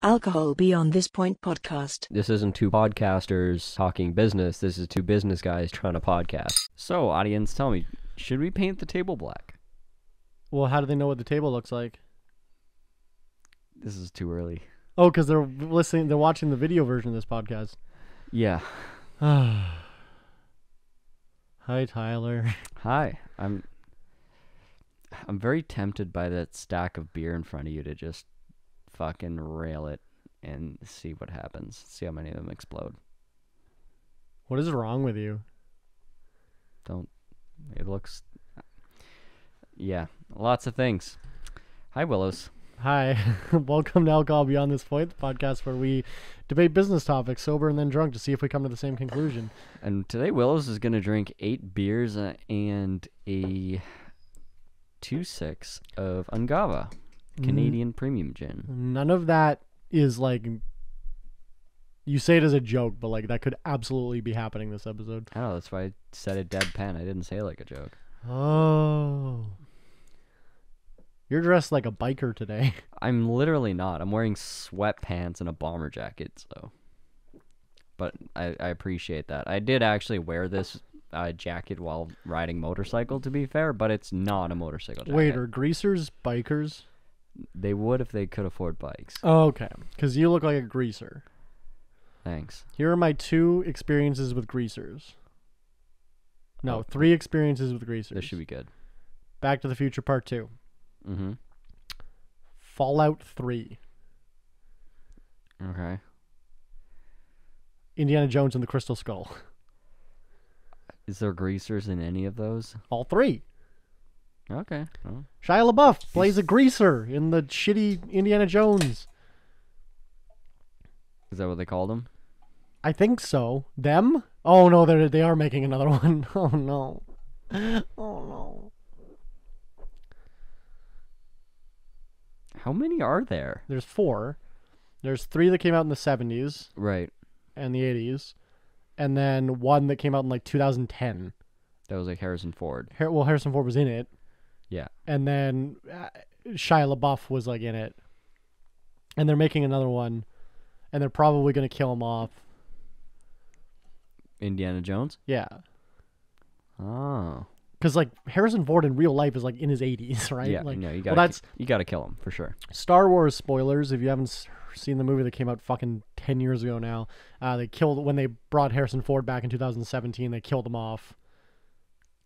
Alcohol Beyond This Point podcast. This isn't two podcasters talking business. This is two business guys trying to podcast. So, audience, tell me, should we paint the table black? Well, how do they know what the table looks like? This is too early. Oh, because they're watching the video version of this podcast. Yeah. Hi, Tyler. Hi. I'm very tempted by that stack of beer in front of you to just fucking rail it and see what happens. See how many of them explode. What is wrong with you? It looks... Yeah, lots of things. Hi, Willows. Hi. Welcome to Alcohol Beyond This Point, the podcast where we debate business topics, sober and then drunk, to see if we come to the same conclusion. And today, Willows is going to drink 8 beers and a 2-6 of Ungava, Canadian premium gin. None of that is like... You say it as a joke, but like that could absolutely be happening this episode. I know, that's why I said it deadpan. I didn't say it like a joke. Oh... You're dressed like a biker today. I'm literally not. I'm wearing sweatpants and a bomber jacket, so... But I appreciate that. I did actually wear this jacket while riding motorcycle, to be fair, but it's not a motorcycle jacket. Wait, are greasers bikers? They would if they could afford bikes. Oh, okay. Because you look like a greaser. Thanks. Here are my 2 experiences with greasers. No, 3 experiences with greasers. This should be good. Back to the Future Part 2. Mm-hmm. Fallout 3. Okay. Indiana Jones and the Crystal Skull. Is there greasers in any of those? All 3. Okay. Well, Shia LaBeouf plays a greaser in the shitty Indiana Jones. is that what they called them? I think so. Them? Oh no, they are making another one. Oh no. Oh no. How many are there? There's 4. There's 3 that came out in the 70s. Right. And the 80s. And then 1 that came out in like 2010. That was like Harrison Ford. Harrison Ford was in it. Yeah. And then Shia LaBeouf was like in it. And they're making another one. And they're probably going to kill him off. Indiana Jones? Yeah. Oh. Because like Harrison Ford in real life is like in his 80s, right? Yeah, like, no, you well, gotta kill him, for sure. Star Wars spoilers, if you haven't seen the movie that came out fucking 10 years ago now. When they brought Harrison Ford back in 2017, they killed him off.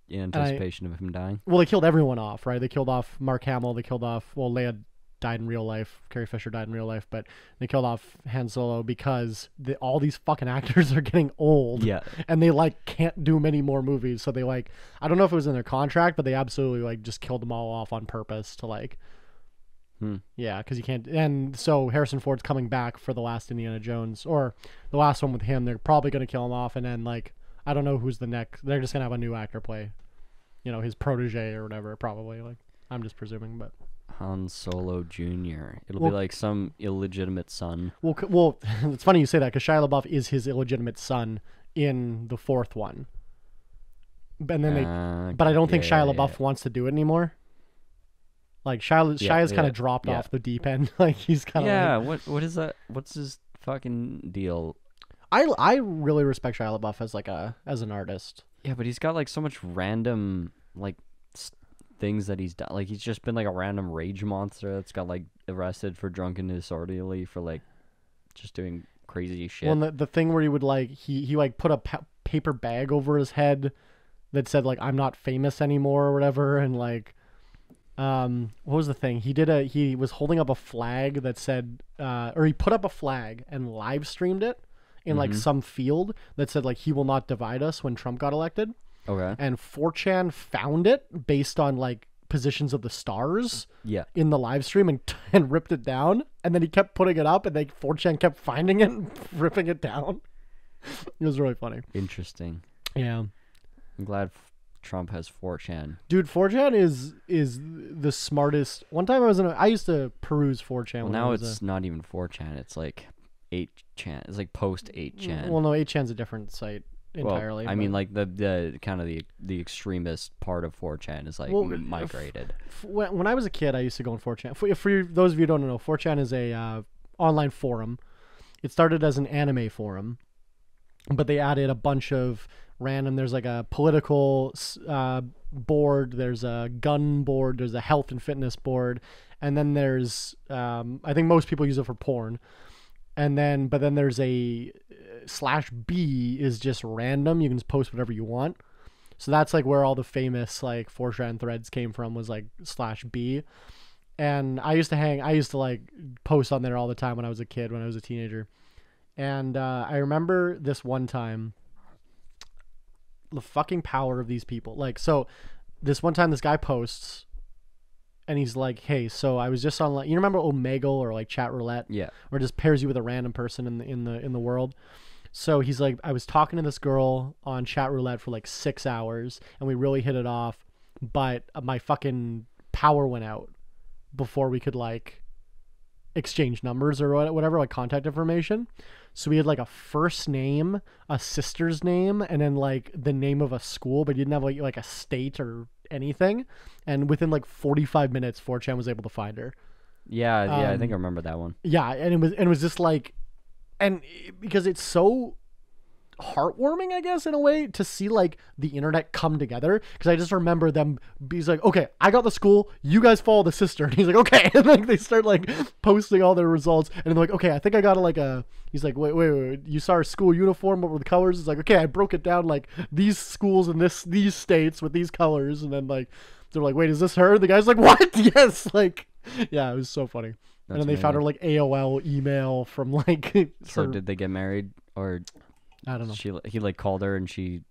In anticipation of him dying? Well, they killed everyone off, right? They killed off Mark Hamill, they killed off, well, Leia died in real life, Carrie Fisher died in real life, but they killed off Han Solo because all these fucking actors are getting old. Yeah. And they like can't do many more movies, so they like, I don't know if it was in their contract, but they absolutely like just killed them all off on purpose to like, yeah, because you can't. And so Harrison Ford's coming back for the last Indiana Jones, or the last one with him. They're probably going to kill him off, and then like, I don't know who's the next. They're just going to have a new actor play, his protege or whatever, probably. Like, I'm just presuming, but Han Solo Jr. It'll be like some illegitimate son. Well, it's funny you say that because Shia LaBeouf is his illegitimate son in the 4th one. And then but I don't think Shia LaBeouf wants to do it anymore. Like Shia's kind of dropped off the deep end. Like he's kind of what is that? What's his fucking deal? I really respect Shia LaBeouf as an artist. Yeah, but he's got like so much random like things that he's done. Like he's just been like a random rage monster that's got like arrested for drunken disorderly for like just doing crazy shit. Well, the thing where he would like he like put a paper bag over his head that said like I'm not famous anymore or whatever, and like what was the thing he was holding up a flag that said or he put up a flag and live streamed it in like some field that said like he will not divide us when Trump got elected. Okay. And 4chan found it based on like positions of the stars in the live stream and ripped it down, and then he kept putting it up and 4chan kept finding it and ripping it down. It was really funny. Interesting. Yeah. I'm glad Trump has 4chan. Dude, 4chan is the smartest. One time I used to peruse 4chan. Well, now it's not even 4chan. It's like 8chan. It's like post 8chan. Well, no, 8chan's a different site entirely. Well, I mean, like the kind of the extremist part of 4chan is like migrated. When I was a kid, I used to go on 4chan. For those of you who don't know, 4chan is a online forum. It started as an anime forum, but they added a bunch of random. There's like a political board. There's a gun board. There's a health and fitness board, and then there's I think most people use it for porn. And then, but then there's a /B is just random. You can just post whatever you want. So that's like where all the famous like 4chan threads came from, was like /B. And I used to like post on there all the time when I was a kid, when I was a teenager. And I remember this one time, the fucking power of these people. Like, so this one time this guy posts and he's like, hey, so I was just on, like, you remember Omegle or like chat roulette? Yeah. Where it just pairs you with a random person in the world. So he's like, I was talking to this girl on chat roulette for like 6 hours and we really hit it off, but my fucking power went out before we could like exchange numbers or whatever, like contact information. So we had like a first name, a sister's name, and then like the name of a school, but you didn't have like a state or anything. And within like 45 minutes, 4chan was able to find her. Yeah, I think I remember that one. Yeah, and it was just like, and because it's so heartwarming, I guess, in a way, to see like the internet come together. Because I just remember them, he's like, okay, I got the school, you guys follow the sister. And he's like, okay. And like they start like posting all their results, and they're like, okay, I think I got he's like, wait, you saw our school uniform, what were the colors? It's like, okay, I broke it down like these schools in these states with these colors. And then like they're like, wait, is this her? The guy's like, what? Yes. Like, yeah, it was so funny. That's and then they found her like AOL email from like so did they get married, or I don't know. he like called her and she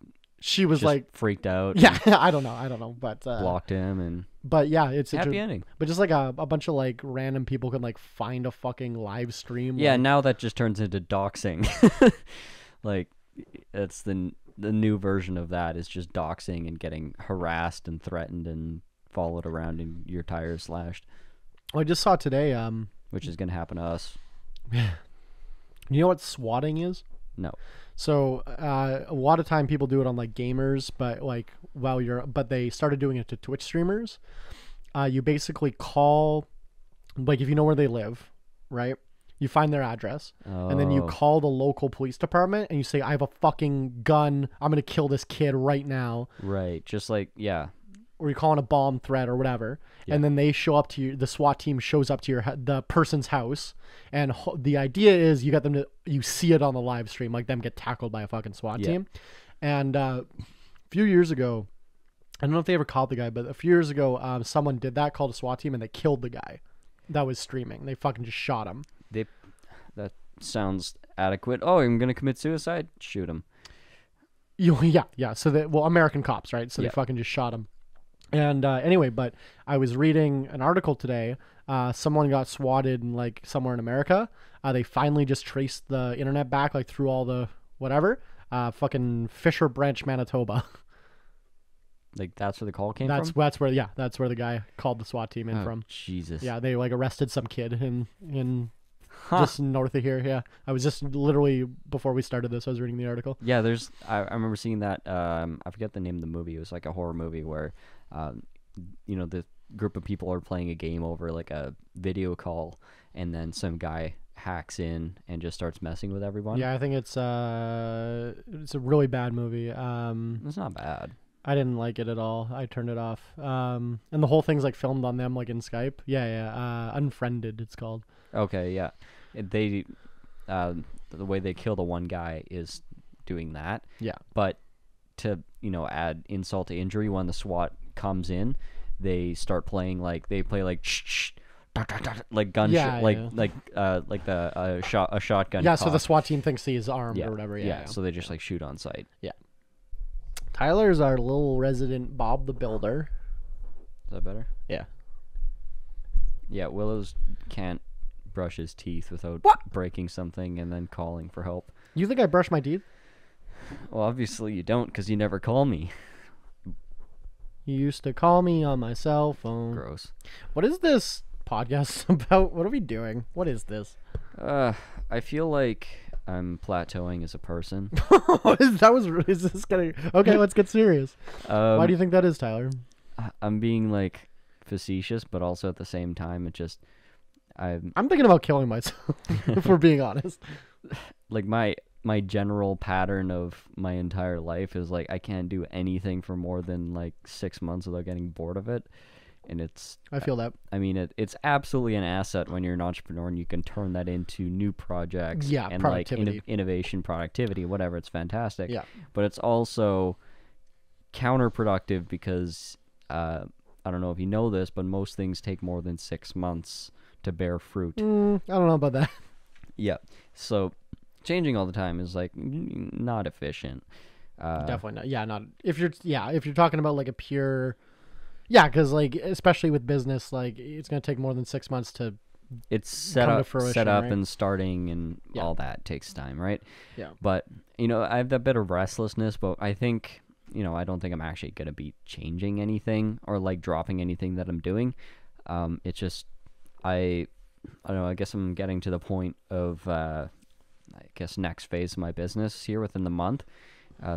was just like freaked out. Yeah, I don't know, but blocked him, and but yeah, it's happy ending. But just like a bunch of like random people can like find a fucking live stream. Yeah, like, now that just turns into doxing. Like it's the new version of that, is just doxing and getting harassed and threatened and followed around and your tires slashed. I just saw today, which is gonna happen to us. you know what swatting is? No. So a lot of time people do it on like gamers, but like but they started doing it to Twitch streamers. You basically call, like if you know where they live, right? You find their address, and then you call the local police department and you say, I have a fucking gun, I'm gonna kill this kid right now. Right, just like, yeah. Or you call in a bomb threat or whatever, and then they show up to you. The SWAT team shows up to the person's house, and the idea is you get them you see it on the live stream, like them get tackled by a fucking SWAT team. And a few years ago, I don't know if they ever caught the guy, but a few years ago, someone did that, called a SWAT team, and they killed the guy that was streaming. They fucking just shot him. That sounds adequate. Oh, I'm gonna commit suicide? Shoot him. Yeah. So American cops, right? So they fucking just shot him. And anyway, but I was reading an article today. Someone got swatted in like somewhere in America. They finally just traced the internet back, like through all the whatever. Fucking Fisher Branch, Manitoba. Like that's where the call came from? That's where the guy called the SWAT team in from. Jesus. Yeah, they like arrested some kid in just north of here. Yeah, I was just literally before we started this, I was reading the article. Yeah, I remember seeing that. I forget the name of the movie. It was like a horror movie where, the group of people are playing a game over like a video call, and then some guy hacks in and just starts messing with everyone. Yeah, I think it's a really bad movie. It's not bad. I didn't like it at all. I turned it off. And the whole thing's like filmed on them, like in Skype. Yeah. Unfriended, it's called. Okay, yeah. They, the way they kill the one guy is doing that. Yeah. But to, add insult to injury, when the SWAT comes in, they start playing they play like shh, like gun like a shotgun. Yeah, cock. so the SWAT team thinks he's armed or whatever. Yeah. So they just like shoot on sight. Yeah. Tyler's our little resident Bob the Builder. Is that better? Yeah. Yeah, Willows can't brush his teeth without breaking something and then calling for help. You think I brush my teeth? Well, obviously you don't, because you never call me. You used to call me on my cell phone. Gross. What is this podcast about? What are we doing? What is this? I feel like I'm plateauing as a person. Is this getting... Okay, let's get serious. Why do you think that is, Tyler? I'm being like facetious, but also at the same time, it just... I'm I'm thinking about killing myself, if we're being honest. like my general pattern of my entire life is like I can't do anything for more than like 6 months without getting bored of it, and I feel that. I mean it's absolutely an asset when you're an entrepreneur and you can turn that into new projects, Yeah, and productivity. like innovation, productivity, whatever. It's fantastic. Yeah. But it's also counterproductive because I don't know if you know this, but most things take more than 6 months to bear fruit. I don't know about that. Yeah. So changing all the time is like not efficient. Definitely not. Yeah, not if you're talking about like a pure, yeah, because like especially with business, like it's gonna take more than 6 months to. It's set come to up, fruition, right? and starting and Yeah. all that takes time, right? Yeah. But I have that bit of restlessness, but I think I don't think I'm actually gonna be changing anything or like dropping anything that I'm doing. It's just I don't know. I guess I'm getting to the point of I guess next phase of my business here within the month.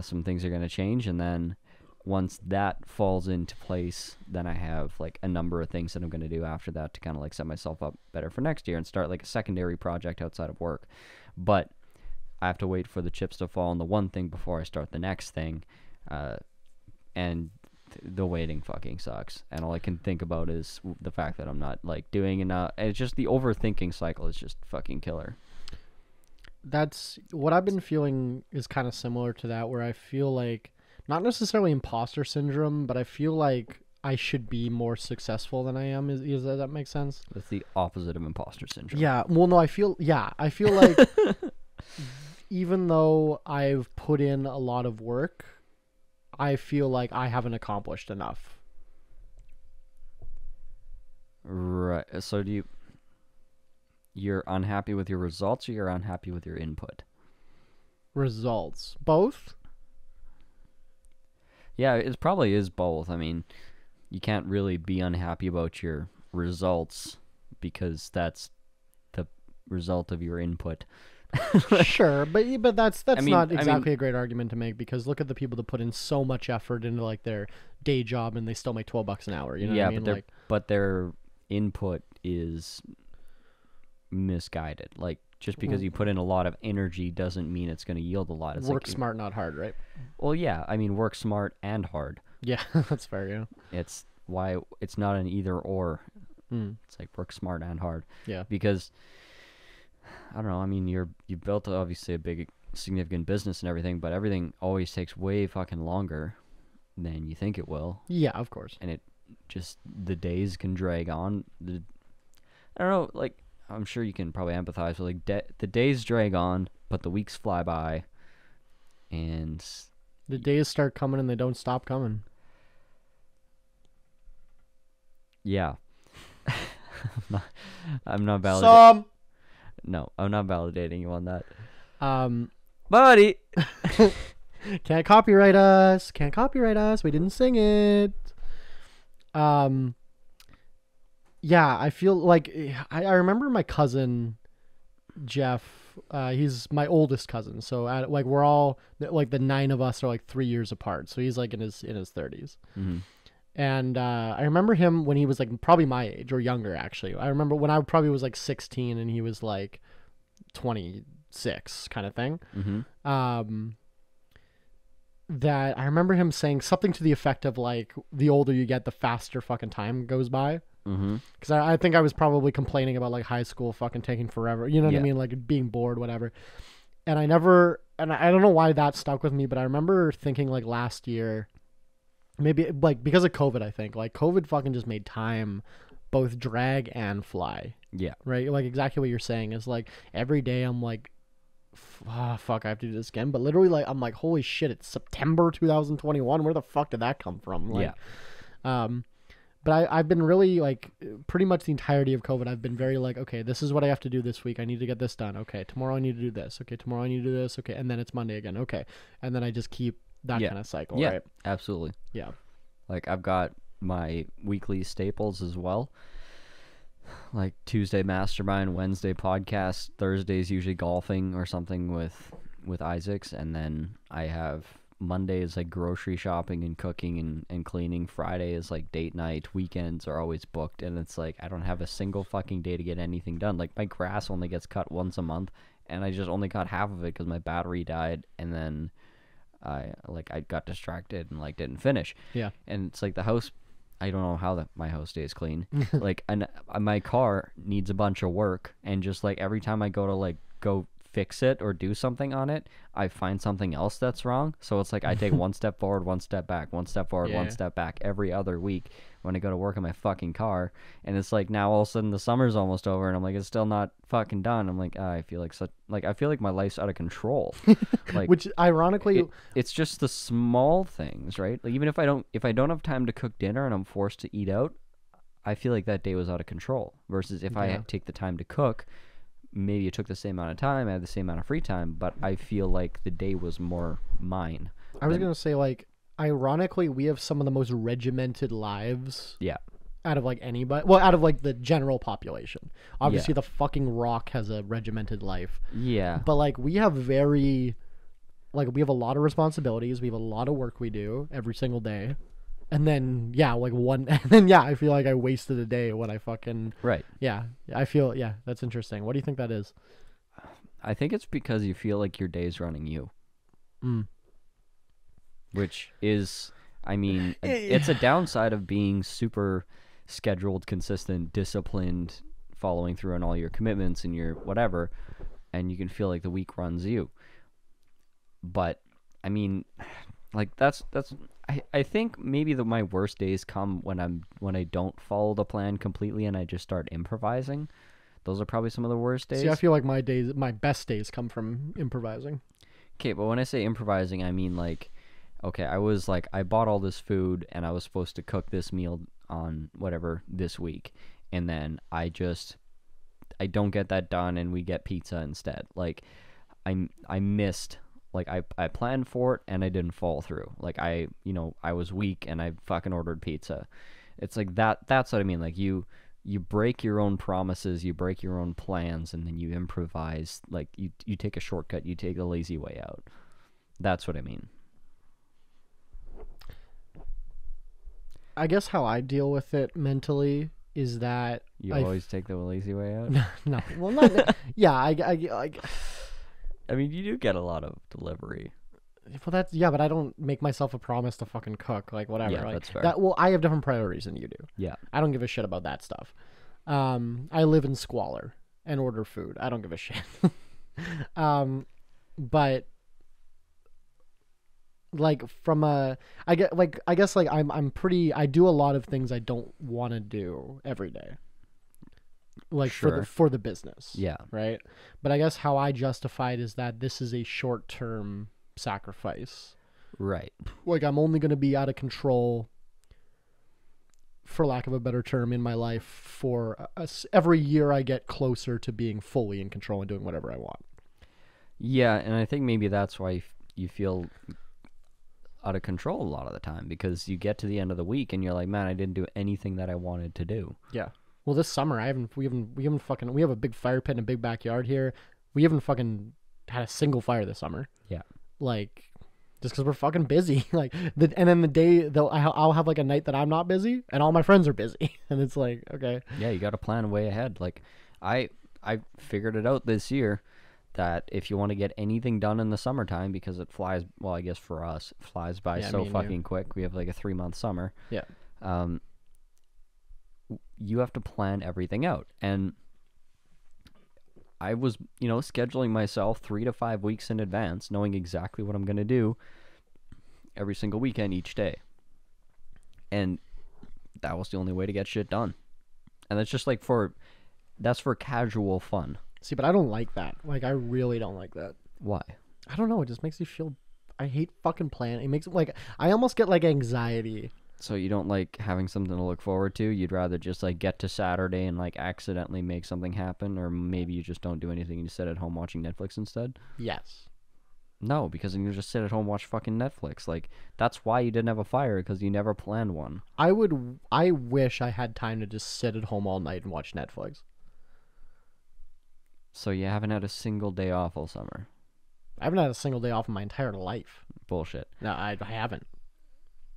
Some things are going to change, and then once that falls into place, then I have like a number of things that I'm going to do after that to kind of like set myself up better for next year and start like a secondary project outside of work. But I have to wait for the chips to fall on the one thing before I start the next thing, and the waiting fucking sucks, and all I can think about is the fact that I'm not like doing enough. It's just the overthinking cycle is just fucking killer. That's what I've been feeling is kind of similar to that, where I feel like not necessarily imposter syndrome, but I feel like I should be more successful than I am. Does that make sense? That's the opposite of imposter syndrome. Yeah. Well, no, I feel like even though I've put in a lot of work, I feel like I haven't accomplished enough. Right. So you're unhappy with your results, or you're unhappy with your input? Results. Both? Yeah, it probably is both. I mean, you can't really be unhappy about your results because that's the result of your input. Sure, but that's not I exactly mean, a great argument to make, because look at the people that put in so much effort into like their day job and they still make $12 an hour. You know what I mean? but their input is misguided. Like, just because you put in a lot of energy doesn't mean it's going to yield a lot. It's work like, smart, not hard, right? Well, yeah. I mean, work smart and hard. Yeah, that's fair. Yeah. It's why it's not an either or. Mm. It's like work smart and hard. Yeah. Because I don't know. I mean, you built obviously a big, significant business and everything, but everything always takes way fucking longer than you think it will. Yeah, of course. And the days can drag on. I don't know. Like, I'm sure you can probably empathize with like the days drag on, but the weeks fly by, and the days start coming and they don't stop coming. Yeah. I'm not validating. No, I'm not validating you on that. Buddy. Can't copyright us. We didn't sing it. Yeah, I feel like I remember my cousin Jeff. He's my oldest cousin, so like we're all like the 9 of us are like 3 years apart. So he's like in his 30s. Mm-hmm. And I remember him when he was like probably my age or younger. Actually, I remember when I probably was like 16 and he was like 26, kind of thing. Mm-hmm. That I remember him saying something to the effect of like, the older you get, the faster fucking time goes by. Mm-hmm. Because I think I was probably complaining about like high school fucking taking forever. You know what I mean? Like being bored, whatever. And I don't know why that stuck with me, but I remember thinking like last year, maybe like because of COVID, I think like COVID fucking just made time both drag and fly. Yeah. Right? Like exactly what you're saying is like every day I'm like, fuck, I have to do this again. But literally, like, I'm like, holy shit, it's September 2021. Where the fuck did that come from? Like, yeah. But I've been really, like, pretty much the entirety of COVID, I've been very like, okay, this is what I have to do this week. I need to get this done. Okay, tomorrow I need to do this. Okay, tomorrow I need to do this. Okay, and then it's Monday again. Okay, and then I just keep that kind of cycle, right? Absolutely. Yeah. Like, I've got my weekly staples as well. Like Tuesday mastermind, Wednesday podcast, Thursday's usually golfing or something with Isaacs, and then I have Monday is like grocery shopping and cooking and cleaning. Friday is like date night. Weekends are always booked, and it's like I don't have a single fucking day to get anything done. Like my grass only gets cut once a month, and I just only cut half of it because my battery died, and then I got distracted and like didn't finish. Yeah. And it's like the house, I don't know how my house stays clean. Like, and my car needs a bunch of work, and just like every time I go to like go fix it or do something on it, I find something else that's wrong. So it's like I take one step forward, one step back, one step forward, one step back every other week when I go to work on my fucking car. And it's like now all of a sudden the summer's almost over, and I'm like, it's still not fucking done. I'm like, I feel like my life's out of control. Like, which ironically, it's just the small things, right? Like even if I don't have time to cook dinner and I'm forced to eat out, I feel like that day was out of control. Versus if I take the time to cook, maybe it took the same amount of time, I had the same amount of free time, but I feel like the day was more mine. I was going to say, like, ironically, we have some of the most regimented lives. Yeah. Out of, like, anybody. Well, out of, like, the general population. Obviously, the fucking Rock has a regimented life. Yeah. But, like, we have we have a lot of responsibilities. We have a lot of work we do every single day. And then, I feel like I wasted a day when I fucking... Right. Yeah, that's interesting. What do you think that is? I think it's because you feel like your day's running you. Which is, I mean, it's a downside of being super scheduled, consistent, disciplined, following through on all your commitments and your whatever, and you can feel like the week runs you. But, I mean, like, I think maybe my worst days come when I don't follow the plan completely and I just start improvising. Those are probably some of the worst days. See, I feel like my best days come from improvising. Okay, but when I say improvising, I mean like, okay, I bought all this food and I was supposed to cook this meal on whatever this week, and then I don't get that done and we get pizza instead. Like, I missed. Like, I planned for it, and I didn't follow through. Like, I was weak, and I fucking ordered pizza. It's like that. That's what I mean. Like, you break your own promises, you break your own plans, and then you improvise. Like, you take a shortcut, you take the lazy way out. That's what I mean. I guess how I deal with it mentally is that... You always take the lazy way out? No. Well, not... Yeah, I mean, you do get a lot of delivery. Well, but I don't make myself a promise to fucking cook, like, whatever. Yeah, like, that's fair. I have different priorities than you do. Yeah. I don't give a shit about that stuff. I live in squalor and order food. I don't give a shit. But like I guess I do a lot of things I don't want to do every day. Like, sure. for the business. Yeah. Right? But I guess how I justify it is that this is a short-term sacrifice. Right. Like, I'm only going to be out of control, for lack of a better term, in my life for every year I get closer to being fully in control and doing whatever I want. Yeah, and I think maybe that's why you feel out of control a lot of the time, because you get to the end of the week and you're like, man, I didn't do anything that I wanted to do. Yeah. Well, this summer we have a big fire pit and a big backyard here. We haven't fucking had a single fire this summer. Yeah. Like, just because we're fucking busy. Like, and then the day I'll have like a night that I'm not busy and all my friends are busy, and it's like, okay. Yeah, you got to plan way ahead. Like, I figured it out this year that if you want to get anything done in the summertime, because it flies, well, I guess for us, it flies by so fucking quick. We have like a 3-month summer. Yeah. You have to plan everything out. And I was, scheduling myself 3 to 5 weeks in advance, knowing exactly what I'm going to do every single weekend each day. And that was the only way to get shit done. And that's just like that's for casual fun. See, but I don't like that. Like, I really don't like that. Why? I don't know. It just makes me feel... I hate fucking planning. It makes like... I almost get like anxiety. So you don't like having something to look forward to? You'd rather just like get to Saturday and like accidentally make something happen? Or maybe you just don't do anything and you sit at home watching Netflix instead? Yes. No, because then you just sit at home and watch fucking Netflix. Like, that's why you didn't have a fire, because you never planned one. I wish I had time to just sit at home all night and watch Netflix. So you haven't had a single day off all summer? I haven't had a single day off in my entire life. Bullshit. No, I haven't.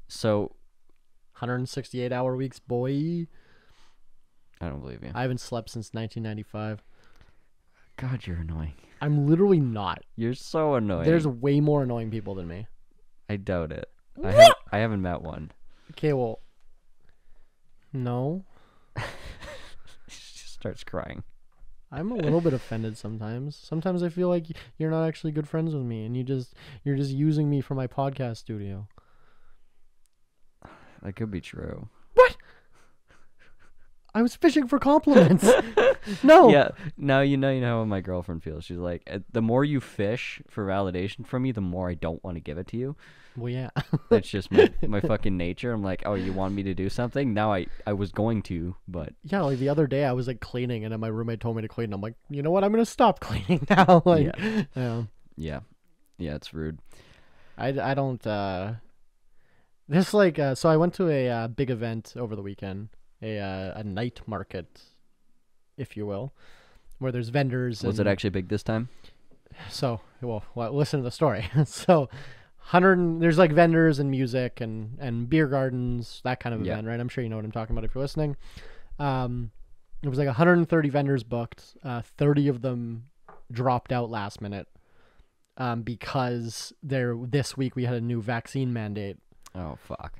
So 168-hour weeks, boy. I don't believe you. I haven't slept since 1995. God, you're annoying. I'm literally not. You're so annoying. There's way more annoying people than me. I doubt it. What? I haven't met one. Okay, well, no. She just starts crying. I'm a little bit offended sometimes. Sometimes I feel like you're not actually good friends with me, and you're just using me for my podcast studio. That could be true. What? I was fishing for compliments. No. Yeah. Now you know how my girlfriend feels. She's like, the more you fish for validation from me, the more I don't want to give it to you. Well, yeah. That's just my fucking nature. I'm like, oh, you want me to do something? Now I was going to, but Yeah, like the other day I was like cleaning, and then my roommate told me to clean. And I'm like, you know what? I'm gonna stop cleaning now. Like, yeah, it's rude. I don't. This like so I went to a big event over the weekend, a night market, if you will, where there's vendors. Was it actually big this time? So well, listen to the story. So. There's like vendors and music and beer gardens, that kind of event, right? I'm sure you know what I'm talking about if you're listening. It was like 130 vendors booked. 30 of them dropped out last minute because this week we had a new vaccine mandate. Oh, fuck.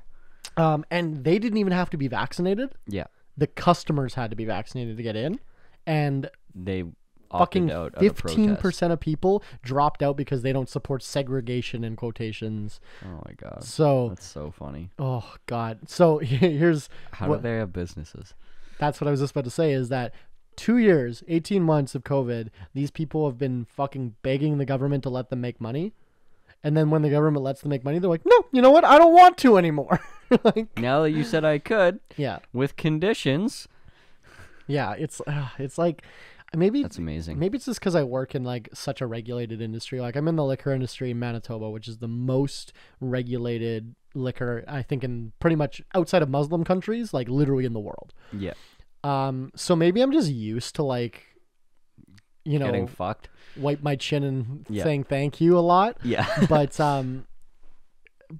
And they didn't even have to be vaccinated. Yeah. The customers had to be vaccinated to get in. And they fucking out 15% of people dropped out because they don't support segregation in quotations. Oh my god. So that's so funny. Oh god. So here's how do they have businesses? That's what I was just about to say, is that 2 years, 18 months of COVID, these people have been fucking begging the government to let them make money. And then when the government lets them make money, they're like, no, you know what? I don't want to anymore. Like, now that you said I could, yeah, with conditions. Yeah, it's like, maybe that's amazing. Maybe it's just because I work in like such a regulated industry. Like I'm in the liquor industry in Manitoba, which is the most regulated liquor, I think, in pretty much outside of Muslim countries, like literally in the world. Yeah. So maybe I'm just used to like, you know, getting fucked, wipe my chin and saying thank you a lot. Yeah. But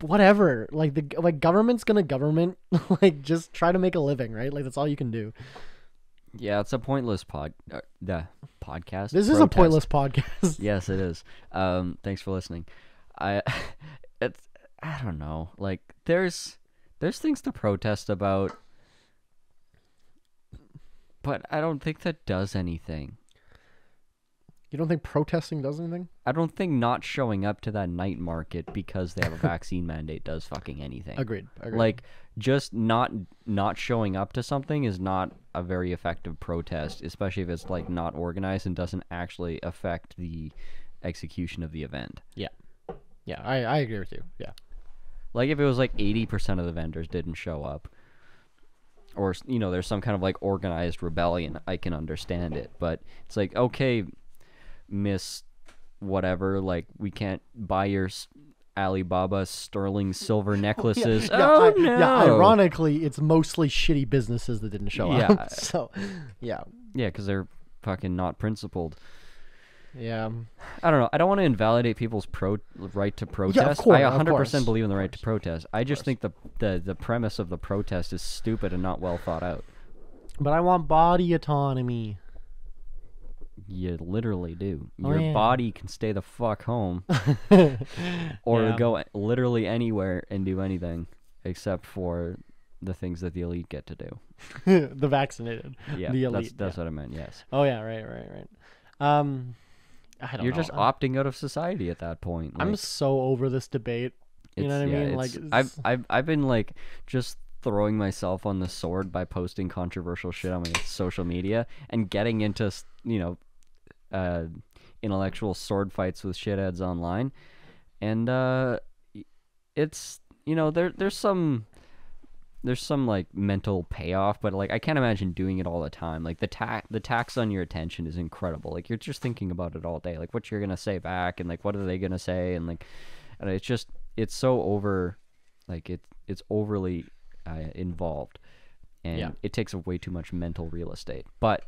whatever. Like government's gonna government. Like just try to make a living, right? Like that's all you can do. Yeah, it's a pointless the podcast. This is a pointless podcast. Yes, it is. Thanks for listening. I don't know. Like there's things to protest about, but I don't think that does anything. You don't think protesting does anything? I don't think not showing up to that night market because they have a vaccine mandate does fucking anything. Agreed. Like, just not showing up to something is not a very effective protest, especially if it's, like, not organized and doesn't actually affect the execution of the event. Yeah. Yeah, I agree with you. Yeah. Like, if it was, like, 80% of the vendors didn't show up, or, you know, there's some kind of, like, organized rebellion, I can understand it. But it's like, okay, Miss whatever, like, we can't buy your Alibaba sterling silver necklaces. No. Yeah, ironically, it's mostly shitty businesses that didn't show up. So, yeah. Yeah, because they're fucking not principled. Yeah. I don't know. I don't want to invalidate people's right to protest. Yeah, of course, I 100% believe in the right to protest. I just think the premise of the protest is stupid and not well thought out. But I want body autonomy. You literally do. Your body can stay the fuck home or go literally anywhere and do anything except for the things that the elite get to do. The vaccinated. Yeah, the elite. That's what I meant, yes. Oh, yeah, right. I don't know. You're just opting out of society at that point. Like, I'm so over this debate. You know what I mean? Like, I've been like just throwing myself on the sword by posting controversial shit on my social media and getting into, you know, intellectual sword fights with shitheads online, and it's, you know, there's some like mental payoff, but like I can't imagine doing it all the time. Like the tax on your attention is incredible. Like you're just thinking about it all day, like what you're gonna say back and like what are they gonna say, and like, and it's so over, like it's overly involved, and it takes up way too much mental real estate. But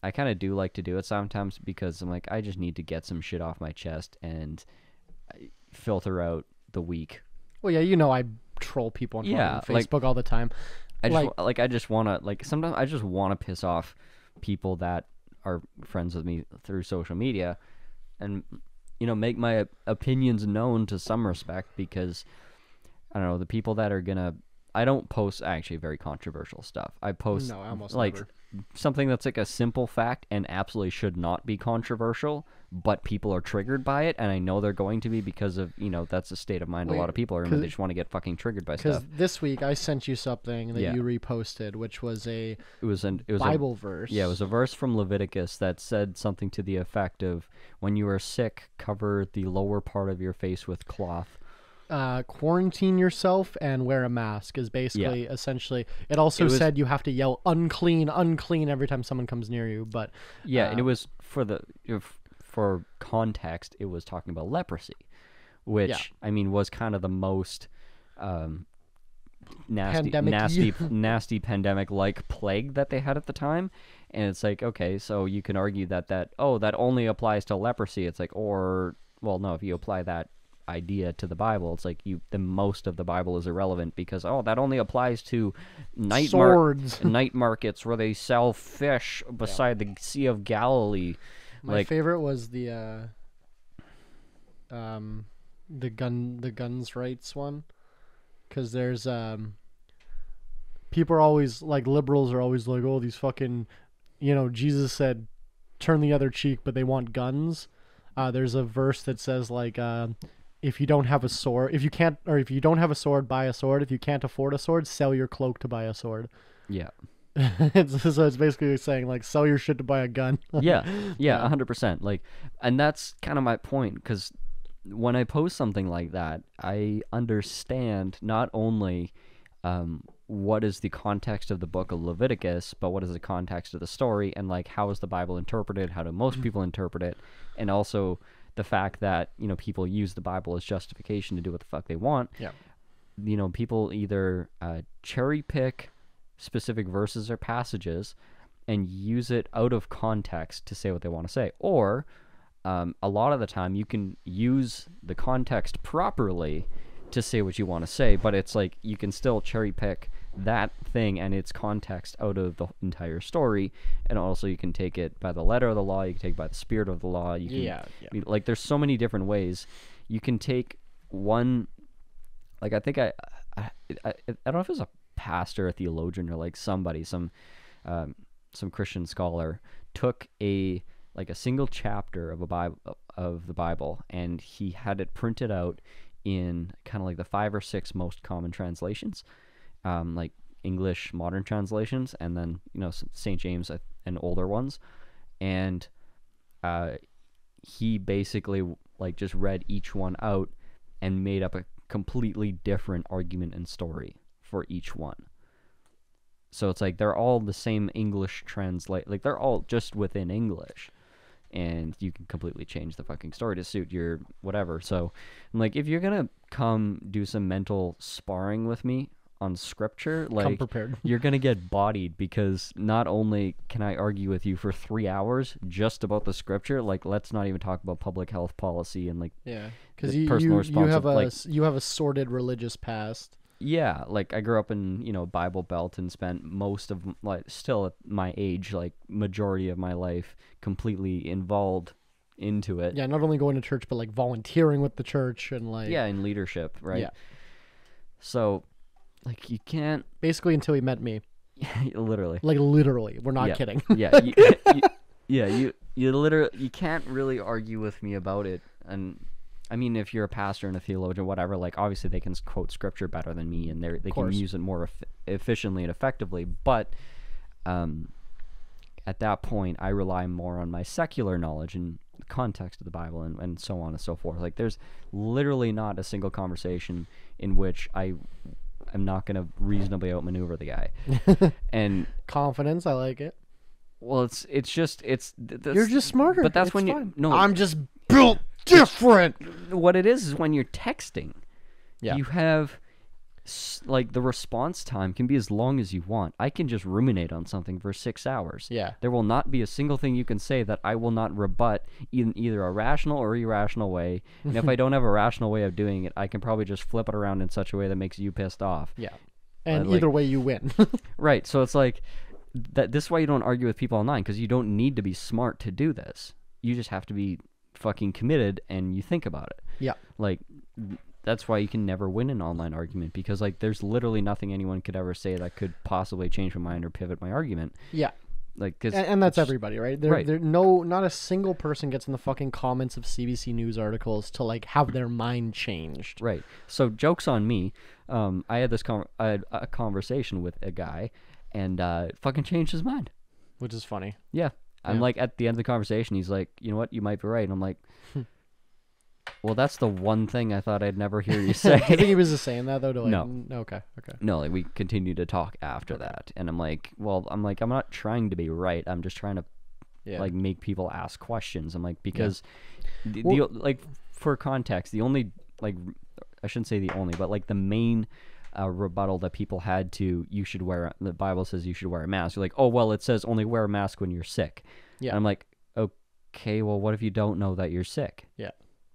I kind of do like to do it sometimes because I'm like, I just need to get some shit off my chest and filter out the week. Well, yeah, I troll people on Facebook all the time. I just want to, like, sometimes I just want to piss off people that are friends with me through social media and, make my opinions known to some respect, because, I don't know, the people that are going to, I don't post actually very controversial stuff. I post never. Something that's like a simple fact and absolutely should not be controversial, but people are triggered by it, and I know they're going to be because of, that's the state of mind a lot of people are in. They just want to get fucking triggered by stuff. Because this week I sent you something that you reposted, which was it was Bible verse. Yeah, it was a verse from Leviticus that said something to the effect of, when you are sick, cover the lower part of your face with cloth. Quarantine yourself and wear a mask is basically essentially. It also said you have to yell unclean, unclean every time someone comes near you. But and it was for context, it was talking about leprosy, which was kind of the most nasty pandemic like plague that they had at the time. And it's like, okay, so you can argue that only applies to leprosy. It's like, no, if you apply that idea to the Bible, it's like the most of the Bible is irrelevant, because that only applies to night markets where they sell fish beside the Sea of Galilee. My favorite was the guns rights one, because there's people are always like, liberals are always like, oh, these fucking, Jesus said turn the other cheek, but they want guns. There's a verse that says like, if you don't have a sword, if you don't have a sword, buy a sword. If you can't afford a sword, sell your cloak to buy a sword. Yeah. So it's basically saying, like, sell your shit to buy a gun. Yeah, 100%. Like, and that's kind of my point, because when I post something like that, I understand not only what is the context of the book of Leviticus, but what is the context of the story, and like, how is the Bible interpreted? How do most people interpret it? And also the fact that, people use the Bible as justification to do what the fuck they want. Yeah. People either cherry pick specific verses or passages and use it out of context to say what they want to say. Or a lot of the time you can use the context properly to say what you want to say, but it's like you can still cherry pick that thing and its context out of the entire story, and also you can take it by the letter of the law, you can take it by the spirit of the law, you can like, there's so many different ways you can take one. Like, I think I don't know if it was a pastor, a theologian, or like somebody, some Christian scholar took a single chapter of the Bible, and he had it printed out in kind of like the 5 or 6 most common translations, like English modern translations, and then St. James and older ones, and he basically like just read each one out and made up a completely different argument and story for each one. So it's like they're all the same English like they're all just within English, and you can completely change the fucking story to suit your whatever. So I'm like, if you're gonna come do some mental sparring with me on scripture, like, come prepared. You're gonna get bodied, because not only can I argue with you for 3 hours just about the scripture, like, let's not even talk about public health policy and like, because you have a sordid religious past. Yeah, like I grew up in, Bible Belt, and spent most of, like, still at my age, like majority of my life completely involved into it. Yeah, not only going to church, but like volunteering with the church and like... Yeah, in leadership, right? Yeah. So, like, you can't... Basically until he met me. Literally. Like, literally. We're not kidding. Yeah, you literally... You can't really argue with me about it, and... I mean, if you're a pastor and a theologian, whatever, like, obviously they can quote scripture better than me, and they can use it more efficiently and effectively. But at that point, I rely more on my secular knowledge and the context of the Bible, and so on and so forth. Like, there's literally not a single conversation in which I am not going to reasonably outmaneuver the guy. And confidence, I like it. Well, you're just smarter. But that's it's when fine. I'm just built different. What it is when you're texting, you have like the response time can be as long as you want. I can just ruminate on something for 6 hours. Yeah. There will not be a single thing you can say that I will not rebut in either a rational or irrational way. And if I don't have a rational way of doing it, I can probably just flip it around in such a way that makes you pissed off. Yeah. And like, either way you win. Right. So it's like this is why you don't argue with people online, because you don't need to be smart to do this. You just have to be fucking committed and you think about it. Yeah. Like, that's why you can never win an online argument, because like there's literally nothing anyone could ever say that could possibly change my mind or pivot my argument. Yeah. Like, cause and that's everybody, right? Right. Not a single person gets in the fucking comments of CBC News articles to like have their mind changed. Right. So joke's on me. I had a conversation with a guy, and fucking changed his mind. Which is funny. Yeah. I'm like, at the end of the conversation, he's like, you know what? You might be right. And I'm like, well, that's the one thing I thought I'd never hear you say. Do you think he was just saying that though? To like, No. Okay. No, like we continued to talk after that, and I'm like, I'm not trying to be right. I'm just trying to like make people ask questions. I'm like, because like for context, the only, like, I shouldn't say the only, but like the main rebuttal that people had to, the Bible says you should wear a mask. You're like, oh well, it says only wear a mask when you're sick. Yeah. And I'm like, okay, well, what if you don't know that you're sick? Yeah.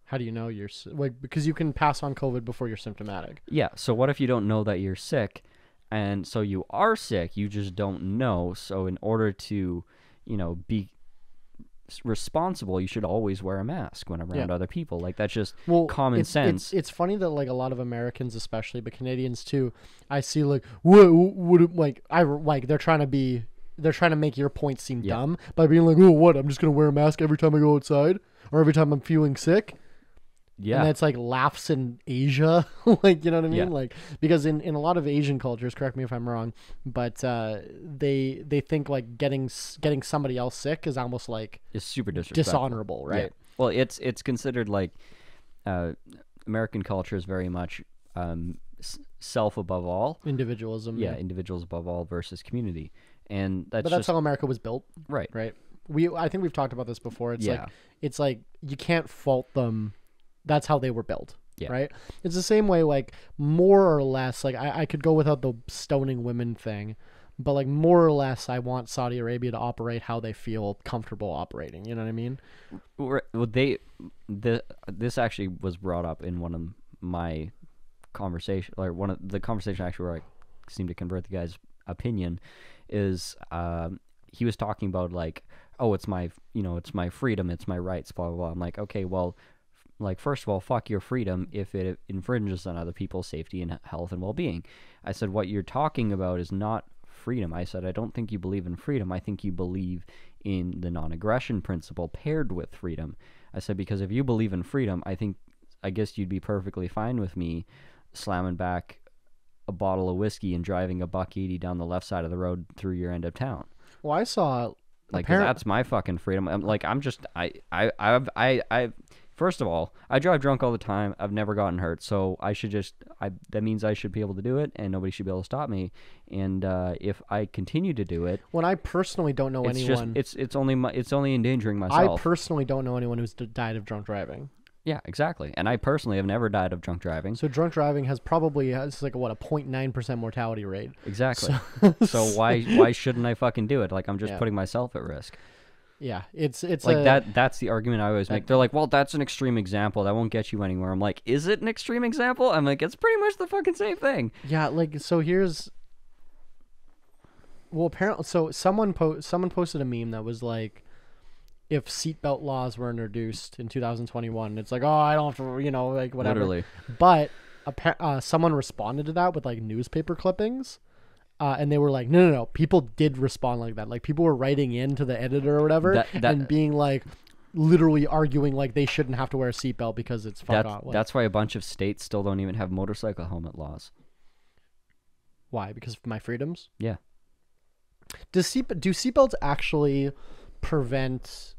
How do you know you're like, because you can pass on COVID before you're symptomatic. Yeah. So what if you don't know that you're sick, and so you are sick, you just don't know. So in order to, be responsible, you should always wear a mask when around other people. Like, that's just common sense. It's funny that like a lot of Americans, especially, but Canadians too, I see like they're trying to make your point seem dumb by being like, oh, what? I'm just gonna wear a mask every time I go outside or every time I'm feeling sick. Yeah. And that's like laughs in Asia. Like, you know what I mean? Yeah. Like, because in a lot of Asian cultures, correct me if I'm wrong, but they think like getting somebody else sick is almost like it's super disrespectful. Dishonorable, right? Yeah. Well, it's considered like American culture is very much self above all. Individualism. Yeah, individuals above all versus community. And that's how America was built. Right. Right. I think we've talked about this before. It's like you can't fault them. That's how they were built, right? It's the same way, like, more or less, like, I could go without the stoning women thing, but, like, more or less, I want Saudi Arabia to operate how they feel comfortable operating, you know what I mean? Well, this actually was brought up in one of my conversations, or one of the conversation actually where I seemed to convert the guy's opinion, is he was talking about, like, oh, it's my freedom, it's my rights, blah, blah, blah. I'm like, okay, well, like, first of all, fuck your freedom if it infringes on other people's safety and health and well-being. I said, what you're talking about is not freedom. I said, I don't think you believe in freedom. I think you believe in the non-aggression principle paired with freedom. I said, because if you believe in freedom, I guess you'd be perfectly fine with me slamming back a bottle of whiskey and driving a $1.80 down the left side of the road through your end of town. Well, I saw... Like, that's my fucking freedom. First of all, I drive drunk all the time. I've never gotten hurt, so that means I should be able to do it, and nobody should be able to stop me. And if I continue to do it, when I personally don't know anyone, it's only endangering myself. I personally don't know anyone who's died of drunk driving. Yeah, exactly. And I personally have never died of drunk driving. So drunk driving has probably a 0.9% mortality rate. Exactly. So why shouldn't I fucking do it? Like, I'm just putting myself at risk. Yeah, it's like that's the argument I always make. They're like, well, that's an extreme example. That won't get you anywhere. I'm like, is it an extreme example? I'm like, it's pretty much the fucking same thing. Yeah, like, so here's... Well, apparently... So someone posted a meme that was like, if seatbelt laws were introduced in 2021, it's like, oh, I don't have to, like, whatever. Literally. But someone responded to that with, like, newspaper clippings. And they were like, no. People did respond like that. Like, people were writing in to the editor or whatever and being like, literally arguing like they shouldn't have to wear a seatbelt because it's fuck off. That's why a bunch of states still don't even have motorcycle helmet laws. Why? Because of my freedoms? Yeah. Do seatbelts actually prevent...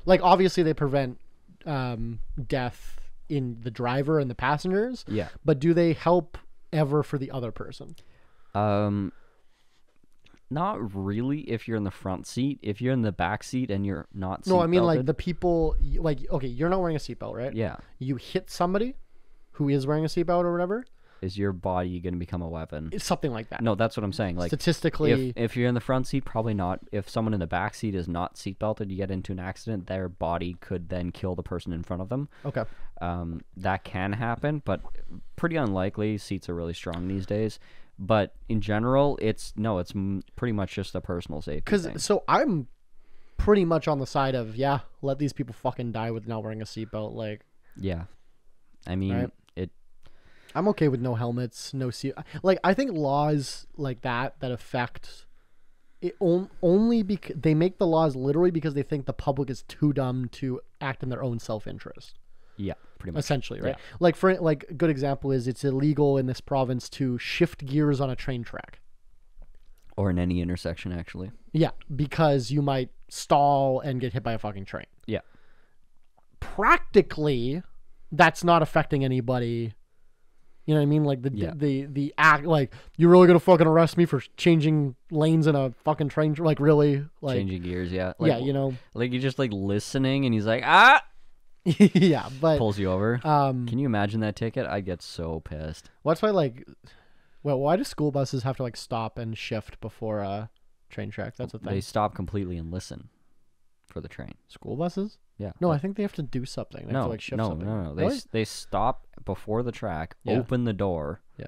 Like, obviously they prevent death in the driver and the passengers. Yeah. But do they help ever for the other person? Not really if you're in the front seat. If you're in the back seat and you're not seatbelted. No, I mean, like, the people, like, okay, you're not wearing a seatbelt, right? Yeah. You hit somebody who is wearing a seatbelt or whatever. is your body going to become a weapon? It's something like that. No, that's what I'm saying. Like statistically, if you're in the front seat, probably not. If someone in the back seat is not seatbelted, you get into an accident, their body could then kill the person in front of them. okay. That can happen, but pretty unlikely. Seats are really strong these days. But in general, it's pretty much just a personal safety thing. So I'm pretty much on the side of, let these people fucking die with not wearing a seatbelt. Like, yeah. I mean, right? I'm okay with no helmets, no seat. Like, I think laws like that affect it only because they make the laws literally because they think the public is too dumb to act in their own self-interest. Yeah, pretty much. Essentially, right? Yeah. Like, a good example is it's illegal in this province to shift gears on a train track. Or in any intersection, actually. Yeah, because you might stall and get hit by a fucking train. Yeah. Practically, that's not affecting anybody. You know what I mean? Like the act, like, you're really gonna fucking arrest me for changing lanes in a fucking train? Like, really? Like, changing gears, yeah. Like, yeah, you know, like you're just like listening, and he's like, ah, yeah, but pulls you over. Can you imagine that ticket? I'd get so pissed. what's why like, well, why do school buses have to like stop and shift before a train track? That's a thing. They stop completely and listen for the train. School buses? Yeah. No, I think they have to do something. They have to like shift something. No. Really? They stop before the track, Yeah. open the door, Yeah.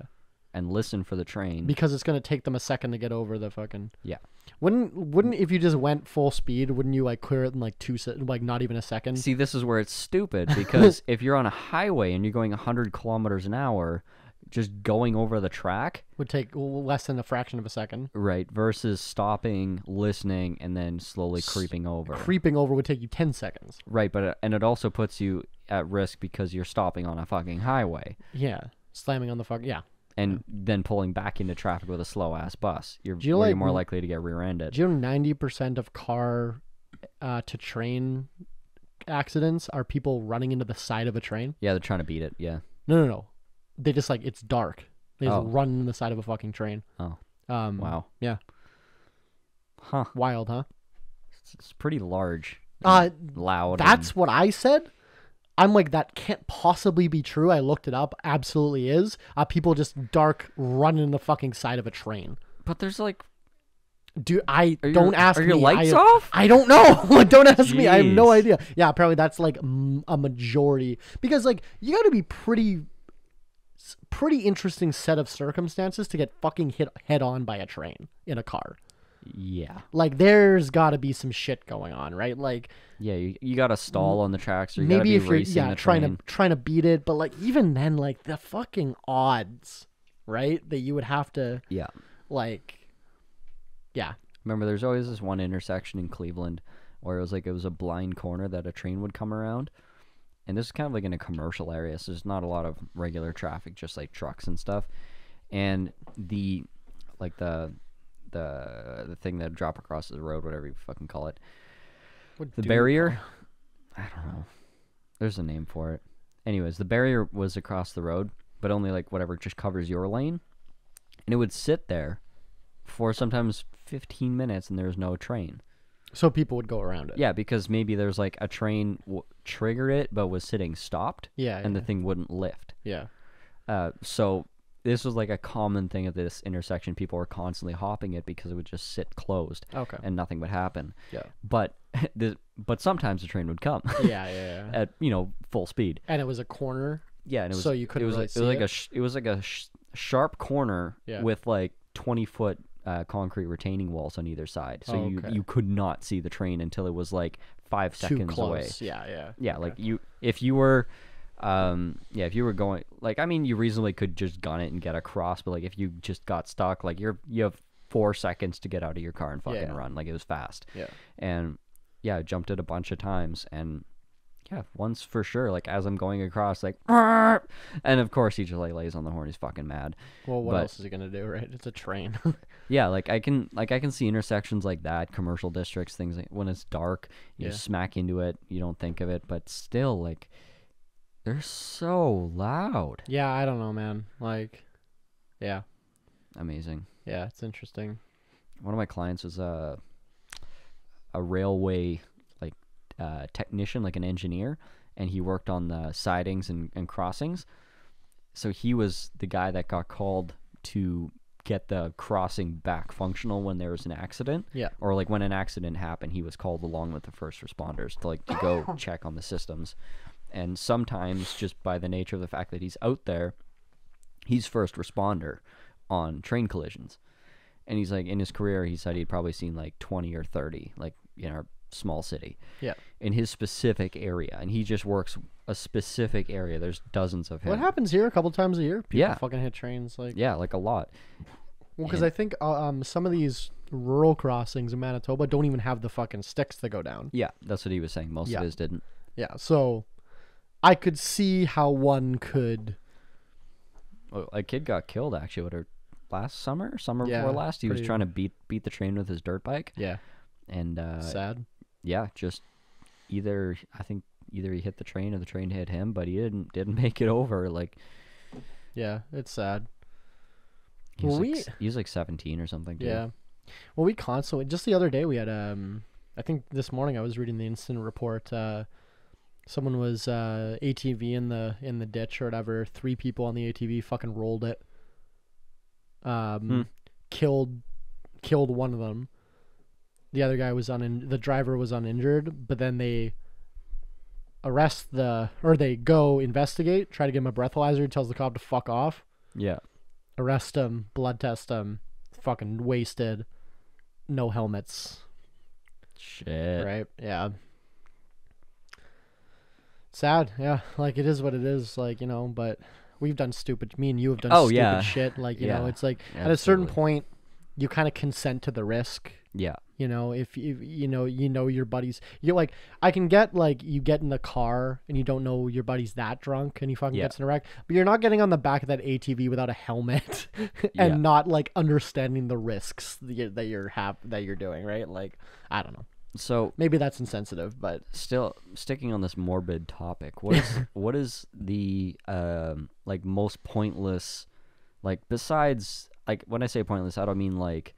and listen for the train. Because it's gonna take them a second to get over the fucking. Yeah. Wouldn't if you just went full speed? Wouldn't you like clear it in like like not even a second? See, this is where it's stupid because if you're on a highway and you're going 100 kilometers an hour, just going over the track Would take less than a fraction of a second. right, versus stopping, listening, and then slowly creeping over. Creeping over would take you 10 seconds. Right, but and it also puts you at risk because you're stopping on a fucking highway Yeah, slamming on the and then pulling back into traffic with a slow ass bus. You're more likely to get rear-ended. Do you know 90% of car to train accidents are people running into the side of a train? Yeah, they're trying to beat it. Yeah. No. They just like, it's dark. They just Oh. run in the side of a fucking train. Oh. Wow. Yeah. Huh. Wild, huh? It's pretty large. Loud. That's what I said. I'm like, that can't possibly be true. I looked it up. Absolutely is. People just dark running in the fucking side of a train. But there's like, Dude, don't ask me. Are your lights off? I don't know. Don't ask me. I have no Jeez. idea. Yeah, apparently that's like a majority, because like you got to be pretty interesting set of circumstances to get fucking hit head on by a train in a car. yeah. Like, there's got to be some shit going on, right? Like, Yeah, you got to stall on the tracks, or you got to maybe be if you're racing the train. trying to beat it, but like even then, like the fucking odds, right? That you would have to Yeah. like, yeah. Remember, there's always this one intersection in Cleveland where it was a blind corner that a train would come around. And this is kind of like in a commercial area, so there's not a lot of regular traffic, just like trucks and stuff. And the thing that drop across the road, whatever you fucking call it, the barrier, I don't know. There's a name for it. Anyways, the barrier was across the road, but only like whatever just covers your lane, and it would sit there for sometimes 15 minutes, and there's no train. So people would go around it. Yeah, because maybe there's like a train triggered it, but was sitting stopped. Yeah, and yeah. the thing wouldn't lift. Yeah. So this was like a common thing at this intersection. People were constantly hopping it because it would just sit closed. Okay. And nothing would happen. Yeah. But sometimes the train would come. Yeah. At full speed. And it was a corner. Yeah, and it was So you couldn't really see it? It was like a sharp corner Yeah. with like 20-foot concrete retaining walls on either side. So Okay. you could not see the train until it was like 5 Too seconds close. away. Yeah. Yeah, like if you were if you were going, like, I mean, you reasonably could just gun it and get across, but like if you just got stuck, like you have 4 seconds to get out of your car and fucking run. Like, it was fast. Yeah. And yeah, I jumped it a bunch of times, and yeah, once for sure, like as I'm going across, like, "Arr!" And of course he just like lays on the horn. He's fucking mad. Well, what But- else is he gonna do, right? It's a train. Yeah, like I can see intersections like that, commercial districts, things like when it's dark, you Yeah. smack into it, you don't think of it, but still, like, they're so loud. Yeah, I don't know, man. Like, yeah, Amazing. it's interesting. One of my clients was a railway like technician, like an engineer, and he worked on the sidings and crossings. so he was the guy that got called to get the crossing back functional when there was an accident. Yeah. Or like when an accident happened, he was called along with the first responders to like to go check on the systems. And sometimes just by the nature of the fact that he's out there, he's first responder on train collisions. And he's like, in his career, he said he'd probably seen like 20 or 30, like in our small city. Yeah. In his specific area. And he just works a specific area. There's dozens of him. What happens here a couple times a year? People Yeah. fucking hit trains. Like, Yeah, like a lot. well, because I think some of these rural crossings in Manitoba don't even have the fucking sticks that go down. Yeah, that's what he was saying. Most Yeah. of his didn't. Yeah, so I could see how one could. Well, a kid got killed actually. Last summer Yeah, before last, he was pretty- trying to beat the train with his dirt bike. Yeah, And sad. yeah, just either he hit the train or the train hit him, but he didn't make it over. Like, Yeah, it's sad. he was, Well, he was like 17 or something. Too. Yeah. Well, we constantly, just the other day we had I think this morning I was reading the incident report. Someone was ATV in the ditch or whatever. 3 people on the ATV fucking rolled it. Killed one of them. The other guy was the driver was uninjured, but then they they go investigate, try to give him a breathalyzer, tells the cop to fuck off. Yeah. Arrest him, blood test him, fucking wasted, no helmets. Shit. Right? Yeah. Sad, yeah. Like, it is what it is, like, but we've done me and you have done stupid yeah. shit. Like, you know, Yeah. it's like, at a certain Absolutely. point, you kind of consent to the risk. Yeah. If you know your buddies, you're like, I can get like you get in the car and you don't know your buddy's that drunk and he fucking Yeah. gets in a wreck, but you're not getting on the back of that ATV without a helmet and Yeah. not like understanding the risks that you're doing, right? Like, I don't know. So Maybe that's insensitive, but still sticking on this morbid topic, what is the like most pointless, like besides, like when I say pointless, I don't mean like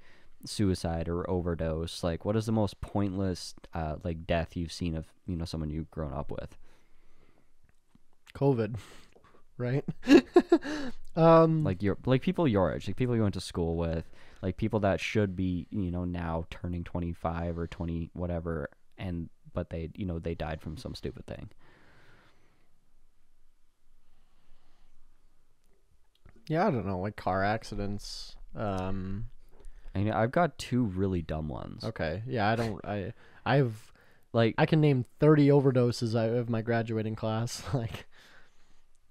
suicide or overdose. Like, what is the most pointless like death you've seen of someone you've grown up with? COVID, right? Like people your age, like people you went to school with, like people that should be now turning 25 or 20 whatever, but they they died from some stupid thing. Yeah, I don't know, like car accidents. I've got 2 really dumb ones. Okay, yeah, I've Like, I can name 30 overdoses of my graduating class. Like,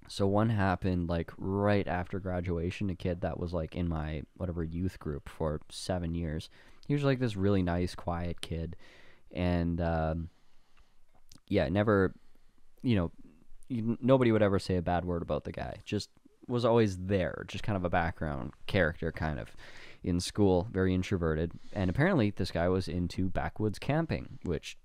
so one happened like right after graduation. A kid that was like in my whatever youth group for 7 years. He was like this really nice, quiet kid, and yeah, never, nobody would ever say a bad word about the guy. Just was always there, just kind of a background character, kind of in school, very introverted. And apparently, this guy was into backwoods camping, which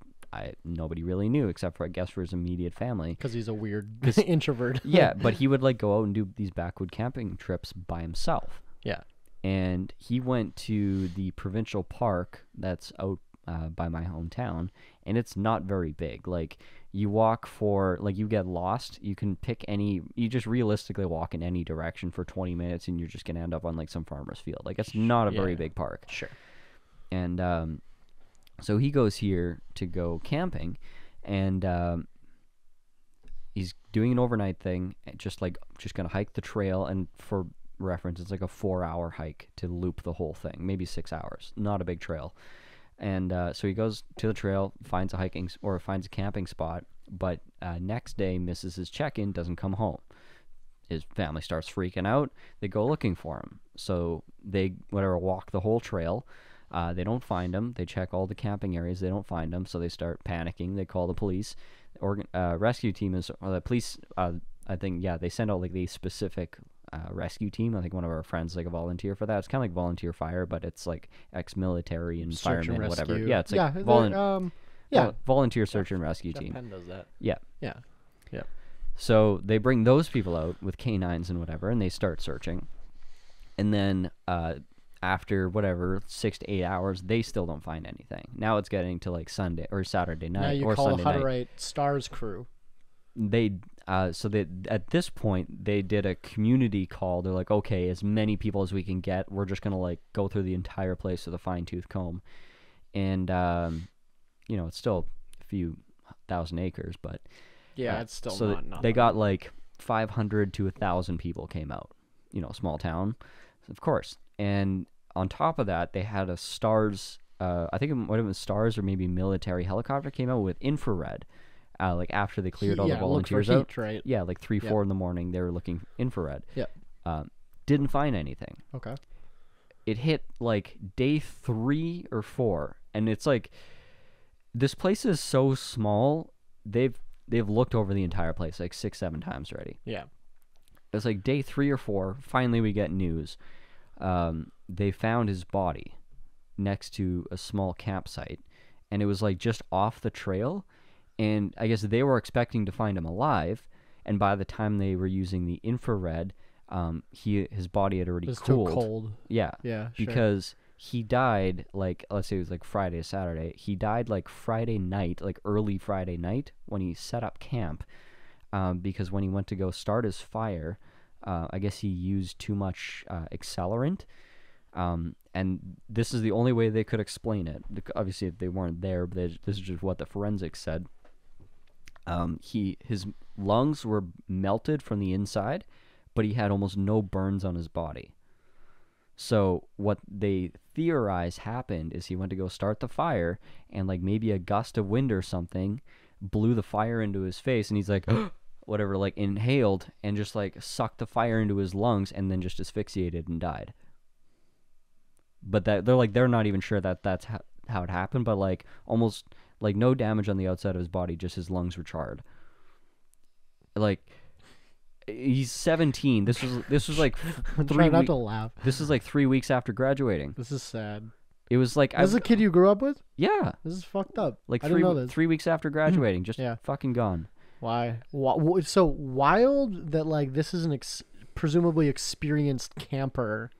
nobody really knew except for, I guess, for his immediate family. because he's a weird introvert. Yeah, but he would like go out and do these backwood camping trips by himself. Yeah. And he went to the provincial park that's out by my hometown, and it's not very big. Like, you walk you get lost, you can pick you just realistically walk in any direction for 20 minutes, and you're just going to end up on like some farmer's field. Like, it's not a very big park. Sure. And so he goes here to go camping, and he's doing an overnight thing, just gonna hike the trail. And for reference, it's like a 4-hour hike to loop the whole thing, maybe 6 hours. Not a big trail. And so he goes to the trail, finds a camping spot, but next day misses his check-in, doesn't come home. His family starts freaking out. They go looking for him. So they walk the whole trail. They don't find him. They check all the camping areas. They don't find him. So they start panicking. They call the police. Rescue team the police. I think, yeah, they send out like the specific rescue team. I think one of our friends like a volunteer for that. It's kind of like volunteer fire, but it's like ex-military and Search and firemen, whatever. rescue. Yeah, it's like yeah. volunteer search and rescue team. Penn does that. Yeah. Yeah. Yeah. So they bring those people out with canines and whatever, and they start searching. And then after 6 to 8 hours, they still don't find anything. Now it's getting to like Sunday or Saturday night Now you or call Sunday a night. Hutterite Stars crew. So that at this point they did a community call. They're like, okay, as many people as we can get, we're just gonna like go through the entire place with a fine-tooth comb. And it's still a few thousand acres, but it's still so not nothing. they got like 500 to 1,000 people came out. Small town, of course. And on top of that, they had a Stars. I think it might have been Stars or maybe military helicopter came out with infrared. Like after they cleared all the volunteers look for out, heat, right? Yeah, like 3-4 in the morning, they were looking infrared. Yeah. Didn't find anything. Okay. It hit like day 3 or 4, and it's like this place is so small. They've looked over the entire place like 6-7 times already. Yeah. It's like day 3 or 4. Finally, we get news. They found his body next to a small campsite, and it was like just off the trail. And I guess they were expecting to find him alive, and by the time they were using the infrared, his body had already cooled. Too cold. Yeah, sure. Because he died like, let's say it was like Friday or Saturday. He died like Friday night, like early Friday night when he set up camp. Because when he went to go start his fire, I guess he used too much accelerant. And this is the only way they could explain it. Obviously, if they weren't there, this is just what the forensics said. His lungs were melted from the inside, but he had almost no burns on his body. So what they theorize happened is he went to go start the fire, and like maybe a gust of wind or something blew the fire into his face, and he's like, whatever, like inhaled and just like sucked the fire into his lungs, and then just asphyxiated and died. But they're not even sure that that's how it happened, but like almost like no damage on the outside of his body, just his lungs were charred. Like he's 17. This was like I'm trying not to laugh. This is like 3 weeks after graduating. This is sad. It was like This is a kid you grew up with? Yeah. This is fucked up. Like I didn't know this. 3 weeks after graduating, just fucking gone. Why? So wild that like this is an presumably experienced camper.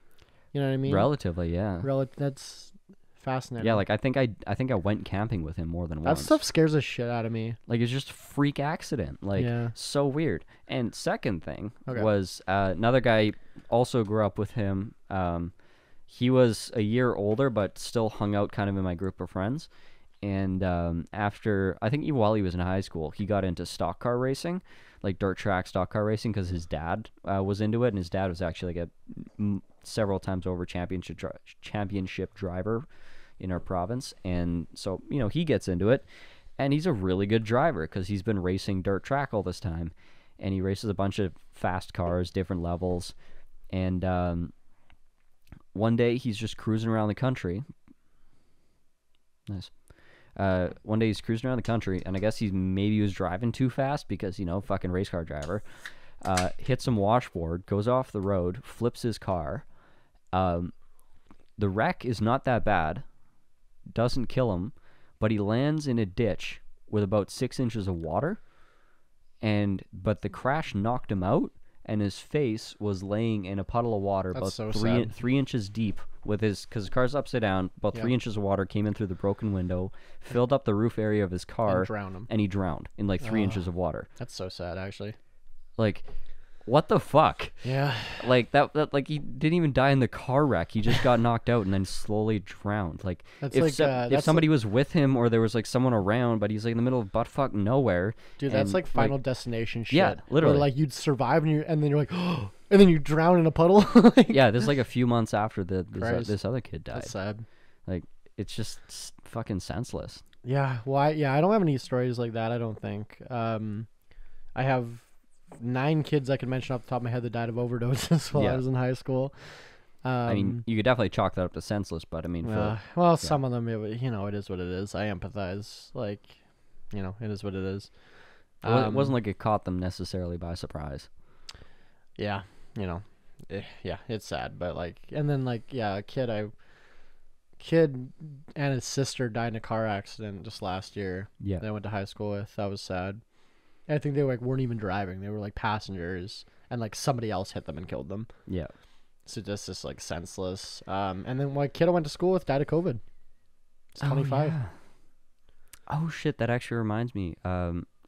You know what I mean? Relatively, yeah. That's fascinating. Yeah, like I think I went camping with him more than that once. That stuff scares the shit out of me. Like it's just a freak accident. Like so weird. And second thing was another guy also grew up with him. He was a year older, but still hung out kind of in my group of friends. And after, I think while he was in high school, he got into stock car racing, like dirt track stock car racing, because his dad was into it, and his dad was actually like a several times over championship driver in our province. And so, he gets into it, and he's a really good driver because he's been racing dirt track all this time, and he races a bunch of fast cars, different levels. And one day he's just cruising around the country. Nice. One day he's cruising around the country, and I guess he was driving too fast because, fucking race car driver. Hits some washboard, goes off the road, flips his car. The wreck is not that bad, doesn't kill him, but he lands in a ditch with about 6 inches of water, but the crash knocked him out, and his face was laying in a puddle of water about three inches deep because his car's upside down. About 3 inches of water came in through the broken window, filled up the roof area of his car, and he drowned in like 3 inches of water. That's so sad, actually. Like, what the fuck? Yeah. Like that like he didn't even die in the car wreck. He just got knocked out and then slowly drowned. Like if somebody was with him or there was like someone around, but he's like in the middle of buttfuck nowhere. Dude, that's like Final Destination shit. Yeah, literally. Where like you'd survive and then you're like, oh, and then you drown in a puddle. Yeah, this is like a few months after this other kid died. That's sad. Like it's just fucking senseless. Yeah. Why? Yeah, I don't have any stories like that. I don't think. I have 9 kids I can mention off the top of my head that died of overdoses while I was in high school. I mean, you could definitely chalk that up to senseless, but I mean, some of them, it is what it is. I empathize. Like, it is what it is. It wasn't like it caught them necessarily by surprise. Yeah, it's sad, but like, and then like, a kid and his sister died in a car accident just last year. Yeah, that I went to high school with. That was sad. I think they weren't even driving. They were like passengers, and like somebody else hit them and killed them. Yeah. So just like senseless. And then my kid I went to school with died of COVID. He's 25. Oh shit, that actually reminds me.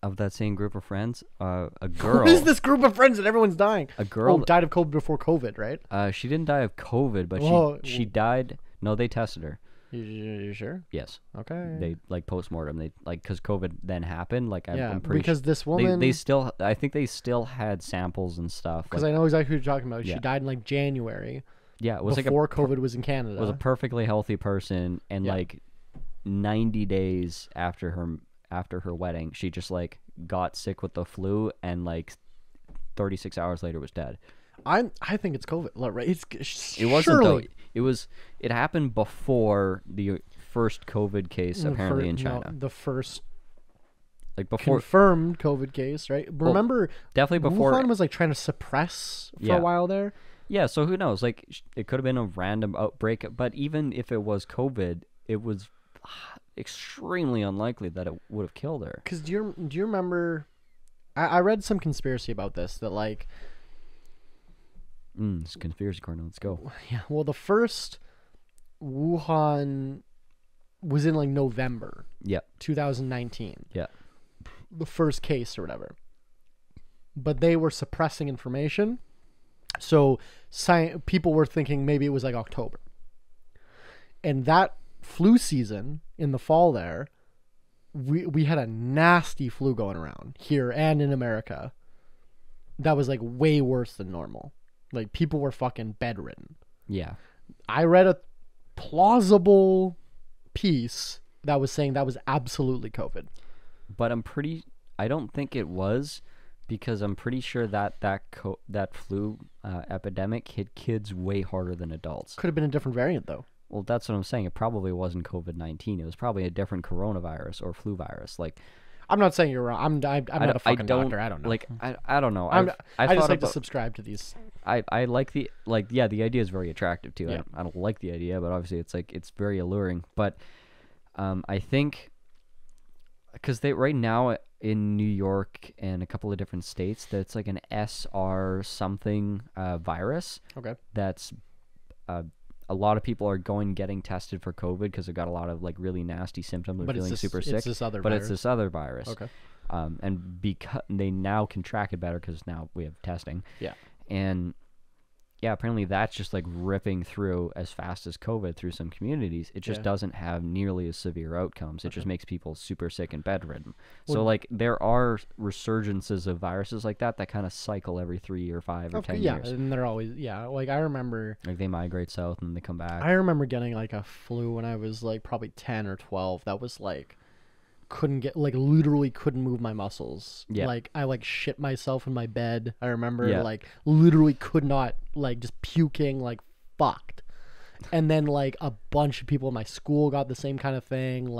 of that same group of friends, a girl. What is this group of friends that everyone's dying? A girl died of COVID before COVID, right? She didn't die of COVID, but she died. No, they tested her. You sure? Yes. Okay. They like postmortem. They like because COVID then happened. Like I'm pretty because this woman they still I think they still had samples and stuff. Because like, I know exactly who you're talking about. Yeah. She died in like January. Yeah, it was before like COVID was in Canada. Was a perfectly healthy person, and like 90 days after her wedding, she just like got sick with the flu, and like 36 hours later was dead. I think it's COVID. Right? It wasn't though. It happened before the first COVID case apparently in China. No, the first like before confirmed COVID case, right? Remember, definitely before Wuhan was like trying to suppress for a while there. Yeah, so who knows? Like it could have been a random outbreak, but even if it was COVID, it was extremely unlikely that it would have killed her. Because do you remember? I read some conspiracy about this that like. It's conspiracy corner. Let's go. Yeah, well, the first Wuhan was in like November. Yeah. 2019. Yeah. The first case or whatever. But they were suppressing information, so people were thinking maybe it was like October. And that flu season in the fall there, we had a nasty flu going around here and in America. That was like way worse than normal. Like, people were fucking bedridden. Yeah. I read a plausible piece that was saying that was absolutely COVID. But I don't think it was, because I'm pretty sure that flu epidemic hit kids way harder than adults. Could have been a different variant, though. Well, that's what I'm saying. It probably wasn't COVID-19. It was probably a different coronavirus or flu virus. Like, I'm not saying you're wrong. I'm not a fucking doctor. I don't know. Like, I don't know. I just like to subscribe to these. I like the the idea is very attractive too. Yeah. I don't like the idea, but obviously it's very alluring. But I think because they right now in New York and a couple of different states, that it's like an SR something virus. Okay. That's a lot of people are getting tested for COVID because they've got a lot of like really nasty symptoms. They're feeling super sick. It's this other but virus. It's this other virus. Okay. And because they now can track it better because now we have testing. Yeah. And yeah, apparently that's just like ripping through as fast as COVID through some communities. It just doesn't have nearly as severe outcomes. It just makes people super sick and bedridden. So like there are resurgences of viruses like that kind of cycle every 3 or 5 or 10 years. Yeah, and they're always like I remember like they migrate south and they come back. I remember getting like a flu when I was like probably 10 or 12. That was like literally couldn't move my muscles. Yeah. Like I like shit myself in my bed. I remember Yeah. Literally could not, just puking like fucked. And then like a bunch of people in my school got the same kind of thing.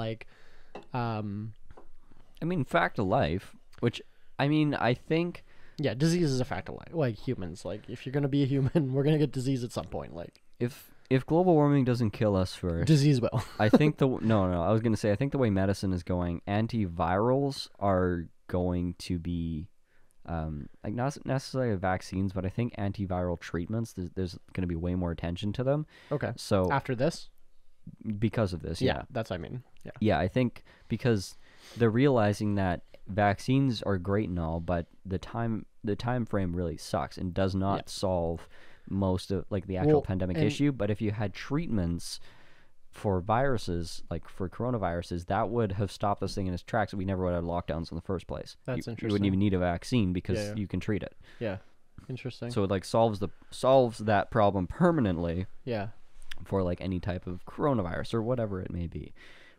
I mean, fact of life, which I think disease is a fact of life. Like humans, like if you're gonna be a human, we're gonna get disease at some point. Like if global warming doesn't kill us first, disease will. I think I was gonna say I think the way medicine is going, antivirals are going to be like not necessarily vaccines, but I think antiviral treatments. There's going to be way more attention to them. Okay. So after this, because of this, that's what I mean. Yeah. Yeah, I think because they're realizing that vaccines are great and all, but the time frame really sucks and does not solve most of like the actual pandemic issue. But if you had treatments for viruses, like for coronaviruses, that would have stopped this thing in its tracks. We never would have had lockdowns in the first place. That's interesting. You wouldn't even need a vaccine because you can treat it. Yeah, interesting. So it like solves that problem permanently. Yeah. For like any type of coronavirus or whatever it may be.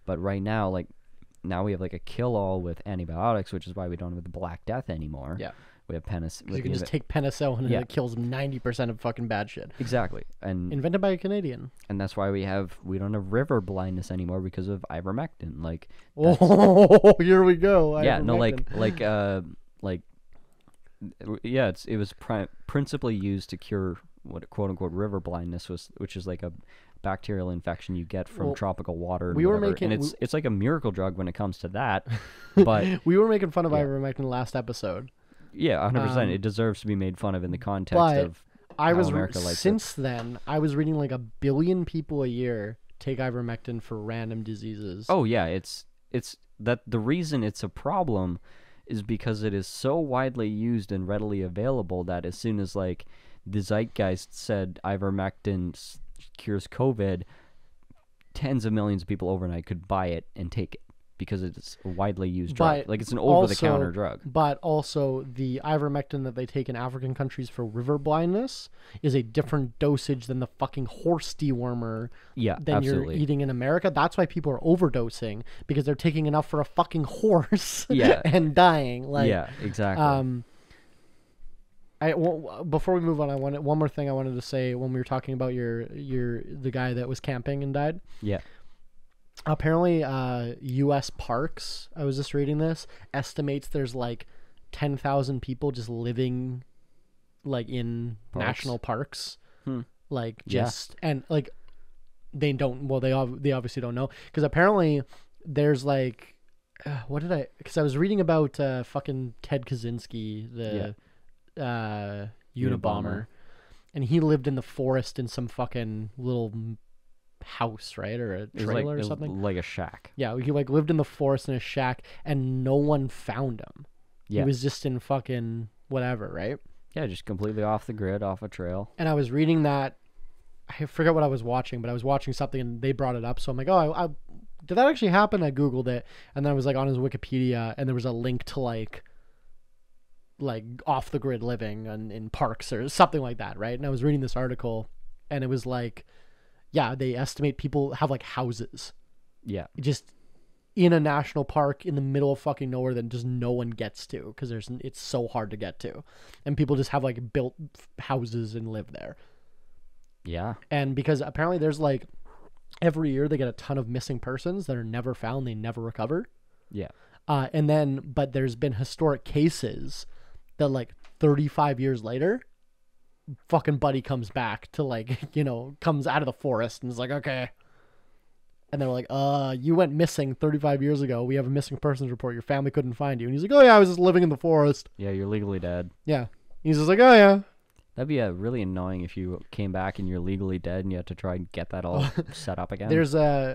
But right now, now we have like a kill-all with antibiotics, which is why we don't have the Black Death anymore. Yeah. We have penicillin. You can just take penicillin and it kills 90% of fucking bad shit. Exactly. And invented by a Canadian. And that's why we don't have river blindness anymore because of ivermectin. Like, oh, here we go. Yeah, no, it was principally used to cure what quote unquote river blindness was, which is like a bacterial infection you get from tropical water. And it's like a miracle drug when it comes to that. But we were making fun of ivermectin last episode. Yeah, 100%. It deserves to be made fun of in the context of how America likes since then, I was reading like 1 billion people a year take ivermectin for random diseases. Oh yeah, it's that the reason it's a problem is because it is so widely used and readily available that as soon as like the zeitgeist said ivermectin cures COVID, tens of millions of people overnight could buy it and take it because it's a widely used drug. But Like it's an over-the-counter drug. But also the ivermectin that they take in African countries for river blindness is a different dosage than the fucking horse dewormer than you're eating in America. That's why people are overdosing, because they're taking enough for a fucking horse and dying. Like, yeah, exactly. Before we move on, one more thing I wanted to say when we were talking about the guy that was camping and died. Yeah. Apparently, U.S. parks, I was just reading this, estimates there's like 10,000 people just living like in national parks. Like just, and like they don't, well, they obviously don't know, because apparently there's like, because I was reading about fucking Ted Kaczynski, the Unabomber, and he lived in the forest in some fucking little house, right, or a trailer or something, like a shack. Yeah, he like lived in the forest in a shack, and no one found him. He was just in fucking whatever, right? Yeah, just completely off the grid, off a trail. And I was reading that, I forget what I was watching, but I was watching something and they brought it up, so I'm like, oh, did that actually happen? I googled it, and then I was like on his Wikipedia, and there was a link to like off the grid living in parks or something like that, right? And I was reading this article, and it was like, yeah, they estimate people have like houses. Yeah. Just in a national park in the middle of fucking nowhere that just no one gets to because it's so hard to get to. And people just have like built houses and live there. Yeah. And because apparently there's like every year they get a ton of missing persons that are never found, they never recover. Yeah. But there's been historic cases that like 35 years later, fucking buddy comes back to like, comes out of the forest and is like, okay. And they're like, you went missing 35 years ago. We have a missing persons report. Your family couldn't find you. And he's like, oh yeah, I was just living in the forest. Yeah, you're legally dead. Yeah. He's just like, oh yeah. That'd be really annoying if you came back and you're legally dead and you had to try and get that all set up again.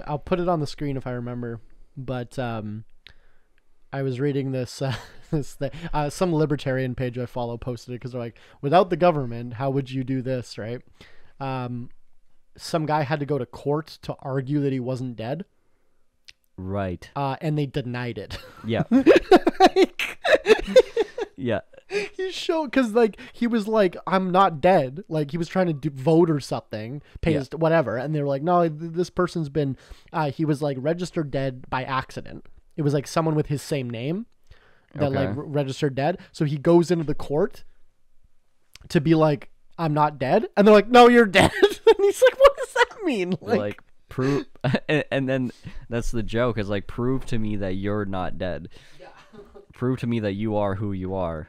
I'll put it on the screen if I remember. But I was reading this, some libertarian page I follow posted it because they're like, without the government, how would you do this, right? Some guy had to go to court to argue that he wasn't dead. Right. And they denied it. Yeah. Yeah. He showed, because like he was like, I'm not dead. Like he was trying to vote or something, whatever. And they were like, no, this person's been, he was like registered dead by accident. It was like someone with his same name that like registered dead. So he goes into the court to be like, I'm not dead. And they're like, no, you're dead. And he's like, what does that mean? Like prove, and then that's the joke, is like, prove to me that you're not dead. Yeah. Prove to me that you are who you are.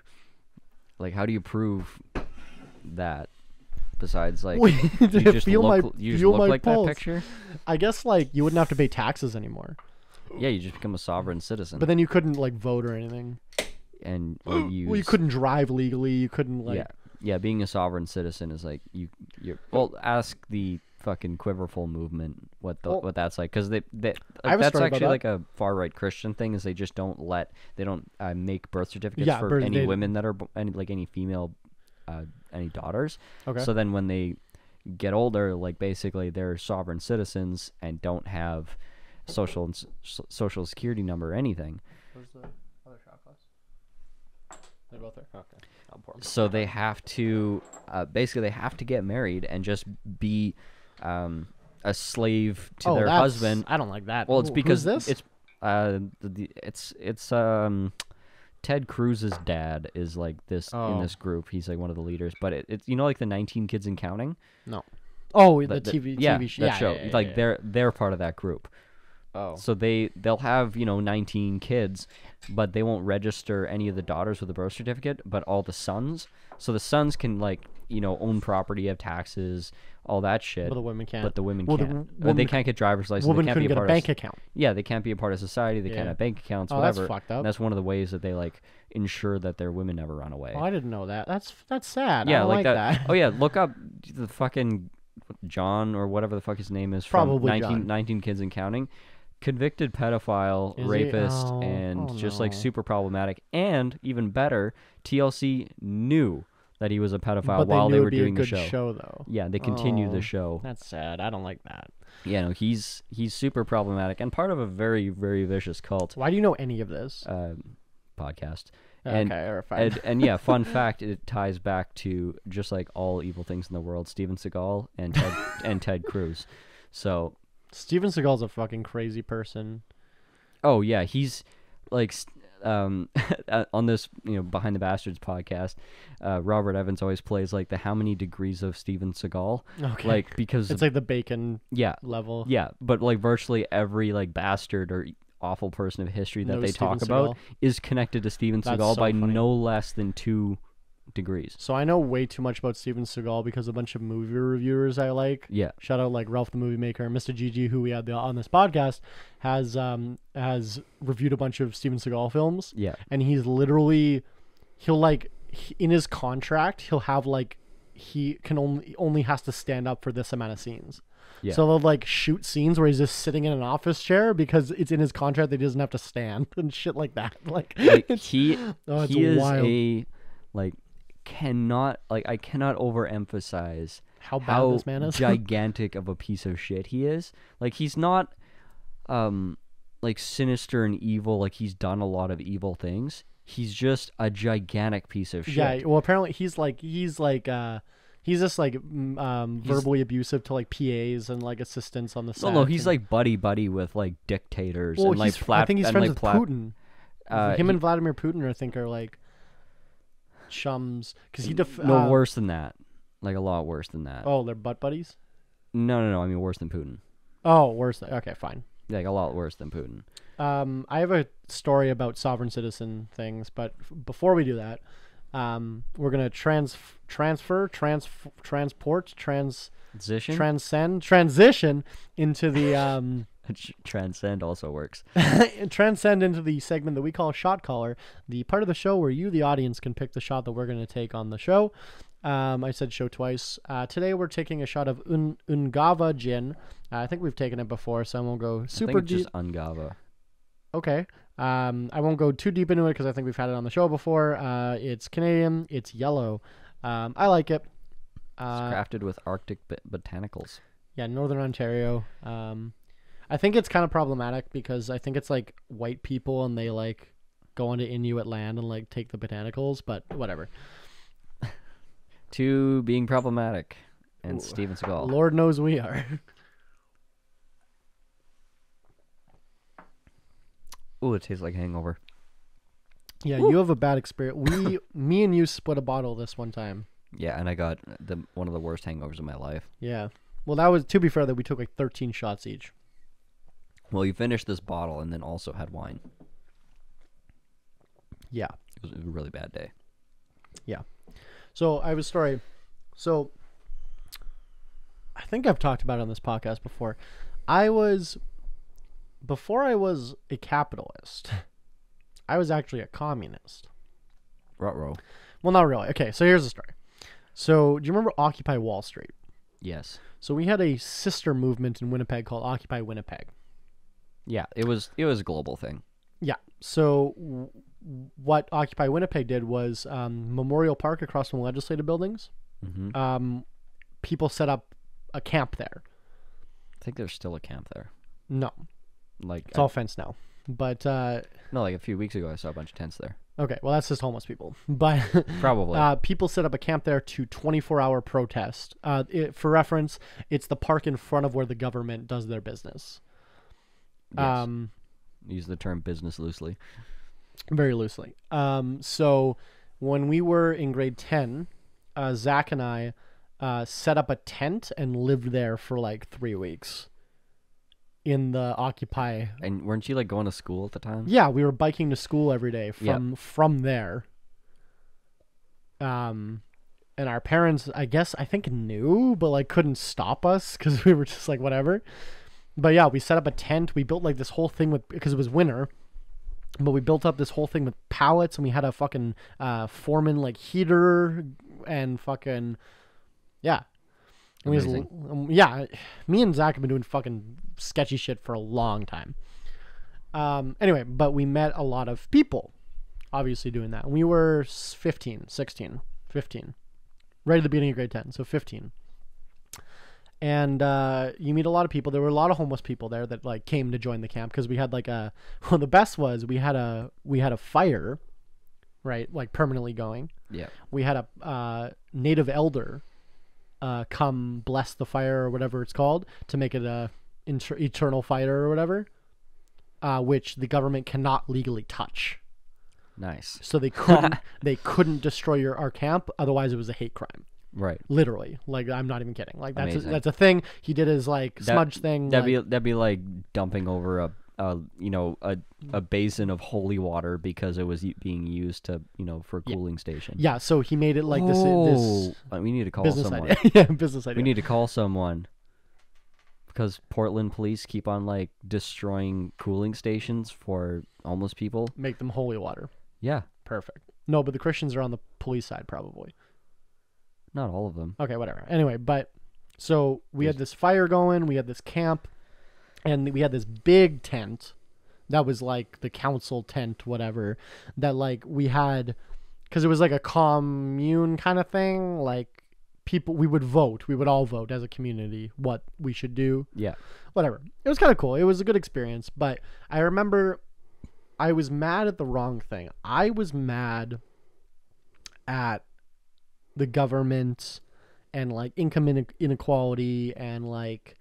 Like, how do you prove that? Besides, like, you just look like that picture? I guess, like, you wouldn't have to pay taxes anymore. Yeah, you just become a sovereign citizen. But then you couldn't, like, vote or anything. And you couldn't drive legally. You couldn't, like... Yeah, being a sovereign citizen is like, you're... Well, ask the fucking Quiverful movement what that's like. Because that's actually like a far-right Christian thing, is they just don't make birth certificates for any women that are... any female... any daughters. Okay. So then when they get older, like, basically they're sovereign citizens and don't have social security number or anything. Where's the other shot glass? They're both there. Okay. So they have to basically they have to get married and just be a slave to their husband. I don't like that. Well, it's because this? it's Ted Cruz's dad is like this in this group. He's like one of the leaders, but it's like the 19 Kids and Counting. No. Oh, the TV show. That show. Like they're part of that group. Oh. So they'll have 19 kids, but they won't register any of the daughters with a birth certificate, but all the sons. So the sons can own property, have taxes, all that shit. But the women can't. But the women can't. They can't get driver's license. Women they can't couldn't get a bank account. Yeah, they can't be a part of society. They can't have bank accounts. Whatever. That's fucked up. And that's one of the ways that they ensure that their women never run away. Oh, I didn't know that. That's sad. Yeah, I don't like that. Oh yeah, look up the fucking John or whatever the fuck his name is from Probably 19 Kids and Counting. convicted pedophile, Is he? rapist, Oh, and oh just like no. super problematic. And even better, TLC knew that he was a pedophile But while they they knew were it'd be a doing the good show. though. Yeah, they continued Oh, the show. That's sad. I don't like that. Yeah, no, he's super problematic and part of a very, very vicious cult. Why do you know any of this? Podcast. Okay, or fine. And yeah, fun fact, it ties back to just like all evil things in the world, Steven Seagal and Ted and Ted Cruz. So Steven Seagal's a fucking crazy person. oh yeah, he's like on this, Behind the Bastards podcast, Robert Evans always plays like the how many degrees of Steven Seagal. Okay. Like because It's like the bacon yeah, level. yeah, but like virtually every like bastard or awful person of history that Knows they Steven talk about Seagal. is connected to Steven That's Seagal so by funny. no less than 2 degrees. So I know way too much about Steven Seagal because a bunch of movie reviewers I like. Yeah. Shout out like Ralph the Movie Maker and Mr. GG, who we had on this podcast, has reviewed a bunch of Steven Seagal films. Yeah. And he'll in his contract he'll have like he can only has to stand up for this amount of scenes. Yeah. So they'll like shoot scenes where he's just sitting in an office chair because it's in his contract that he doesn't have to stand and shit like that. Like It's is wild. I cannot overemphasize How bad how this man is. gigantic of a piece of shit he is. Like he's not like sinister and evil, like he's done a lot of evil things. He's just a gigantic piece of shit. Yeah, well apparently he's just like verbally abusive to like PAs and like assistants on the set. No, he's and, like buddy with like dictators well, and like I think he's friends with Putin. Him he- and Vladimir Putin, I think, are like chums because he no, worse than that. Like a lot worse than that. Oh, they're butt buddies. No. I mean worse than Putin. Oh, worse. Okay, fine. Like a lot worse than Putin. I have a story about sovereign citizen things, but before we do that, we're gonna transition into the Transcend also works. transcend into the segment that we call Shot Caller, the part of the show where you, the audience, can pick the shot that we're going to take on the show. I said show twice. Today we're taking a shot of Ungava gin. I think we've taken it before, so I won't go super I think it's deep. just Ungava. Okay. I won't go too deep into it because I think we've had it on the show before. It's Canadian. It's yellow. I like it. It's crafted with Arctic botanicals. Yeah, Northern Ontario. I think it's kind of problematic because I think it's like white people and they like go onto Inuit land and like take the botanicals, but whatever. To being problematic. And Steven Seagal. Lord knows we are. Ooh, it tastes like hangover. Yeah, you have a bad experience. Me and you split a bottle this one time. Yeah, and I got one of the worst hangovers of my life. Yeah. Well, that was, to be fair, that we took like 13 shots each. Well, you finished this bottle and then also had wine. Yeah. It was a really bad day. Yeah. So I have a story. So I think I've talked about it on this podcast before. Before I was a capitalist, I was actually a communist. Ruh-roh. Well, not really. Okay, so here's the story. So do you remember Occupy Wall Street? Yes. So we had a sister movement in Winnipeg called Occupy Winnipeg. Yeah, it was a global thing. Yeah. So what Occupy Winnipeg did was Memorial Park across from legislative buildings. Mm-hmm. People set up a camp there. I think there's still a camp there. No, Like it's all fenced now. But no, like a few weeks ago I saw a bunch of tents there. okay, well that's just homeless people. But Probably. people set up a camp there to 24-hour protest. For reference, it's the park in front of where the government does their business. Yes. Use the term business loosely. Very loosely. So when we were in grade 10, Zach and I set up a tent and lived there for like 3 weeks in the Occupy. And weren't you like going to school at the time? Yeah, we were biking to school every day from there. And our parents, I think knew, but like couldn't stop us because we were just like whatever. But yeah, we set up a tent. We built like this whole thing because it was winter. But we built up this whole thing with pallets, and we had a fucking Foreman like heater and fucking yeah. And Amazing. yeah, me and Zach have been doing fucking sketchy shit for a long time. Anyway, but we met a lot of people, obviously doing that. We were 15, 16, 15, right at the beginning of grade 10, so 15. And you meet a lot of people. There were a lot of homeless people there that like came to join the camp because we had like well, the best was we had a fire, right, like permanently going. Yeah. We had a native elder come bless the fire or whatever it's called to make it a eternal fire or whatever, which the government cannot legally touch. Nice. So they couldn't destroy our camp, otherwise it was a hate crime. Right. Literally, like I'm not even kidding. Like that's a thing. He did his like smudge thing. That'd be like dumping over a basin of holy water because it was being used to for a cooling station. Yeah. So he made it like this. We need to call business someone. idea. Yeah, business idea. We need to call someone because Portland police keep on like destroying cooling stations for homeless people. Make them holy water. Yeah. Perfect. No, but the Christians are on the police side probably. Not all of them. Okay, whatever. Anyway, but so we had this fire going, we had this camp, and we had this big tent that was like the council tent, whatever, that like we had, because it was like a commune kind of thing. Like people, we would all vote as a community what we should do. Yeah. Whatever. It was kind of cool. It was a good experience, but I remember I was mad at the wrong thing. I was mad at the government and like income inequality and like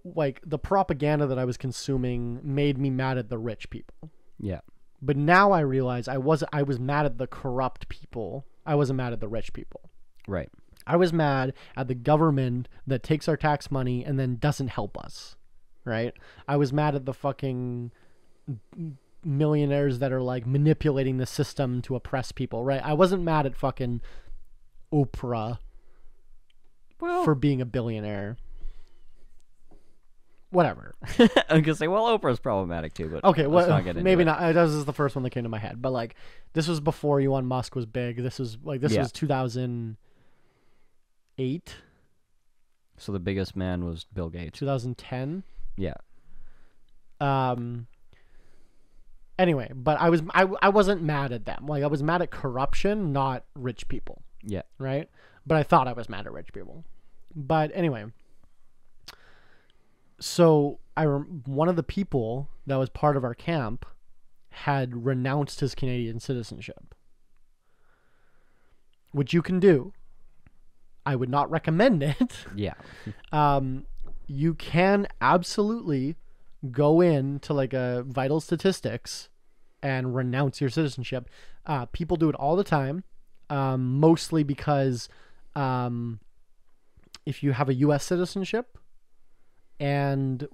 like the propaganda that I was consuming made me mad at the rich people. Yeah. But now I realize I was mad at the corrupt people. I wasn't mad at the rich people. Right. I was mad at the government that takes our tax money and then doesn't help us. Right? I was mad at the fucking millionaires that are like manipulating the system to oppress people, right? I wasn't mad at fucking Oprah for being a billionaire. Whatever. I'm gonna say, well, Oprah's problematic too, but okay, well, maybe it. not. That was the first one that came to my head, but like this was before Elon Musk was big. This was 2008. So the biggest man was Bill Gates. 2010. Yeah. Anyway, but I wasn't mad at them. Like I was mad at corruption, not rich people. Yeah. Right? But I thought I was mad at rich people. But anyway, so one of the people that was part of our camp had renounced his Canadian citizenship, which you can do. I would not recommend it. Yeah. You can absolutely go into like a vital statistics and renounce your citizenship. People do it all the time, mostly because if you have a U.S. citizenship and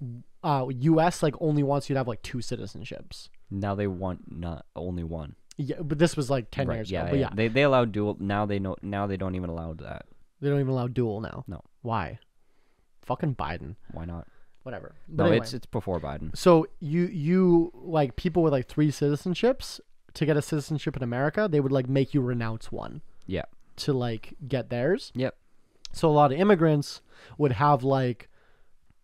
U.S. like only wants you to have like 2 citizenships. Now they want not only one. Yeah, but this was like 10 years ago. But yeah. They allow dual. Now they don't even allow that. They don't even allow dual now. No. Why? Fucking Biden. Why not? Whatever. But No, anyway. it's before Biden. So you like people with like 3 citizenships, to get a citizenship in America, they would like make you renounce one. Yeah. To like get theirs. Yep. So a lot of immigrants would have like,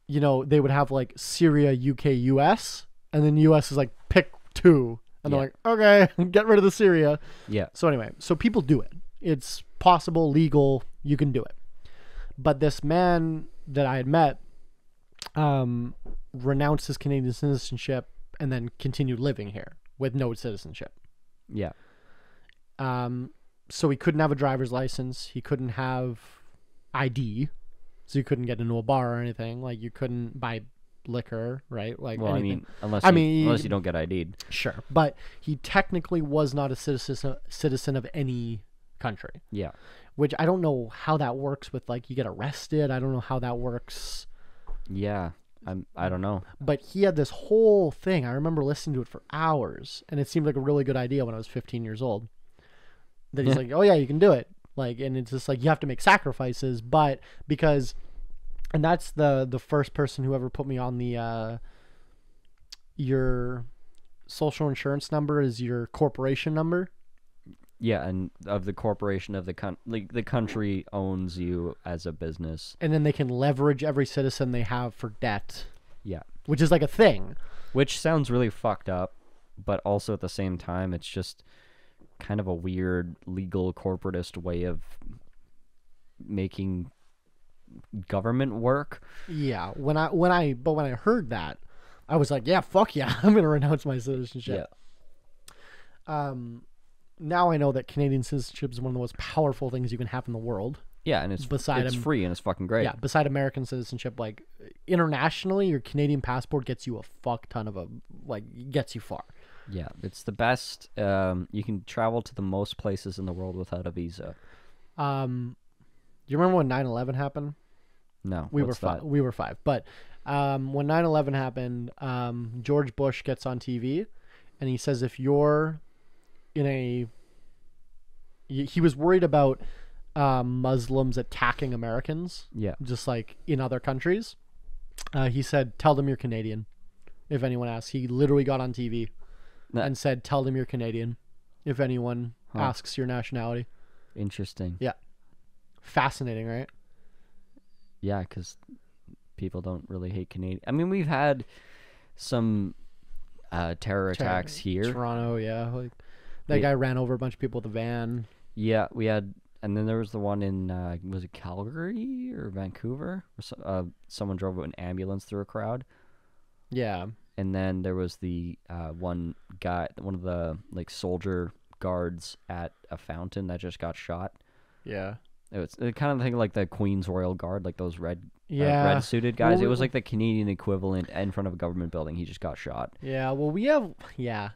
they would have like Syria, UK, US, and then US is like pick 2, and they're like, okay, get rid of the Syria. Yeah. So anyway, so people do it. It's possible, legal, you can do it. But this man that I had met renounced his Canadian citizenship and then continued living here with no citizenship. Yeah. So he couldn't have a driver's license. He couldn't have ID. So you couldn't get into a bar or anything. Like you couldn't buy liquor, right? Like well, anything. unless you don't get ID'd. Sure. But he technically was not a citizen of any country. Yeah. Which I don't know how that works with like you get arrested. I don't know how that works. Yeah. I don't know. But he had this whole thing. I remember listening to it for hours, and it seemed like a really good idea when I was 15 years old. That he's like, oh yeah, you can do it. Like, and it's just like you have to make sacrifices, but and that's the first person who ever put me on the your social insurance number is your corporation number. Yeah, and of the corporation of the the country owns you as a business, and then they can leverage every citizen they have for debt. Yeah, which is like a thing. Which sounds really fucked up, but also at the same time, it's just kind of a weird legal corporatist way of making government work. Yeah, when I heard that, I was like, yeah, fuck yeah, I'm gonna renounce my citizenship. Yeah. Now I know that Canadian citizenship is one of the most powerful things you can have in the world. Yeah, and it's free and it's fucking great. Yeah, beside American citizenship, like internationally, your Canadian passport gets you a fuck ton of gets you far. Yeah, it's the best. You can travel to the most places in the world without a visa. Do you remember when 9/11 happened? No, we were five. But when 9/11 happened, George Bush gets on TV, and he says if you're he was worried about Muslims attacking Americans. Yeah, just like in other countries. He said, "Tell them you're Canadian." If anyone asks, he literally got on TV and said, "Tell them you're Canadian." If anyone asks your nationality. Interesting. Yeah. Fascinating, right? Yeah, because people don't really hate Canadian. I mean, we've had some terror attacks here. Toronto, yeah. Like that guy ran over a bunch of people with a van. Yeah, we had, and then there was the one in, was it Calgary or Vancouver? Someone drove an ambulance through a crowd. Yeah. And then there was the one of the like soldier guards at a fountain that just got shot. Yeah. It was kind of thing like the Queen's Royal Guard, like those red suited guys. Well, it was like the Canadian equivalent in front of a government building. He just got shot. Yeah, well, we have, yeah,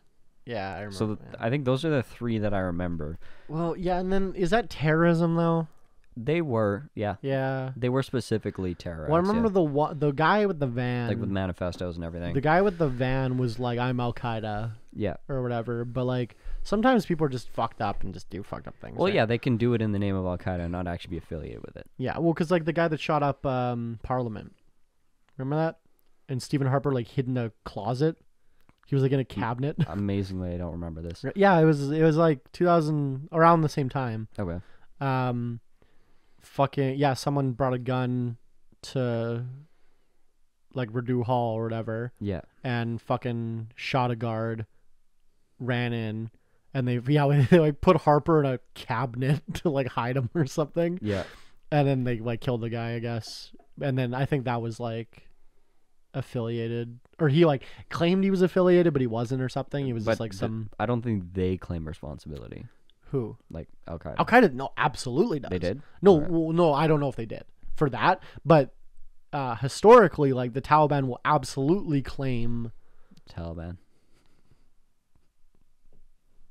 I remember. So I think those are the three that I remember. Well, yeah, and then is that terrorism though? They were, yeah. Yeah. They were specifically terrorists. Well, I remember the guy with the van. Like with manifestos and everything. The guy with the van was like, I'm Al-Qaeda. Yeah. Or whatever. But like, sometimes people are just fucked up and just do fucked up things. Well, right? Yeah, they can do it in the name of Al-Qaeda and not actually be affiliated with it. Yeah, well, because like the guy that shot up Parliament. Remember that? And Stephen Harper like hid in a closet. He was like in a cabinet. Amazingly, I don't remember this. Yeah, it was like 2000, around the same time. Okay. Fucking yeah, someone brought a gun to like Rideau Hall or whatever. Yeah. And fucking shot a guard, ran in, and they like put Harper in a cabinet to like hide him or something. Yeah. And then they like killed the guy, I guess. And then I think that was like affiliated, or he like claimed he was affiliated, but he wasn't or something. He was just like some. I don't think they claim responsibility. Who? Like Al-Qaeda. Al-Qaeda, no, absolutely does. They did? No, right. Well, no, I don't know if they did for that, but historically, like the Taliban will absolutely claim. Taliban.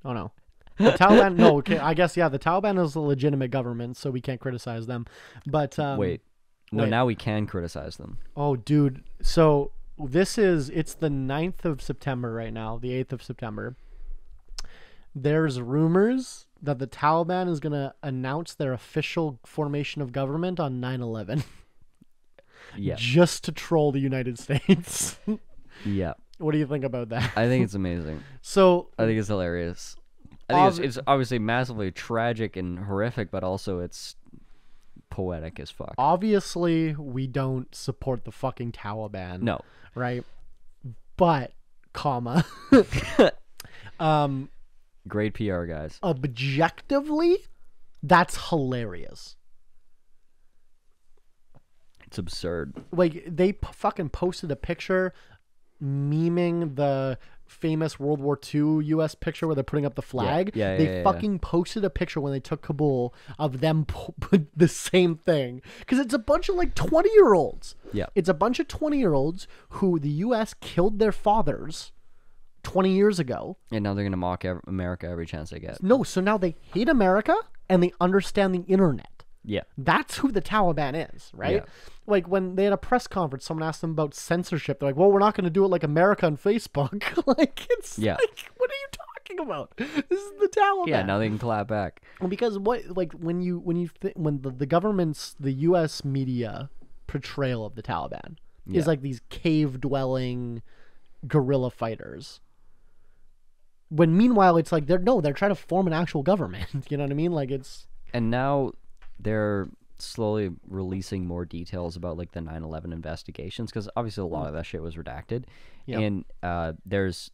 Oh no, the Taliban. No, okay, I guess yeah, the Taliban is a legitimate government, so we can't criticize them. But wait, no, now we can criticize them. Oh, dude, so it's the 9th of September right now, the 8th of September. There's rumors that the Taliban is going to announce their official formation of government on 9/11. Yeah. Just to troll the United States. Yeah. What do you think about that? I think it's amazing. So I think it's hilarious. I think it's obviously massively tragic and horrific, but also it's poetic as fuck. Obviously, we don't support the fucking Taliban. No. Right? But, comma. Great PR, guys. Objectively, that's hilarious. It's absurd. Like, they fucking posted a picture memeing the famous World War II U.S. picture where they're putting up the flag. Yeah, they fucking posted a picture when they took Kabul of them put the same thing. Because it's a bunch of like 20-year-olds. Yeah. It's a bunch of 20-year-olds who the U.S. killed their fathers 20 years ago. And now they're going to mock America every chance they get. No, so now they hate America and they understand the internet. Yeah. That's who the Taliban is, right? Yeah. Like when they had a press conference, someone asked them about censorship. They're like, well, we're not going to do it like America on Facebook. Like, it's like, what are you talking about? This is the Taliban. Yeah, now they can clap back. Well, because when the government's, the U.S. media portrayal of the Taliban is like these cave-dwelling guerrilla fighters. When meanwhile, it's like they're trying to form an actual government. You know what I mean? Like it's. And now they're slowly releasing more details about like the 9/11 investigations, because obviously a lot of that shit was redacted, and there's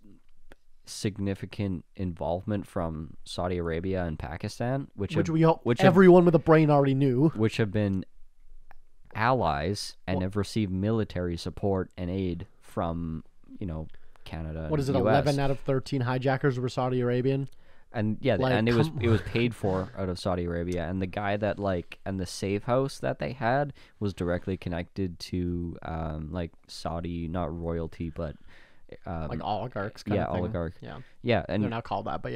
significant involvement from Saudi Arabia and Pakistan, which everyone with a brain already knew, which have been allies and have received military support and aid from Canada. What is it? US. 11 out of 13 hijackers were Saudi Arabian. And and it was paid for out of Saudi Arabia, and the guy that and the safe house that they had was directly connected to Saudi, not royalty, but oligarchs. Oligarch. Yeah, and they're not called that, but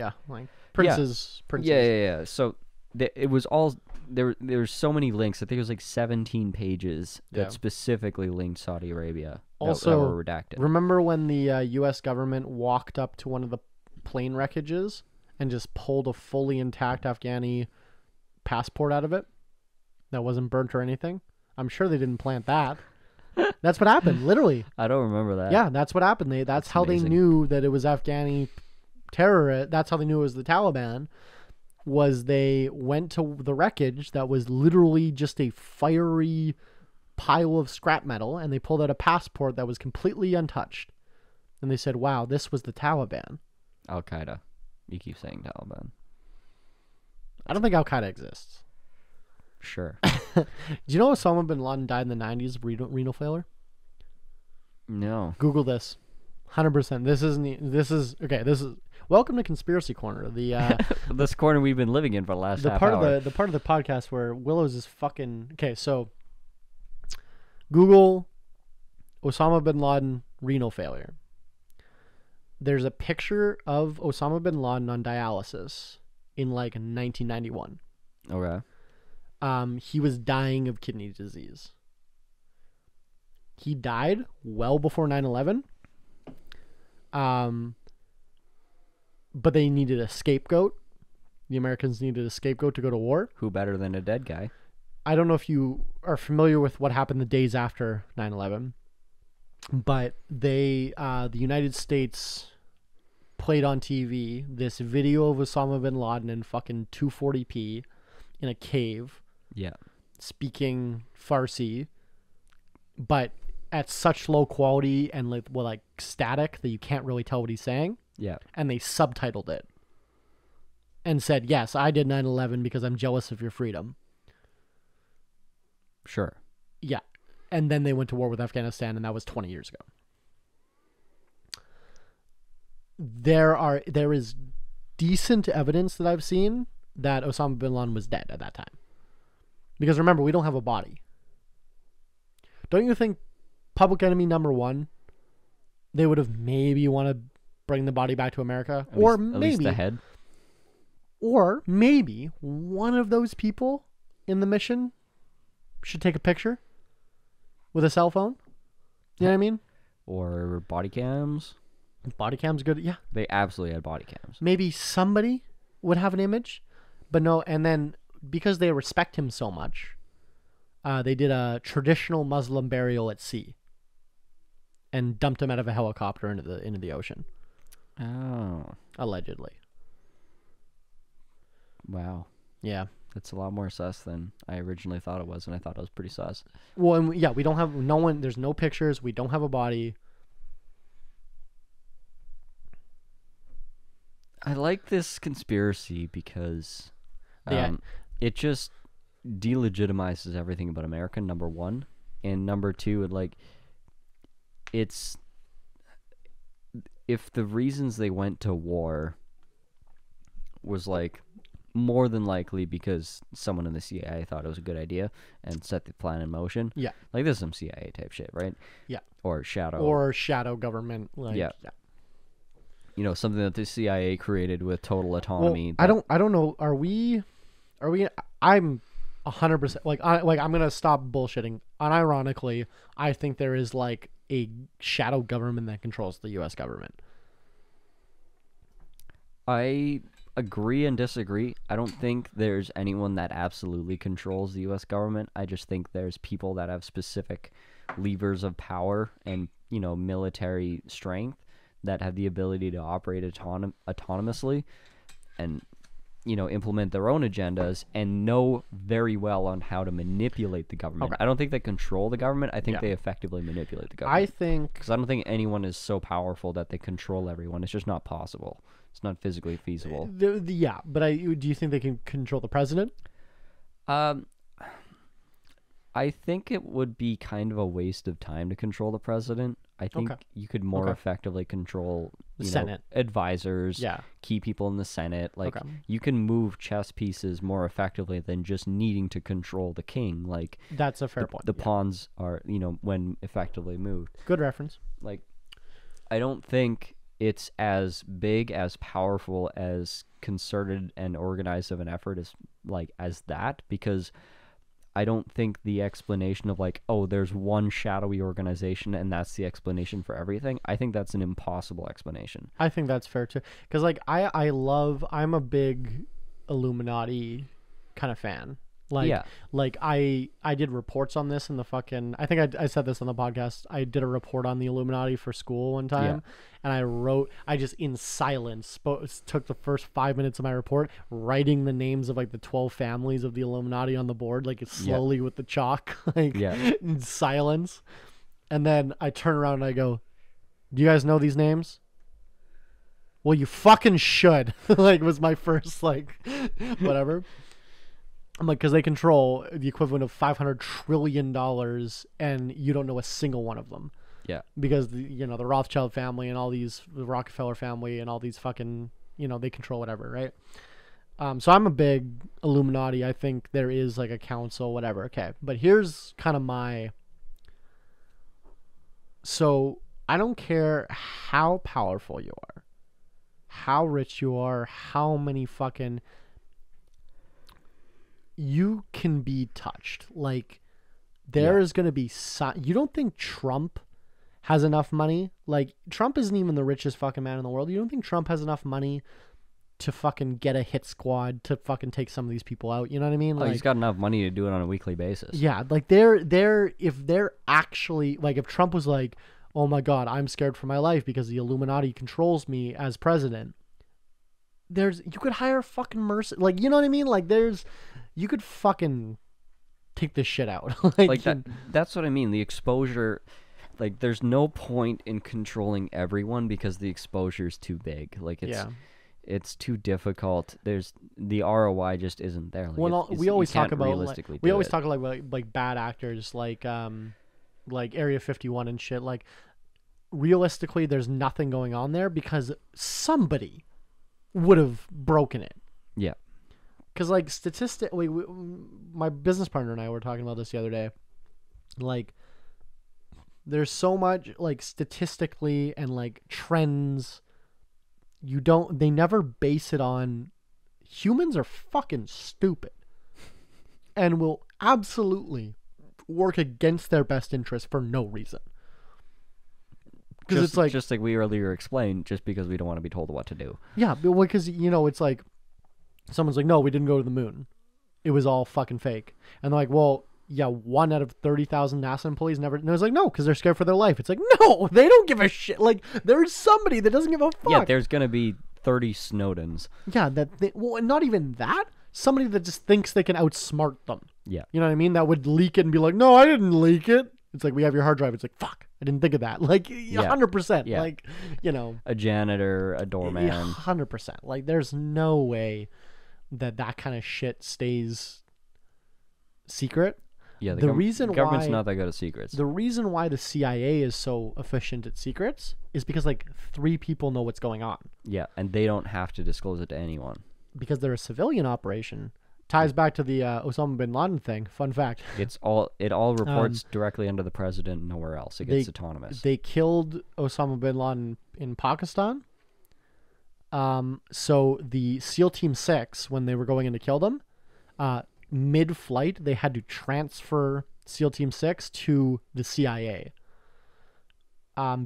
princes. Yeah. So it was all there's so many links. I think it was 17 pages that specifically linked Saudi Arabia. Also, that were redacted. Remember when the U.S. government walked up to one of the plane wreckages and just pulled a fully intact Afghani passport out of it that wasn't burnt or anything? I'm sure they didn't plant that. That's what happened, literally. I don't remember that. Yeah, that's what happened. That's how amazing. They knew that it was Afghani terrorist. That's how they knew it was the Taliban. Was they went to the wreckage that was literally just a fiery pile of scrap metal, and they pulled out a passport that was completely untouched. And they said, wow, this was the Taliban. Al-Qaeda. You keep saying Taliban. I don't think Al-Qaeda exists. Sure. Do you know Osama bin Laden died in the 90s of renal failure? No. Google this. 100%. This is welcome to Conspiracy Corner. The this corner we've been living in for the last half hour. The part of the podcast where Willows is fucking okay. So Google Osama bin Laden renal failure. There's a picture of Osama bin Laden on dialysis in 1991. Okay. He was dying of kidney disease. He died well before 9/11. But they needed a scapegoat. The Americans needed a scapegoat to go to war. Who better than a dead guy? I don't know if you are familiar with what happened the days after 9/11, but the United States played on TV this video of Osama bin Laden in fucking 240p in a cave. Yeah. Speaking Farsi, but at such low quality and static that you can't really tell what he's saying. Yeah. And they subtitled it and said, yes, I did 9/11 because I'm jealous of your freedom. Sure. Yeah. And then they went to war with Afghanistan, and that was 20 years ago. There is decent evidence that I've seen that Osama bin Laden was dead at that time. Because remember, we don't have a body. Don't you think Public Enemy #1, they would have maybe want to bring the body back to America? At least the head. Or maybe one of those people in the mission should take a picture with a cell phone. You know what I mean? Or body cams. Body cams good. Yeah. They absolutely had body cams. Maybe somebody would have an image, but no. And then because they respect him so much, they did a traditional Muslim burial at sea and dumped him out of a helicopter into the ocean. Oh. Allegedly. Wow. Yeah. That's a lot more sus than I originally thought it was, and I thought it was pretty sus. Well, and we don't have there's no pictures, we don't have a body. I like this conspiracy because it just delegitimizes everything about America, #1. And #2, it's if the reasons they went to war was more than likely because someone in the CIA thought it was a good idea and set the plan in motion. Yeah. This is some CIA type shit, right? Yeah. Or shadow government. Yeah. Something that the CIA created with total autonomy. Well, I don't know. Are we I'm 100% I'm going to stop bullshitting. Unironically, I think there is a shadow government that controls the US government. I agree and disagree. I don't think there's anyone that absolutely controls the U.S. government. I just think there's people that have specific levers of power and, military strength that have the ability to operate autonomously. And, implement their own agendas and know very well on how to manipulate the government. Okay. I don't think they control the government. I think Yeah. they effectively manipulate the government. I think Because I don't think anyone is so powerful that they control everyone. It's just not possible. It's not physically feasible. yeah, but do you think they can control the president? I think it would be kind of a waste of time to control the president. I think you could more effectively control The Senate. advisors, Yeah. key people in the Senate. Like Okay. you can move chess pieces more effectively than just needing to control the king. Like That's a fair point. the yeah. pawns are, when effectively moved. Good reference. Like I don't think it's as big, as powerful, as concerted and organized of an effort as that, because I don't think the explanation of there's one shadowy organization and that's the explanation for everything. I think that's an impossible explanation. I think that's fair too. Because I'm a big Illuminati kind of fan. I did reports on this in the fucking, I think I said this on the podcast. I did a report on the Illuminati for school one time, and I just in silence took the first 5 minutes of my report writing the names of the 12 families of the Illuminati on the board, slowly with the chalk, in silence. And then I turn around and I go, "Do you guys know these names?" "Well, you fucking should." Was my first whatever. I'm because they control the equivalent of $500 trillion, and you don't know a single one of them. Yeah. Because the Rothschild family and all these, the Rockefeller family and all these fucking, they control whatever, right? So I'm a big Illuminati. I think there is a council, whatever. Okay, but here's kind of so I don't care how powerful you are, how rich you are, how many fucking. You can be touched. There is going to be... You don't think Trump has enough money? Trump isn't even the richest fucking man in the world. You don't think Trump has enough money to fucking get a hit squad to fucking take some of these people out? You know what I mean? He's got enough money to do it on a weekly basis. Yeah, if they're actually... if Trump was oh my God, I'm scared for my life because the Illuminati controls me as president. You could hire fucking mercy... you know what I mean? You could fucking take this shit out. That's what I mean. The exposure, there's no point in controlling everyone because the exposure is too big. It's too difficult. There's the ROI just isn't there. We always talk about realistically. Bad actors like Area 51 and shit. Realistically, there's nothing going on there because somebody would have broken it. Yeah. Because my business partner and I were talking about this the other day. There's so much statistically and trends. They never base it on. Humans are fucking stupid, and will absolutely work against their best interest for no reason. Because it's just like we earlier explained, just because we don't want to be told what to do. Yeah, because it's someone's no, we didn't go to the moon. It was all fucking fake. And they're well, yeah, 1 out of 30,000 NASA employees never. And it was no, because they're scared for their life. It's no, they don't give a shit. There's somebody that doesn't give a fuck. Yeah, there's going to be 30 Snowdens. Yeah, and not even that. Somebody that just thinks they can outsmart them. Yeah. You know what I mean? That would leak it and be no, I didn't leak it. It's we have your hard drive. It's fuck, I didn't think of that. 100%. Yeah. A janitor, a doorman. 100%. There's no way that kind of shit stays secret. Yeah, the reason government's why, not that good at secrets. The reason why the CIA is so efficient at secrets is because 3 people know what's going on. Yeah, and they don't have to disclose it to anyone. Because they're a civilian operation. Ties back to the Osama bin Laden thing. Fun fact. It all reports directly under the president, nowhere else. It gets autonomous. They killed Osama bin Laden in Pakistan. So the SEAL Team 6, when they were going in to kill them, mid-flight, they had to transfer SEAL Team 6 to the CIA.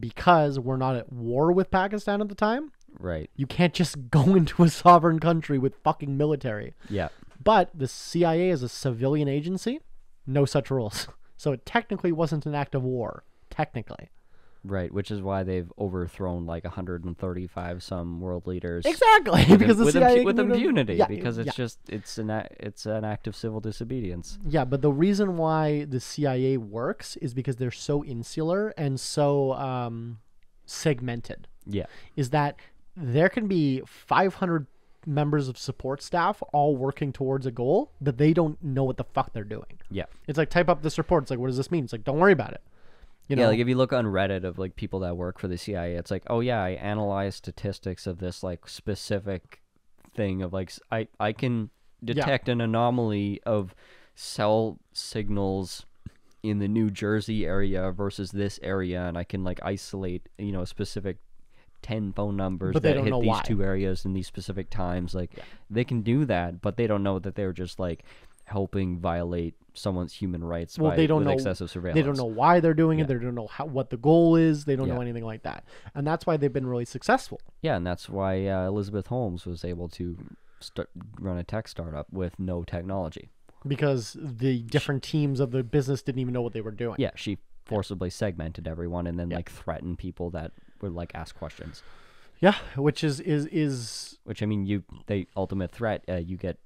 Because we're not at war with Pakistan at the time. Right. You can't just go into a sovereign country with fucking military. Yeah. But the CIA is a civilian agency. No such rules. So it technically wasn't an act of war. Technically. Right, which is why they've overthrown like 135 some world leaders. Exactly, because the CIA with impunity, yeah, because it's yeah. just it's an act of civil disobedience. Yeah, but the reason why the CIA works is because they're so insular and so segmented. Yeah, Is that there can be 500 members of support staff all working towards a goal that they don't know what the fuck they're doing. yeah. It's like, type up this report. It's like, what does this mean? It's like, don't worry about it. You know? Yeah, like if you look on Reddit of like people that work for the CIA, it's like, oh yeah, I analyze statistics of this like specific thing of like I can detect an anomaly of cell signals in the New Jersey area versus this area, and I can like isolate a specific 10 phone numbers But they that don't hit know these why. two areas in these specific times. Like they can do that, but they don't know that they're just like helping violate someone's human rights Well, they don't with know excessive surveillance. They don't know why they're doing it. Yeah. They don't know what the goal is. They don't Yeah. know anything like that, and that's why they've been really successful. Yeah, and that's why Elizabeth Holmes was able to run a tech startup with no technology. Because the different teams of the business didn't even know what they were doing. Yeah, she forcibly segmented everyone and then like threatened people that would like ask questions. Yeah, which is Which I mean, the ultimate threat, you get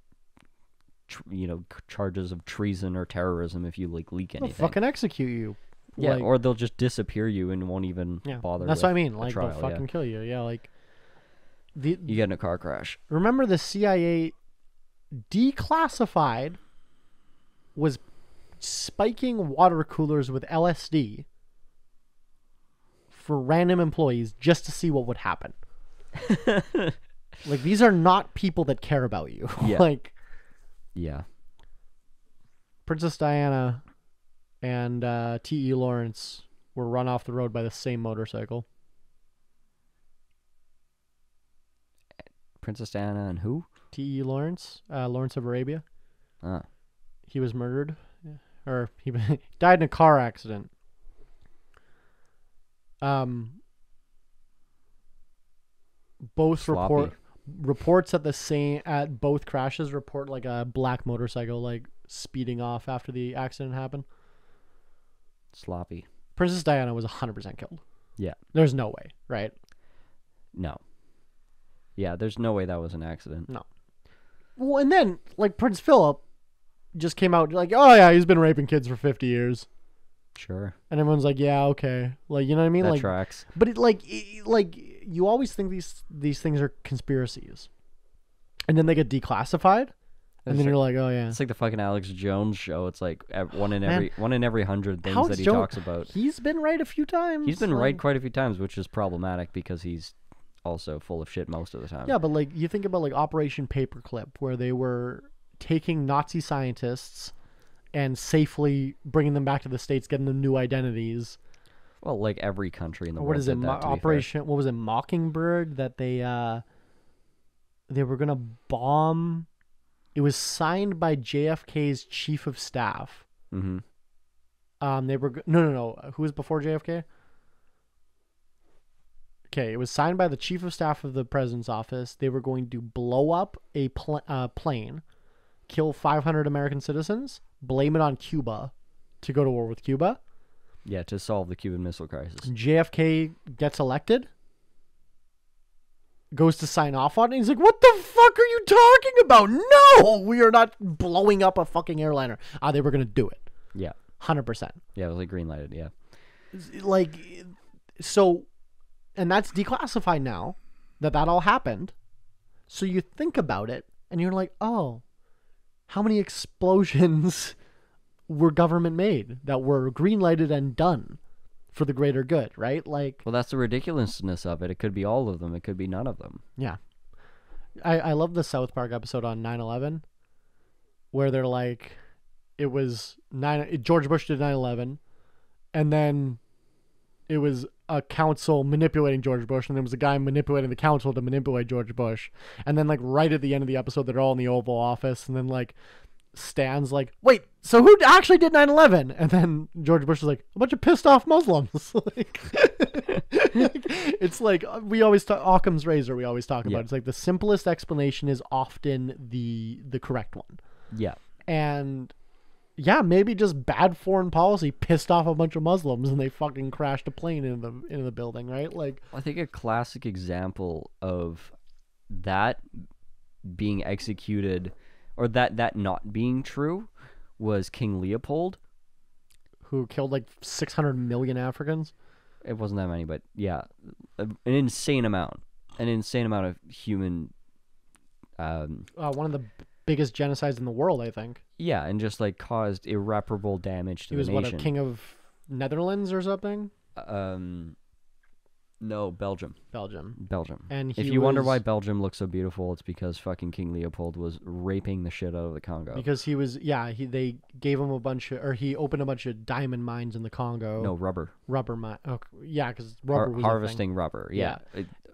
charges of treason or terrorism if you like leak they'll anything. fucking execute you. Yeah, Like, or they'll just disappear you and won't even bother. that's with what I mean. a Like trial, they'll fucking kill you. Yeah, like you get in a car crash. remember the CIA declassified was spiking water coolers with LSD for random employees just to see what would happen. Like, these are not people that care about you. Yeah. Like, Yeah. Princess Diana and T.E. Lawrence were run off the road by the same motorcycle. Princess Diana and who? T.E. Lawrence, Lawrence of Arabia. Ah. He was murdered, or he died in a car accident. Both Sloppy. reports at both crashes report like a black motorcycle like speeding off after the accident happened. Sloppy. Princess Diana was 100% killed. Yeah. There's no way, right? No. Yeah, there's no way that was an accident. No. Well, and then like Prince Philip just came out like, oh yeah, he's been raping kids for 50 years. Sure. And everyone's like, yeah, okay. Like, you know what I mean? That Like, tracks. but like you always think these things are conspiracies. And then they get declassified. And It's then you're like, oh yeah. It's like the fucking Alex Jones show. It's like one in Man. every 100 things Alex that he Jones- talks about. He's been right a few times. He's been like- right quite a few times, which is problematic because he's also full of shit most of the time. Yeah, but like you think about like Operation Paperclip, where they were taking Nazi scientists and safely bringing them back to the States, getting them new identities. Well, like every country in the What world is it? did that, to be fair. Operation. What was it? Mockingbird that they were gonna bomb. It was signed by JFK's chief of staff. Mm-hmm. They were no. Who was before JFK? Okay, it was signed by the chief of staff of the president's office. They were going to blow up a plane, kill 500 American citizens, blame it on Cuba to go to war with Cuba. Yeah, to solve the Cuban Missile Crisis. JFK gets elected, goes to sign off on it. He's like, what the fuck are you talking about? No, we are not blowing up a fucking airliner. They were going to do it. Yeah. 100%. Yeah, it was like green lighted, yeah. Like, so, and that's declassified now that all happened. So you think about it and you're like, oh, how many explosions were government made that were green lighted and done for the greater good, right? Like, Well, that's the ridiculousness of it. It could be all of them. It could be none of them. yeah. I love the South Park episode on 9/11 where they're like, it was George Bush did 9/11 and then it was a council manipulating George Bush, and there was a guy manipulating the council to manipulate George Bush. And then, like, right at the end of the episode, they're all in the Oval Office, and then, like, Stan's like, wait, so who actually did 9/11? And then George Bush is like, a bunch of pissed off Muslims. Like, it's like, we always talk, Occam's razor, we always talk about. Yeah. It's like the simplest explanation is often the correct one. Yeah. And Yeah, maybe just bad foreign policy pissed off a bunch of Muslims and they fucking crashed a plane into the building, right? Like, I think a classic example of that being executed, or that not being true, was King Leopold. who killed like 600 million Africans? It wasn't that many, but yeah, an insane amount of human. One of the biggest genocides in the world, I think. Yeah, and just like caused irreparable damage to He was the what, a nation. king of Netherlands or something? No, Belgium. Belgium. And If you wonder why Belgium looks so beautiful, it's because fucking King Leopold was raping the shit out of the Congo. Because he was, they gave him he opened a bunch of diamond mines in the Congo. No, rubber. Rubber mine. Oh, yeah, because rubber was harvesting rubber. Yeah.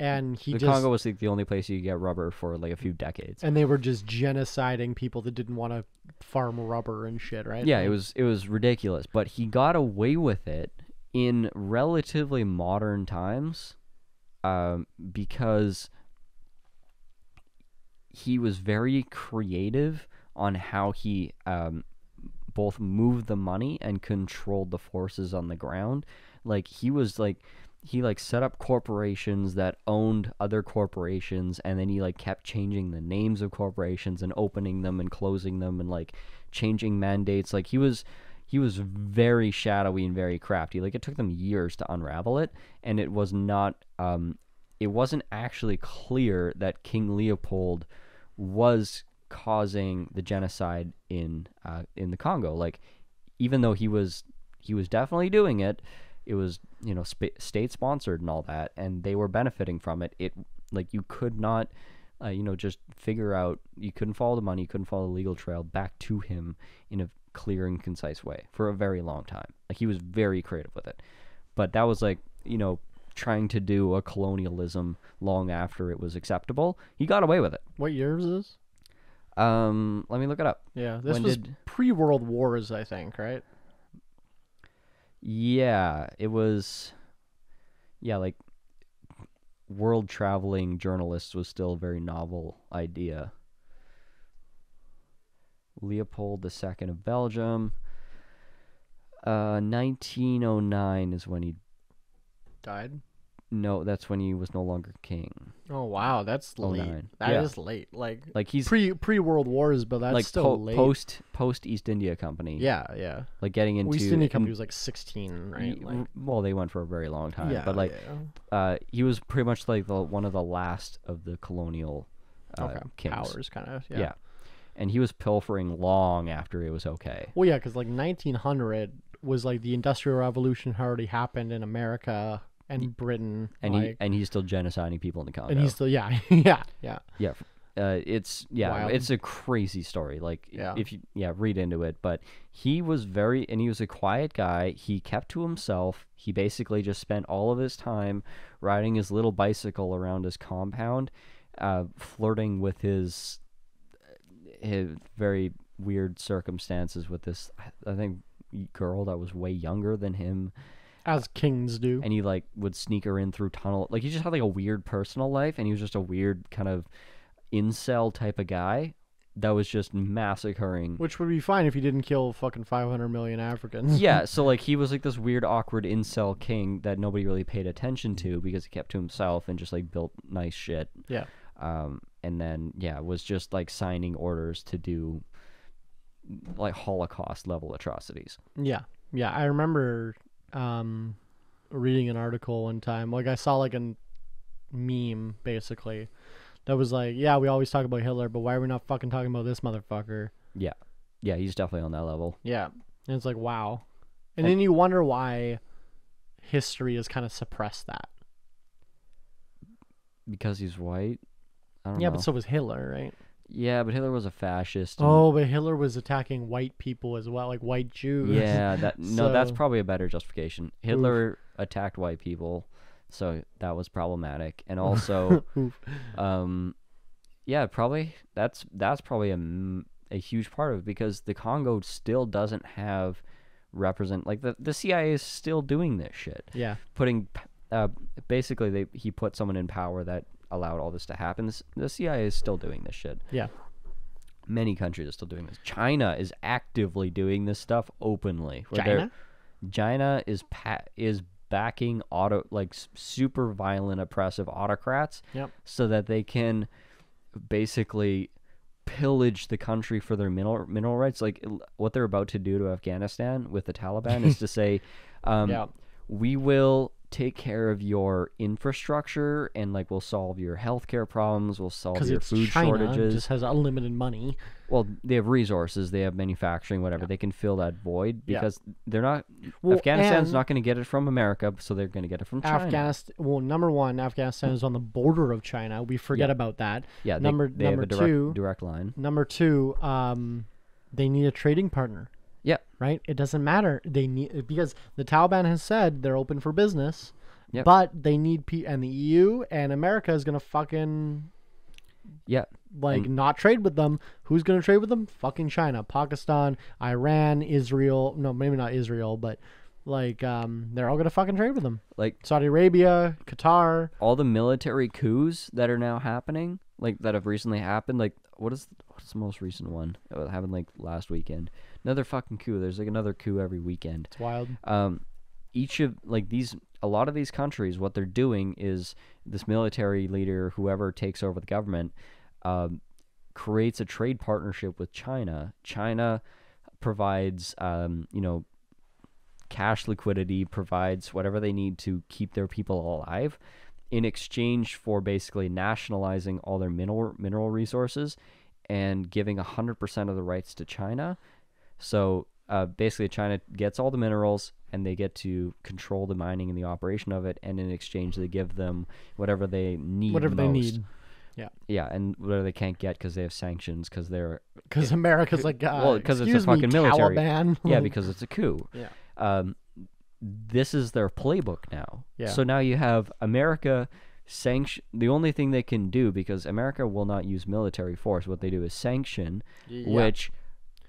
And the Congo was like the only place you could get rubber for like a few decades. And they were just genociding people that didn't want to farm rubber and shit, right? Yeah, it was ridiculous, but he got away with it in relatively modern times, because he was very creative on how he both moved the money and controlled the forces on the ground. Like he set up corporations that owned other corporations, and then he like kept changing the names of corporations and opening them and closing them and like changing mandates. Like he was very shadowy and very crafty. Like it took them years to unravel it, and it was not it wasn't actually clear that King Leopold was causing the genocide in the Congo. Like even though he was definitely doing it, it was, you know, state sponsored and all that, and they were benefiting from it. It like you could not just figure out, you couldn't follow the money, you couldn't follow the legal trail back to him in a clear and concise way for a very long time. Like he was very creative with it, but that was like, you know, trying to do a colonialism long after it was acceptable. He got away with it. What year was this? Let me look it up. Yeah, this was pre-World Wars, I think, right? Yeah, it was. Yeah, like world traveling journalists was still a very novel idea. Leopold II of Belgium. 1909 is when he died. No, that's when he was no longer king. Oh wow, that's late. 09. That is late. Like he's pre World Wars, but that's like still late. Post East India Company. Yeah. Like getting into East India Company was like 16, right? Well, they went for a very long time. Yeah, but like, he was pretty much like one of the last of the colonial kings. Powers, kind of. Yeah. And he was pilfering long after it was okay. Well, yeah, because like 1900 was like the Industrial Revolution had already happened in America and Britain, and he's still genociding people in the Congo. And he's still yeah. It's wild. It's a crazy story. Like if you read into it, but he was a quiet guy. He kept to himself. He basically just spent all of his time riding his little bicycle around his compound, flirting with his very weird circumstances with this, I think, girl that was way younger than him, as kings do. And he like would sneak her in through tunnel. Like he just had like a weird personal life, and he was just a weird kind of incel type of guy that was just massacring. Which would be fine if he didn't kill fucking 500 million Africans. Yeah, so like he was like this weird, awkward incel king that nobody really paid attention to because he kept to himself and just like built nice shit. Yeah. And then was just like signing orders to do like Holocaust level atrocities. Yeah. I remember reading an article one time. Like I saw like a meme basically that was like, yeah, we always talk about Hitler, but why are we not fucking talking about this motherfucker? Yeah, he's definitely on that level. Yeah, and it's like, wow. And then you wonder why history has kind of suppressed that. Because he's white. I don't know. Yeah, but so was Hitler, right? Yeah, but Hitler was a fascist. Oh, but Hitler was attacking white people as well, like white Jews. Yeah, that's probably a better justification. Hitler attacked white people, so that was problematic. And also, probably that's probably a huge part of it, because the Congo still doesn't have like the CIA is still doing this shit. Yeah, putting basically he put someone in power that allowed all this to happen. The CIA is still doing this shit. Yeah. Many countries are still doing this. China is actively doing this stuff openly. China is backing super violent, oppressive autocrats, so that they can basically pillage the country for their mineral rights. Like what they're about to do to Afghanistan with the Taliban is to say, we will take care of your infrastructure and we'll solve your healthcare problems, we'll solve your food shortages. Just has unlimited money. Well, they have resources, they have manufacturing, whatever. They can fill that void because they're not. Afghanistan's not going to get it from America, so they're going to get it from China. Number one, Afghanistan is on the border of China. We forget about that. Yeah, they have a direct line. Number two, they need a trading partner. Yeah. Right? It doesn't matter. They need, because the Taliban has said they're open for business, but they need and the EU and America is going to fucking not trade with them. Who's going to trade with them? Fucking China, Pakistan, Iran, Israel. No, maybe not Israel, but they're all going to fucking trade with them. Like Saudi Arabia, Qatar. All the military coups that are now happening, that have recently happened, what's the most recent one? It happened last weekend. Another fucking coup. There's another coup every weekend. It's wild. Each of a lot of these countries, what they're doing is this military leader, whoever takes over the government, creates a trade partnership with China. China provides, cash liquidity, provides whatever they need to keep their people alive, in exchange for basically nationalizing all their mineral resources and giving 100% of the rights to China. So basically China gets all the minerals and they get to control the mining and the operation of it, and in exchange they give them whatever they need. Yeah, and whatever they can't get because they have sanctions, because America's because it's a fucking military. Taliban. Yeah, because it's a coup. Yeah. This is their playbook now. Yeah. So now you have America sanction. The only thing they can do, because America will not use military force, what they do is sanction, which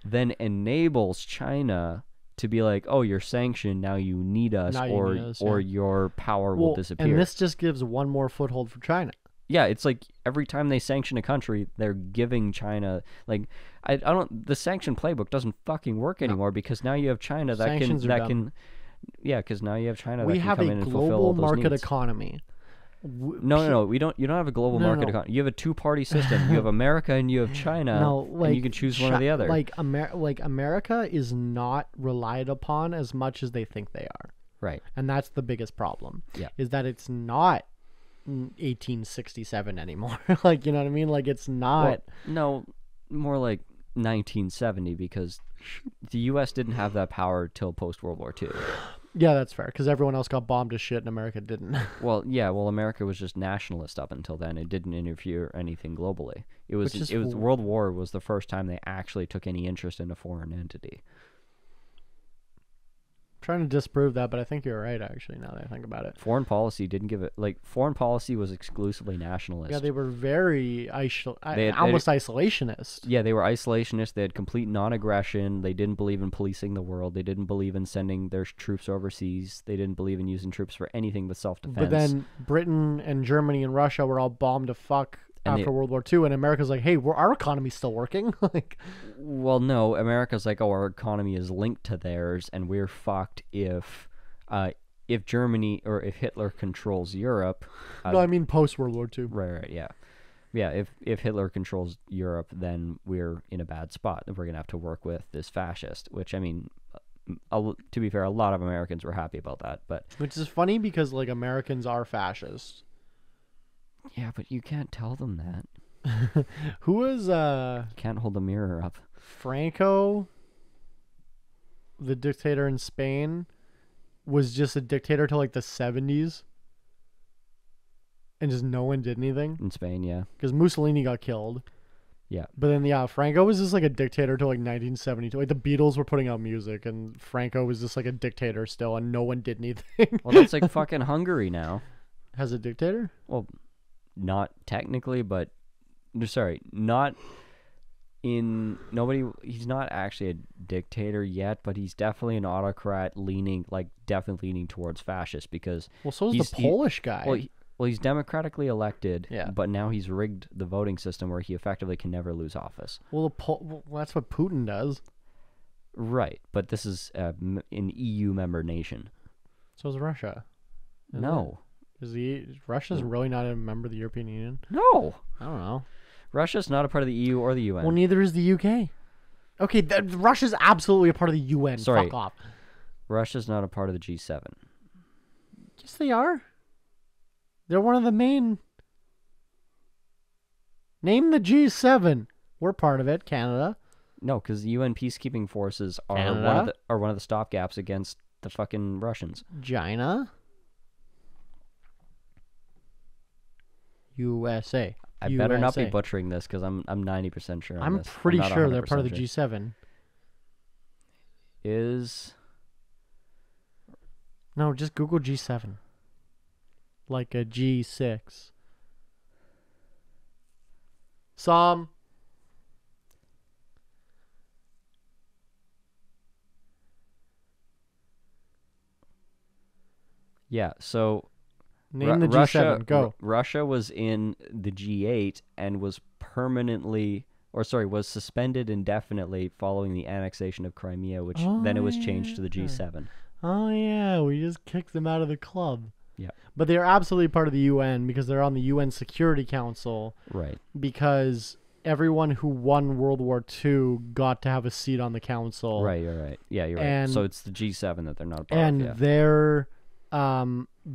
then enables China to be like, oh, you're sanctioned, now you need us, or your power will disappear. And this just gives one more foothold for China. Yeah, it's like every time they sanction a country, they're giving China the sanction playbook doesn't fucking work anymore, because now you have China that Sanctions can because now you have China we that can come in and fulfill all those needs. We have a global market economy. No, we don't. You don't have a global market economy. You have a two-party system. You have America and you have China, and you can choose one or the other. America is not relied upon as much as they think they are. Right. And that's the biggest problem. Yeah. Is that it's not 1867 anymore. You know what I mean? It's not. Well, no, more like 1970, because the U.S. didn't have that power till post-World War II. Yeah, that's fair, because everyone else got bombed to shit and America didn't. Well, America was just nationalist up until then. It didn't interfere anything globally. World War was the first time they actually took any interest in a foreign entity. Trying to disprove that, but I think you're right, actually, now that I think about it. Foreign policy didn't give it, foreign policy was exclusively nationalist. Yeah, they were very almost isolationist. Yeah, they were isolationist. They had complete non-aggression. They didn't believe in policing the world. They didn't believe in sending their troops overseas. They didn't believe in using troops for anything but self-defense. But then Britain and Germany and Russia were all bombed to fuck after World War II, and America's like, hey, our economy's still working. Well, no, America's like, oh, our economy is linked to theirs, and we're fucked if Germany or if Hitler controls Europe. No, I mean post World War II. Right, yeah. Yeah, if Hitler controls Europe, then we're in a bad spot. We're going to have to work with this fascist, which, I mean, to be fair, a lot of Americans were happy about that. Which is funny, because, Americans are fascists. Yeah, but you can't tell them that. Who was can't hold the mirror up. Franco, the dictator in Spain, was just a dictator till the 70s, and just no one did anything in Spain. Yeah, because Mussolini got killed. Yeah, but then Franco was just a dictator till 1972. The Beatles were putting out music, and Franco was just a dictator still, and no one did anything. Well, that's fucking Hungary now. Has a dictator? Well, not technically, but not in nobody. He's not actually a dictator yet, but he's definitely an autocrat, definitely leaning towards fascist, because so is the Polish guy. Well, Well, he's democratically elected, Yeah. but now he's rigged the voting system where he effectively can never lose office. Well, that's what Putin does. Right, but this is an EU member nation. So is Russia. No. Russia's really not a member of the European Union? No. I don't know. Russia's not a part of the EU or the UN. Well, neither is the UK. Okay, Russia's absolutely a part of the UN. Sorry. Fuck off. Russia's not a part of the G7. Yes, they are. They're one of the main. Name the G7. We're part of it. Canada. No, because the UN peacekeeping forces are Canada? one of the stopgaps against the fucking Russians. China. USA. I better not be butchering this because I'm 90% sure on I'm this. pretty not sure they're 100% part of the sure. G7. Is No, just Google G7. Like a G6. Some. yeah, so Name the Russia, G7. Go. Russia was in the G8 and was was suspended indefinitely following the annexation of Crimea, which then it was changed to the G7. Oh, yeah. We just kicked them out of the club. Yeah. But they're absolutely part of the UN because they're on the UN Security Council. Right. Because everyone who won World War II got to have a seat on the council. Right, you're right. Yeah, you're right. So it's the G7 that they're not a part of. And their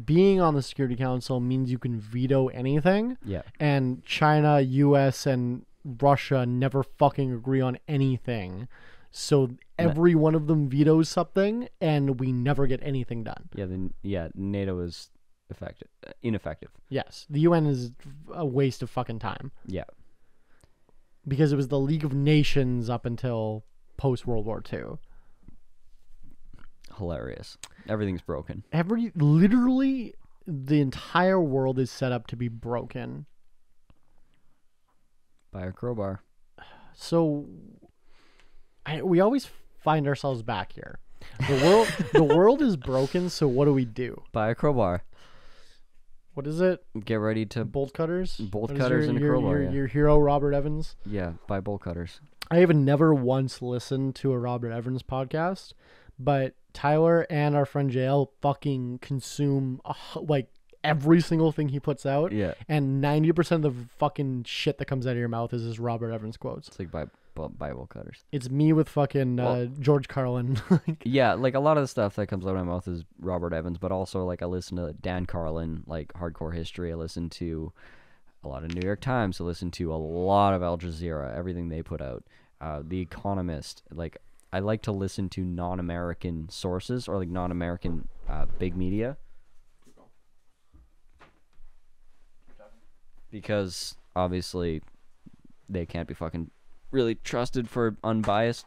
being on the Security Council means you can veto anything. Yeah. And China, US, and Russia never fucking agree on anything. So every one of them vetoes something, and we never get anything done. Yeah, NATO is ineffective. Yes, the UN is a waste of fucking time. Yeah. Because it was the League of Nations up until post-World War II. Hilarious. Everything's broken. Literally, the entire world is set up to be broken. By a crowbar. So, we always find ourselves back here. The world is broken, so what do we do? By a crowbar. What is it? Get ready to... Bolt cutters? Bolt cutters and a crowbar, your hero, Robert Evans? Yeah, by bolt cutters. I have never once listened to a Robert Evans podcast, but Tyler and our friend JL fucking consume like every single thing he puts out. Yeah. And 90% of the fucking shit that comes out of your mouth is his Robert Evans quotes. It's like by bolt cutters. It's me with fucking George Carlin. Yeah, like a lot of the stuff that comes out of my mouth is Robert Evans, but also like I listen to Dan Carlin, like Hardcore History. I listen to a lot of New York Times. I listen to a lot of Al Jazeera, everything they put out. The Economist. Like I like to listen to non-American sources or like non-American big media. Because obviously they can't be fucking really trusted for unbiased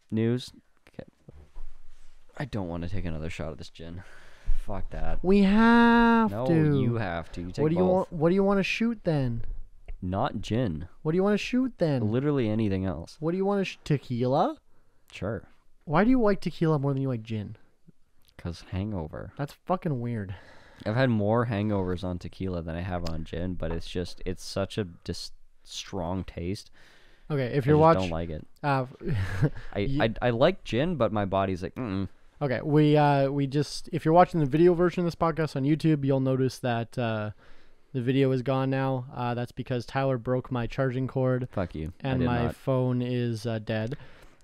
news. Okay. I don't want to take another shot of this gin. Fuck that. We have no, to. No, you have to. You take what do you both. What do you want to shoot then? Not gin. What do you want to shoot then? Literally anything else. What do you want to tequila? Sure. Why do you like tequila more than you like gin? 'Cause hangover. That's fucking weird. I've had more hangovers on tequila than I have on gin, but it's such a strong taste. Okay, if you're watching, don't like it. I I like gin, but my body's like, Okay, we just if you're watching the video version of this podcast on YouTube, you'll notice that the video is gone now. That's because Tyler broke my charging cord. Fuck you. And my phone is dead.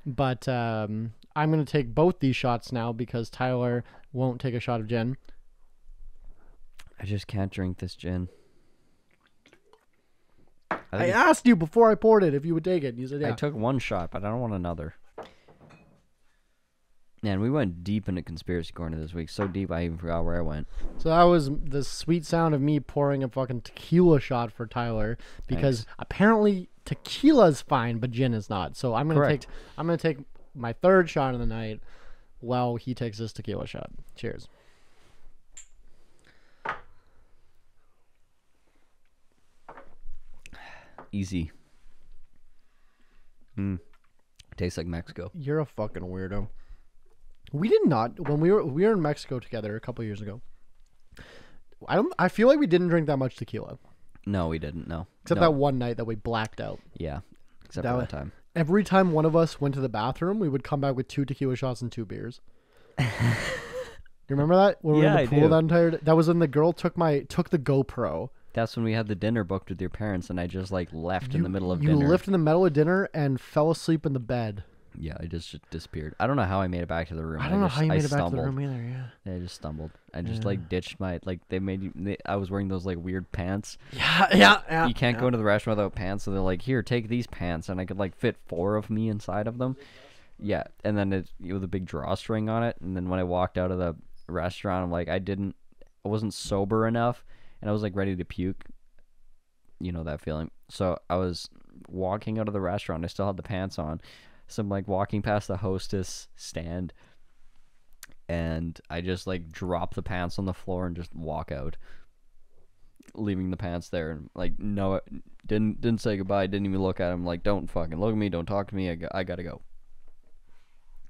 But I'm gonna take both these shots now because Tyler won't take a shot of gin. I just can't drink this gin. I asked you before I poured it if you would take it. You said yeah. I took one shot, but I don't want another. Man, we went deep into conspiracy corner this week. So deep I even forgot where I went. So that was the sweet sound of me pouring a fucking tequila shot for Tyler because apparently tequila's fine, but gin is not. So I'm gonna take my third shot of the night while he takes his tequila shot. Cheers. Easy. Tastes like Mexico. You're a fucking weirdo. We did not when we were in Mexico together a couple years ago. I feel like we didn't drink that much tequila. No, we didn't. No. Except No. that one night that we blacked out. Yeah. Except That for wa- that time. Every time one of us went to the bathroom, we would come back with 2 tequila shots and 2 beers. You remember that? When we were Yeah, in the I pool do. that entire that was when the girl took the GoPro. That's when we had the dinner booked with your parents, and I just like left in the middle of you dinner. left in the middle of dinner and fell asleep in the bed. Yeah, I just disappeared. I don't know how I made it back to the room. I don't know how you made it back to the stumbled. room either. Yeah. Yeah, I just stumbled. I just like ditched my I was wearing those like weird pants. Yeah. You can't go into the restaurant without pants, so they're like, "Here, take these pants," and I could like fit 4 of me inside of them. Yeah, and then it with a big drawstring on it, and then when I walked out of the restaurant, I'm like, I wasn't sober enough, and I was like ready to puke. You know that feeling. So I was walking out of the restaurant. I still had the pants on. So I'm like walking past the hostess stand, and I just like drop the pants on the floor and just walk out, leaving the pants there. And like, no, didn't say goodbye. Didn't even look at him. Like, don't fucking look at me. Don't talk to me. I gotta go.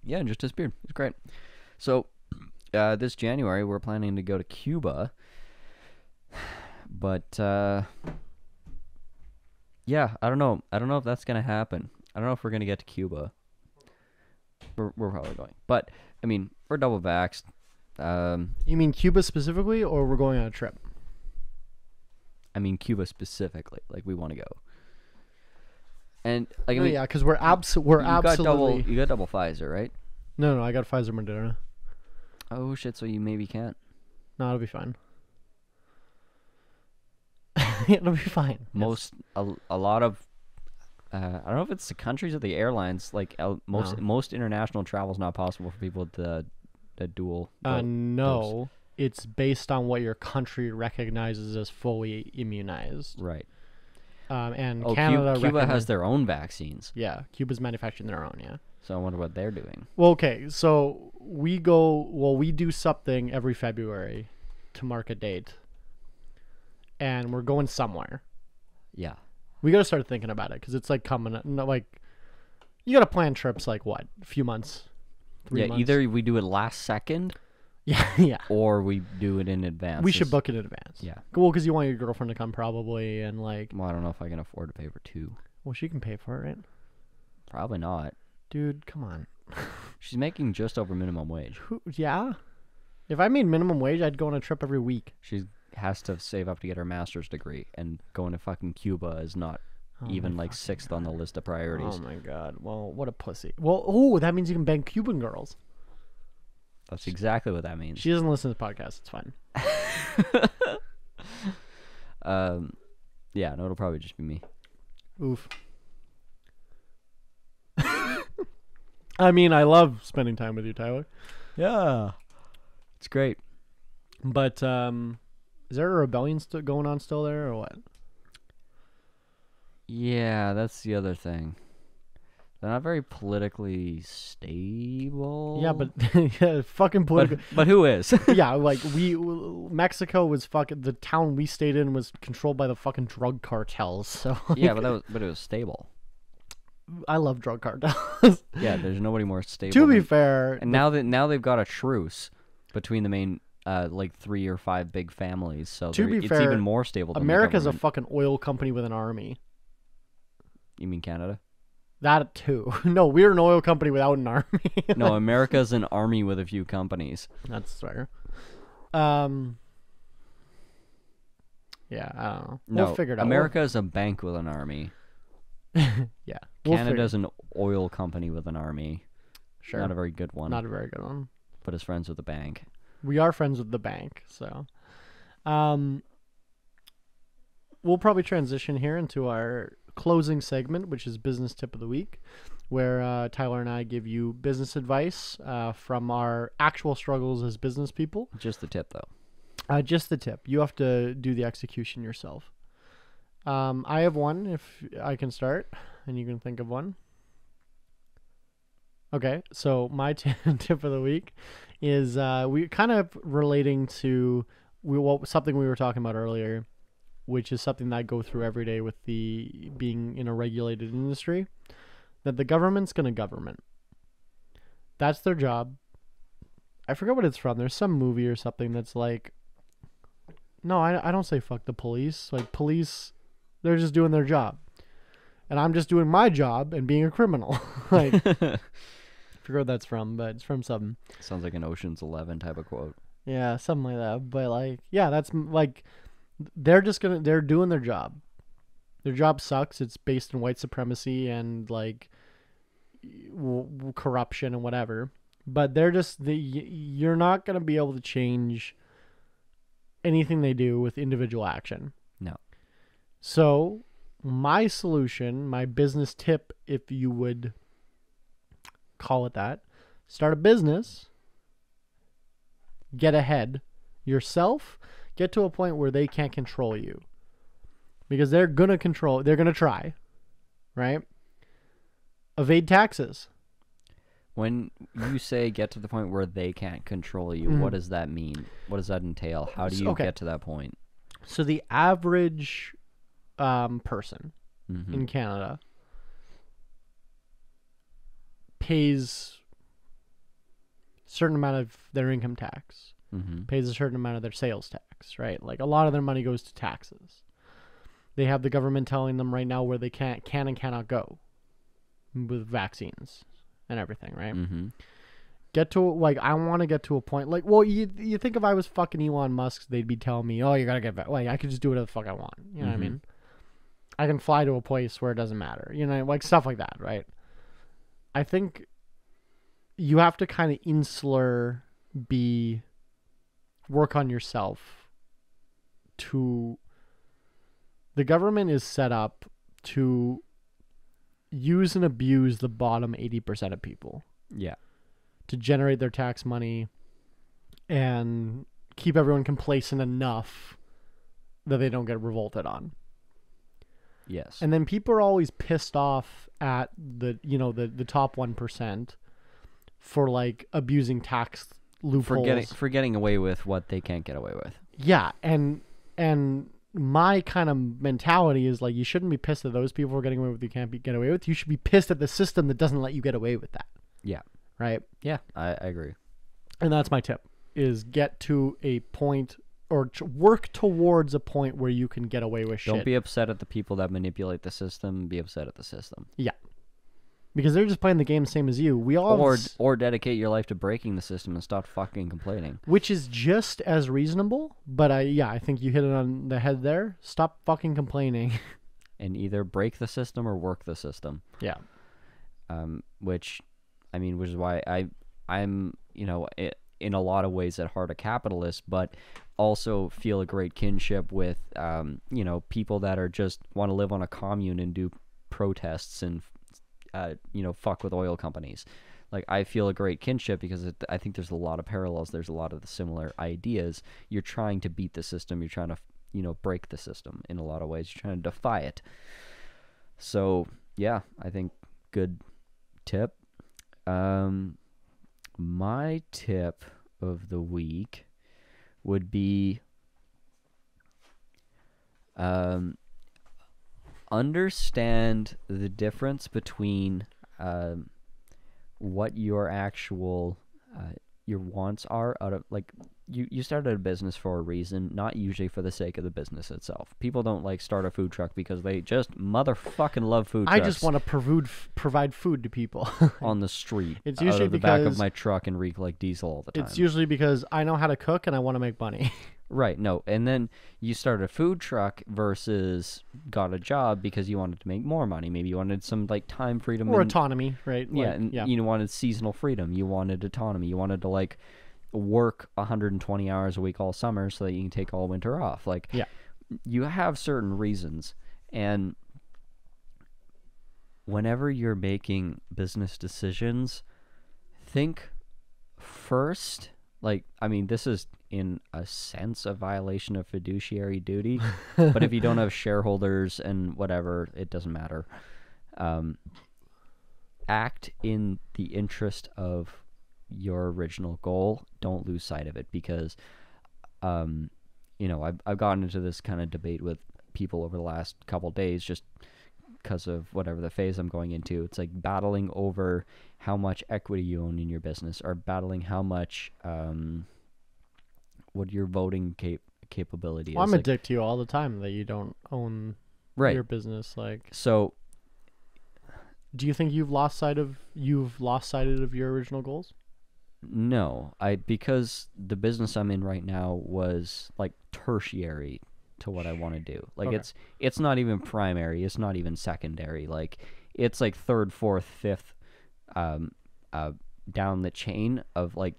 Yeah, and just disappeared. It's great. So this January we're planning to go to Cuba, but yeah, I don't know if that's gonna happen. I don't know if we're gonna get to Cuba. We're probably going, but I mean, we're double vaxxed. You mean Cuba specifically, or we're going on a trip? I mean Cuba specifically. Like, we want to go. And like, Oh, I mean, yeah, because we're absolutely. You got double Pfizer, right? No, I got Pfizer Moderna. Oh shit! So you maybe can't. No, it'll be fine. It'll be fine. A lot of I don't know if it's the countries or the airlines. Like most international travel is not possible for people with the dual. No, it's based on what your country recognizes as fully immunized. Right. And Oh, Canada. Cuba has their own vaccines. Yeah, Cuba's manufacturing their own. Yeah. So I wonder what they're doing. Well, okay, so we do something every February to mark a date, and we're going somewhere. Yeah. We gotta start thinking about it because it's like coming. No, like, you gotta plan trips like what, a few months. 3 months? Either we do it last second, yeah, or we do it in advance. we should book it in advance. Yeah. Well, because you want your girlfriend to come probably, and like, Well, I don't know if I can afford to pay for 2. well, she can pay for it, right? Probably not. Dude, come on. She's making just over minimum wage. Yeah. If I made minimum wage, I'd go on a trip every week. She has to save up to get her master's degree, and going to fucking Cuba is not even like 6th on the list of priorities. Oh my god. Well, what a pussy. Well, that means you can bang Cuban girls. That's exactly what that means. She doesn't listen to the podcast. It's fine. Yeah, no, it'll probably just be me. Oof. I mean, I love spending time with you, Tyler. Yeah. It's great. But is there a rebellion going on still there, or what? Yeah, that's the other thing. They're not very politically stable. Yeah, but yeah, fucking political. But who is? Yeah, like Mexico was fucking, the town we stayed in was controlled by the fucking drug cartels. So Yeah, but it was stable. I love drug cartels. Yeah, there's nobody more stable. To be fair, and now they've got a truce between the main like 3 or 5 big families. So it's fair, even more stable. Than America's the a government. fucking oil company with an army. You mean Canada? That too. No, we're an oil company without an army. No, America's an army with a few companies. That's fair. Yeah, I don't know. We'll figure it out. America is a bank with an army. Yeah. Canada's an oil company with an army. Sure. Not a very good one. Not a very good one. But is friends with the bank. We are friends with the bank, so we'll probably transition here into our closing segment, which is business tip of the week, where Tyler and I give you business advice from our actual struggles as business people. Just the tip, though. Just the tip. You have to do the execution yourself. I have one, if I can start, and you can think of one. Okay, so my tip of the week is we kind of relating to something we were talking about earlier, which is something that I go through every day with the being in a regulated industry, that the government's going to government. That's their job. I forget what it's from. There's some movie or something that's like, No, I don't say fuck the police. Like, police, they're just doing their job. And I'm just doing my job and being a criminal. Like, I forget what that's from, but it's from something. Sounds like an Ocean's 11 type of quote. Yeah, something like that. But, like, yeah, that's, like, they're doing their job. Their job sucks. It's based in white supremacy and, like, corruption and whatever. But you're not going to be able to change anything they do with individual action. No. So my solution, my business tip, if you would call it that, start a business, get ahead yourself, get to a point where they can't control you. Because they're going to try, right? Evade taxes. When you say get to the point where they can't control you, what does that mean? What does that entail? How do you get to that point? So the average person in Canada pays a certain amount of their income tax, pays a certain amount of their sales tax, right? Like, a lot of their money goes to taxes. They have the government telling them right now where they can and cannot go with vaccines and everything, right? Get to, like, I want to get to a point, like, well, you think if I was fucking Elon Musk, they'd be telling me, oh, you gotta get back. Like, I could just do whatever the fuck I want. You know what I mean? I can fly to a place where it doesn't matter. You know, like, stuff like that, right? I think you have to kind of insular work on yourself to... The government is set up to use and abuse the bottom 80% of people. Yeah. To generate their tax money and keep everyone complacent enough that they don't get revolted on. Yes. And then people are always pissed off at the top 1% for, like, abusing tax loopholes. For getting away with what they can't get away with. Yeah, and my kind of mentality is, like, you shouldn't be pissed at those people for getting away with what you can't get away with. You should be pissed at the system that doesn't let you get away with that. Yeah. Right? Yeah, I agree. And that's my tip, is get to a point or work towards a point where you can get away with shit. Don't be upset at the people that manipulate the system. Be upset at the system. Yeah. Because they're just playing the game the same as you. We all or dedicate your life to breaking the system and stop fucking complaining. Which is just as reasonable, but I think you hit it on the head there. Stop fucking complaining. And either break the system or work the system. Yeah. Which is why I'm in a lot of ways at heart a capitalist, but also feel a great kinship with people that are just want to live on a commune and do protests and fuck with oil companies. Like, I feel a great kinship because I think there's a lot of parallels. There's a lot of the similar ideas. You're trying to beat the system. You're trying to break the system in a lot of ways. You're trying to defy it. So yeah, I think good tip. My tip of the week would be understand the difference between what your actual your wants are out of, like, you started a business for a reason, not usually for the sake of the business itself. People don't, like, start a food truck because they just motherfucking love food trucks. I just want to provide food to people on the street. It's usually out of the back of my truck and reek like diesel all the time. It's usually because I know how to cook and I want to make money. Right, no. And then you start a food truck versus got a job because you wanted to make more money. Maybe you wanted some, like, time freedom. Or autonomy, right? Yeah, you wanted seasonal freedom. You wanted autonomy. You wanted to, like, work 120 hours a week all summer so that you can take all winter off. Like, yeah. You have certain reasons. And whenever you're making business decisions, think first, like, this is in a sense a violation of fiduciary duty, but if you don't have shareholders and whatever, it doesn't matter. Act in the interest of your original goal. Don't lose sight of it, because I've gotten into this kind of debate with people over the last couple days just because of whatever the phase I'm going into. It's like battling over how much equity you own in your business, or battling how much what your voting capability Well, is. I'm a Like, dick to you all the time that you don't own right. your business. Like, So do you think you've lost sight of your original goals? no, because the business I'm in right now was like tertiary to what I want to do. Like Okay. it's not even primary, it's not even secondary. Like it's like third, fourth, fifth um down the chain of like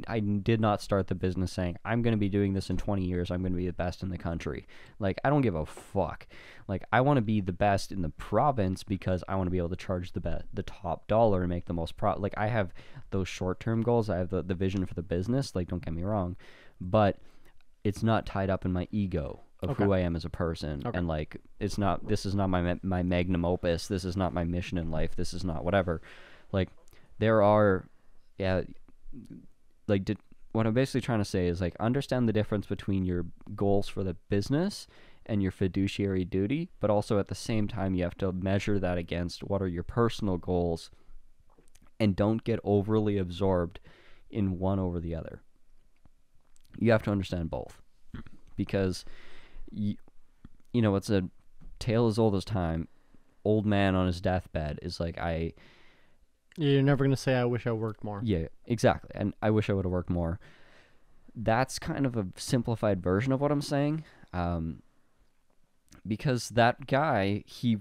I did not start the business saying I'm going to be doing this in 20 years. I'm going to be the best in the country. Like I don't give a fuck. Like I want to be the best in the province because I want to be able to charge the top dollar and make the most like I have those short-term goals. I have the vision for the business. Like don't get me wrong, but it's not tied up in my ego of Okay. who I am as a person. Okay. And like this is not my magnum opus. This is not my mission in life. This is not whatever. Like there are, yeah, like what I'm basically trying to say is like understand the difference between your goals for the business and your fiduciary duty, but also at the same time you have to measure that against what are your personal goals, and don't get overly absorbed in one over the other. You have to understand both, because you know it's a tale as old as time. Old man on his deathbed is like You're never gonna say I wish I worked more. Yeah, exactly. And I wish I would have worked more. That's kind of a simplified version of what I'm saying. Because that guy, he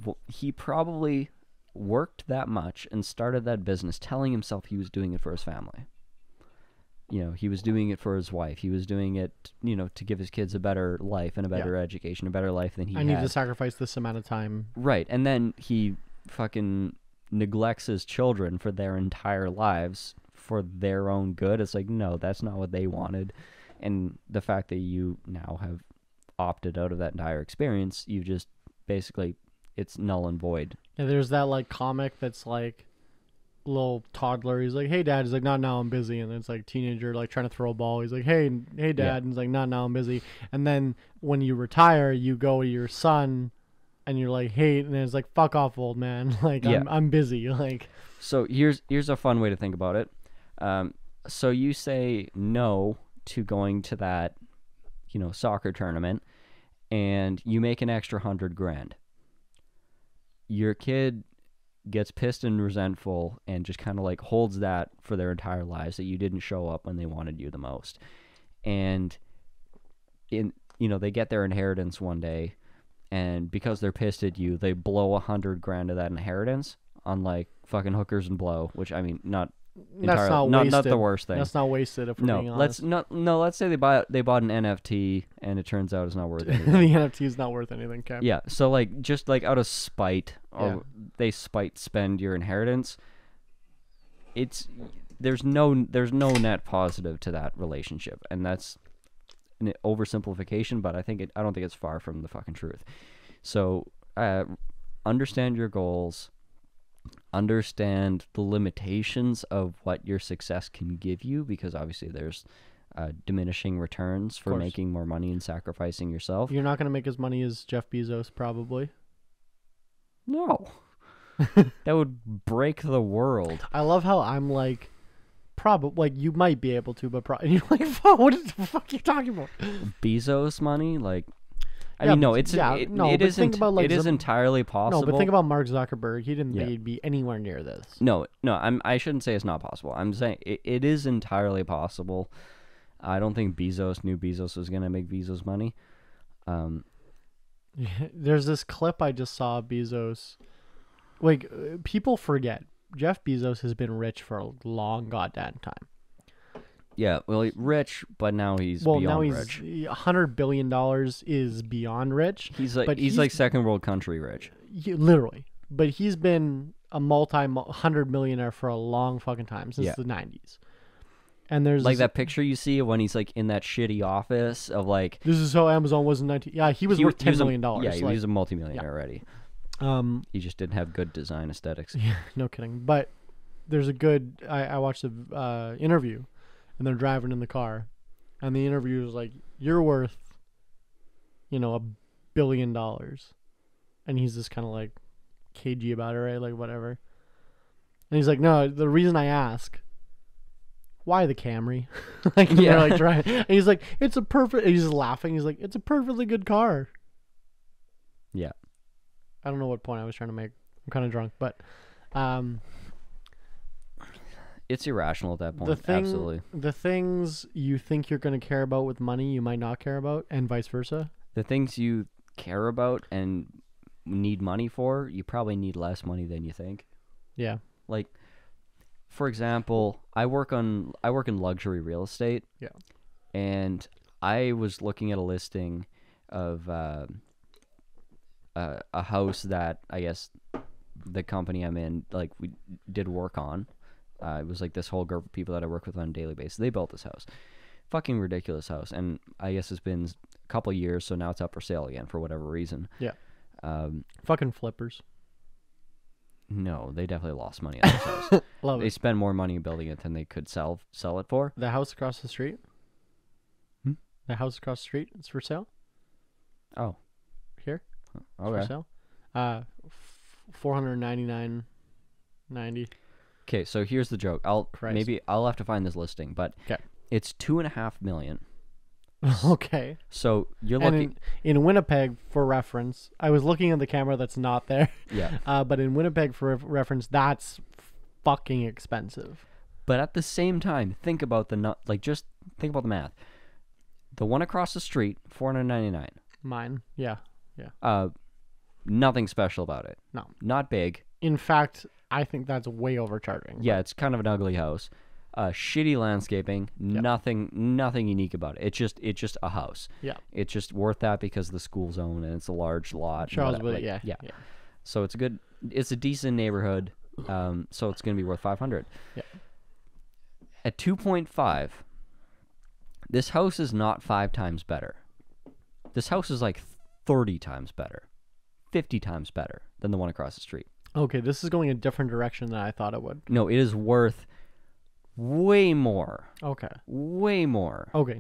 probably worked that much and started that business telling himself he was doing it for his family. You know, he was doing it for his wife. He was doing it, you know, to give his kids a better life and a better education, a better life than he had. I need to sacrifice this amount of time. Right. And then he fucking neglects his children for their entire lives for their own good. It's like, no, that's not what they wanted. And the fact that you now have opted out of that entire experience, you just basically, it's null and void. Yeah, there's that like comic that's like little toddler. He's like, "Hey, Dad." He's like, "Not now, I'm busy." And then it's like teenager like trying to throw a ball. He's like, "Hey, Dad." Yeah. And he's like, "Not now, I'm busy." And then when you retire, you go to your son, and you're like, "Hey," and it's like, "Fuck off, old man." Like, Yeah. I'm busy. Like, So here's a fun way to think about it. So you say no to going to that, you know, soccer tournament, and you make an extra $100,000. Your kid gets pissed and resentful and just kind of like holds that for their entire lives, that you didn't show up when they wanted you the most. And they get their inheritance one day, and because they're pissed at you, they blow $100,000 of that inheritance on like fucking hookers and blow, which I mean, not that's not not wasted. the worst thing. That's not wasted. If we're being honest. Let's say they bought an NFT and it turns out it's not worth the anything. NFT is not worth anything. Okay. Yeah, so like just like out of spite, or they spend your inheritance. There's no net positive to that relationship, and that's an oversimplification, but I don't think it's far from the fucking truth. So understand your goals. Understand the limitations of what your success can give you, because obviously there's diminishing returns for making more money and sacrificing yourself. You're not going to make as money as Jeff Bezos, probably. No. That would break the world. I love how I'm like, probably, like, you might be able to, but probably, you're like, what the fuck are you talking about? Bezos money? Like, Yeah, mean, no, but- it's yeah, it, no, it but isn't. think about, like, It is entirely possible. No, but think about Mark Zuckerberg. He didn't Yeah. think he'd be anywhere near this. No, I shouldn't say it's not possible. I'm saying it is entirely possible. I don't think Bezos knew Bezos was gonna make Bezos money. There's this clip I just saw of Bezos. Like, people forget Jeff Bezos has been rich for a long goddamn time. Yeah, well, rich, but now he's beyond rich. $100 billion is beyond rich. He's like but he's like second world country rich. Literally. But he's been a multi-hundred millionaire for a long fucking time, since the 90s. And there's like that picture you see when he's like in that shitty office of like. This is how Amazon was in 19. Yeah, he was worth $10 million. Yeah, he was a multimillionaire already. He just didn't have good design aesthetics. Yeah, no kidding. But there's a good. I watched the interview, and they're driving in the car, and the interviewer was like, "You're worth, $1 billion," and he's just kind of like cagey about it, right? Like, whatever. And he's like, "No, the reason I ask why the Camry? Like, and they're like driving. And he's like, he's just laughing. He's like, it's a perfectly good car. Yeah. I don't know what point I was trying to make. I'm kind of drunk, but it's irrational at that point. Absolutely. The things you think you're going to care about with money, you might not care about, and vice versa. The things you care about and need money for, you probably need less money than you think. Yeah. Like, for example, I work in luxury real estate. Yeah. And I was looking at a listing of a house that I guess the company I'm in, like, we did work on. It was like this whole group of people that I work with on a daily basis. They built this house. Fucking ridiculous house. And I guess it's been a couple years, so now it's up for sale again for whatever reason. Yeah. Fucking flippers. No, they definitely lost money on this house. Love They it. spend more money building it than they could sell it for. The house across the street? The house across the street, it's for sale? Oh. Here? Okay. For sale? $499.90. Okay, so here's the joke. I'll have to find this listing, but it's $2.5 million. Okay. So you're looking in Winnipeg, for reference. I was looking at the camera that's not there. Yeah. But in Winnipeg, for reference, that's fucking expensive. But at the same time, think about just think about the math. The one across the street, $499. Mine, yeah. Nothing special about it. No. Not big. In fact, I think that's way overcharging. Yeah, it's kind of an ugly house. Shitty landscaping. Yep. Nothing unique about it. It's just a house. Yeah. It's just worth that because the school zone and it's a large lot. Charlesville, yeah. So it's a decent neighborhood. So it's gonna be worth $500. Yeah. At 2.5, this house is not 5 times better. This house is like 30 times better, 50 times better than the one across the street. Okay, this is going a different direction than I thought it would. No, it is worth way more. Okay. Way more. Okay,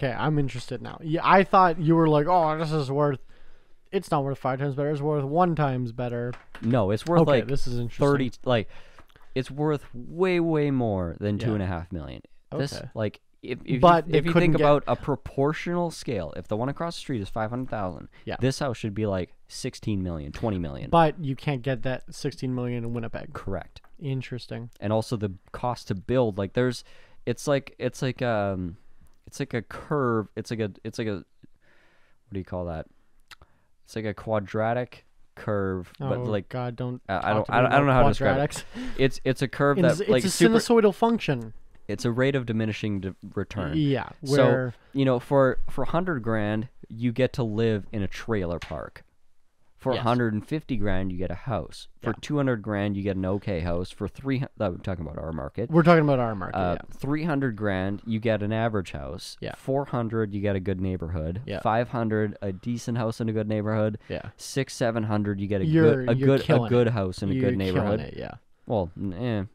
I'm interested now. Yeah, I thought you were like, oh, this is worth. It's not worth 5 times better. It's worth 1 times better. No, it's worth this is interesting. 30. Like, it's worth way more than $2.5 million. This If you think about a proportional scale, if the one across the street is 500,000, this house should be like 16 million, 20 million. But you can't get that 16 million in Winnipeg. Correct. Interesting. And also the cost to build, like it's like a curve. It's like a what do you call that? It's like a quadratic curve, but like God, don't. I don't know how to describe it. It's a curve it's that like a sinusoidal function. It's a rate of diminishing return. Yeah. So, for $100,000, you get to live in a trailer park. For $150,000, you get a house. For $200,000, you get an okay house. For $300,000, we're talking about our market. We're talking about our market. $300,000, you get an average house. Yeah. $400,000, you get a good neighborhood. Yeah. $500,000, a decent house in a good neighborhood. Yeah. $600,000, you get a good house in a good neighborhood. It, yeah. Well,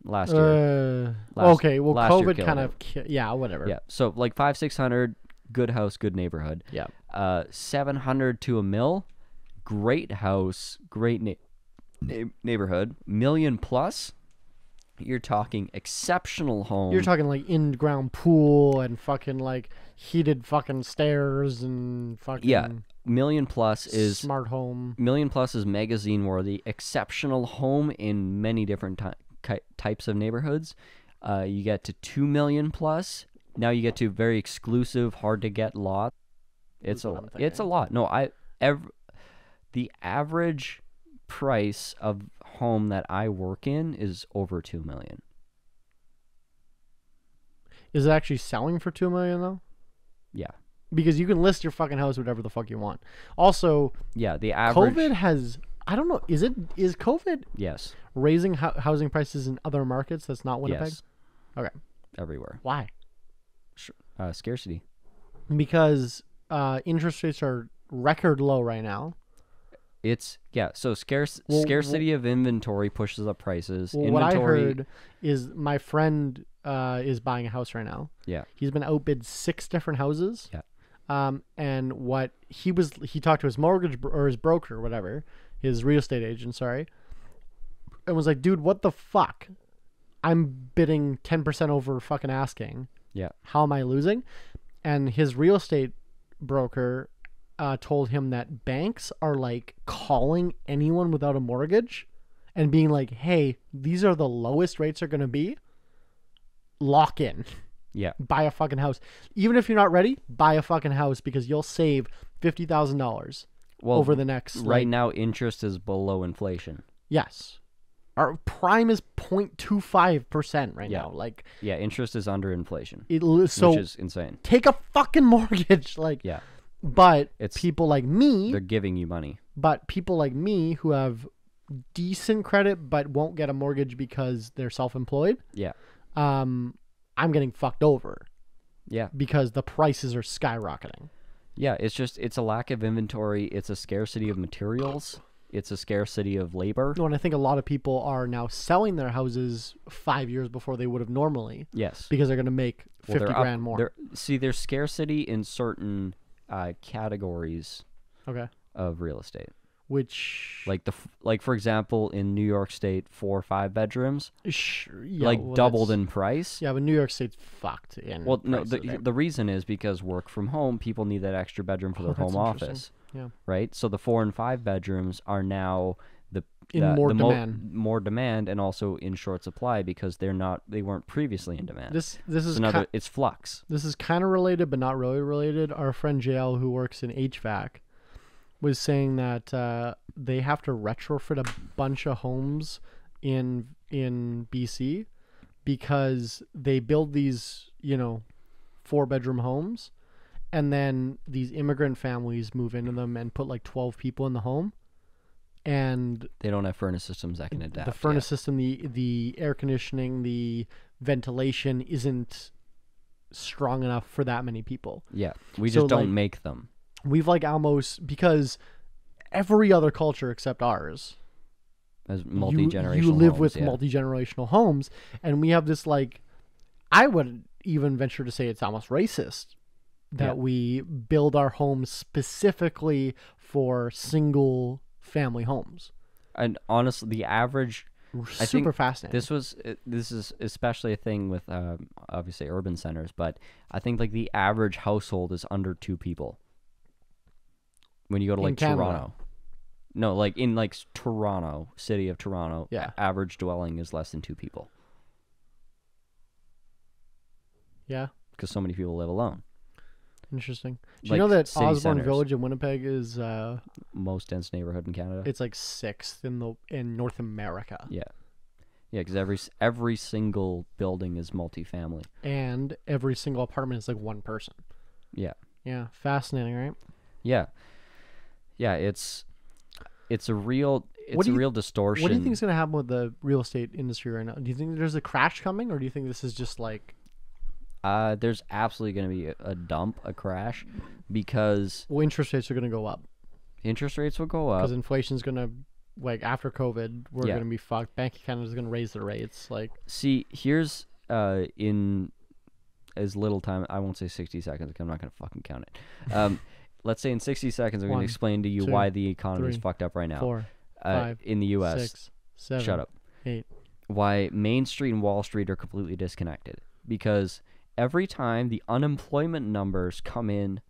last year. Okay, well, last year COVID kind of, whatever. Yeah, so like 500-600, good house, good neighborhood. Yeah. 700 to $1 million, great house, great neighborhood. $1 million plus, you're talking exceptional home. You're talking like in-ground pool and fucking like heated fucking stairs and fucking. Yeah. $1 million plus is smart home. $1 million plus is magazine worthy. Exceptional home in many different types of neighborhoods. You get to $2 million plus. Now you get to very exclusive, hard to get lots. It's a lot. No, the average price of home that I work in is over $2 million. Is it actually selling for $2 million though? Yeah. Because you can list your fucking house whatever the fuck you want. Also, the average. COVID has, I don't know, is COVID Yes. raising housing prices in other markets that's not Winnipeg? Yes. Okay. Everywhere. Why? Scarcity. Because interest rates are record low right now. So scarcity of inventory pushes up prices. Well, what I heard is my friend is buying a house right now. Yeah. He's been outbid 6 different houses. Yeah. And what he talked to his mortgage or his broker or whatever, his real estate agent, sorry, and was like, dude, what the fuck? I'm bidding 10% over fucking asking. Yeah. How am I losing? And his real estate broker told him that banks are like calling anyone without a mortgage and being like, hey, these are the lowest rates are going to be. Lock in. Yeah. Buy a fucking house. Even if you're not ready, buy a fucking house because you'll save $50,000 over the next. Right now, interest is below inflation. Yes. Our prime is 0.25% right now. Like, yeah, interest is under inflation, so which is insane. take a fucking mortgage. Like, Yeah. But It's- people like me, They're giving you money. but people like me who have decent credit but won't get a mortgage because they're self-employed, Yeah. I'm getting fucked over Yeah. because the prices are skyrocketing. Yeah. It's a lack of inventory. It's a scarcity of materials. It's a scarcity of labor. No, and I think a lot of people are now selling their houses 5 years before they would have normally Yes. because they're going to make 50 they're grand more. There's scarcity in certain categories Okay. of real estate. Which, Like for example, in New York State, 4 or 5 bedrooms, yeah, well, doubled that's- in price. Yeah, but New York State's fucked. In Well, no, prices, right? the reason is because work from home, people need that extra bedroom for their that's home interesting. office, Yeah. right? So the 4 and 5 bedrooms are now More demand. more demand, and also in short supply because they weren't previously in demand. This is It's flux. This is kind of related, but not really related. Our friend JL, who works in HVAC, was saying that they have to retrofit a bunch of homes in BC because they build these, 4-bedroom homes, and then these immigrant families move into them and put like 12 people in the home, and They don't have furnace systems that can adapt. the furnace system, the air conditioning, the ventilation isn't strong enough for that many people. Yeah, we So, just don't like, make them. We've like almost, because every other culture except ours, As multi-generational you live homes, with yeah. multi-generational homes, and we have this, like, I would even venture to say it's almost racist that Yeah. we build our homes specifically for single family homes. And honestly, the average I think Super fascinating. this is especially a thing with obviously urban centers, but I think like the average household is under 2 people. When you go to In like Canada. Toronto, no, like in like Toronto, city of Toronto, Yeah. average dwelling is less than 2 people Yeah, because so many people live alone. interesting. Do Like you know that city Osborne centers. Village in Winnipeg is Most dense neighborhood in Canada. it's like 6th in North America, Yeah, because every single building is multifamily. and every single apartment is like one person. Yeah, Yeah, fascinating, right? yeah, yeah. It's a real What do you- real distortion. What do you think is going to happen with the real estate industry right now? Do you think there's a crash coming, or do you think this is just like, There's absolutely going to be a crash, because well, interest rates are going to go up interest rates will go up. because inflation's going to, like, after COVID, we're Yeah. going to be fucked. Bank of Canada is going to raise the rates. Like, See, here's in as little time, I won't say 60 seconds because I'm not going to fucking count it. Let's say in 60 seconds, I'm going 1, to explain to you 2, why the economy is 3, fucked up right now. 4, 5, in the U.S. 6, 7, Shut up. 8. Why Main Street and Wall Street are completely disconnected. Because every time the unemployment numbers come in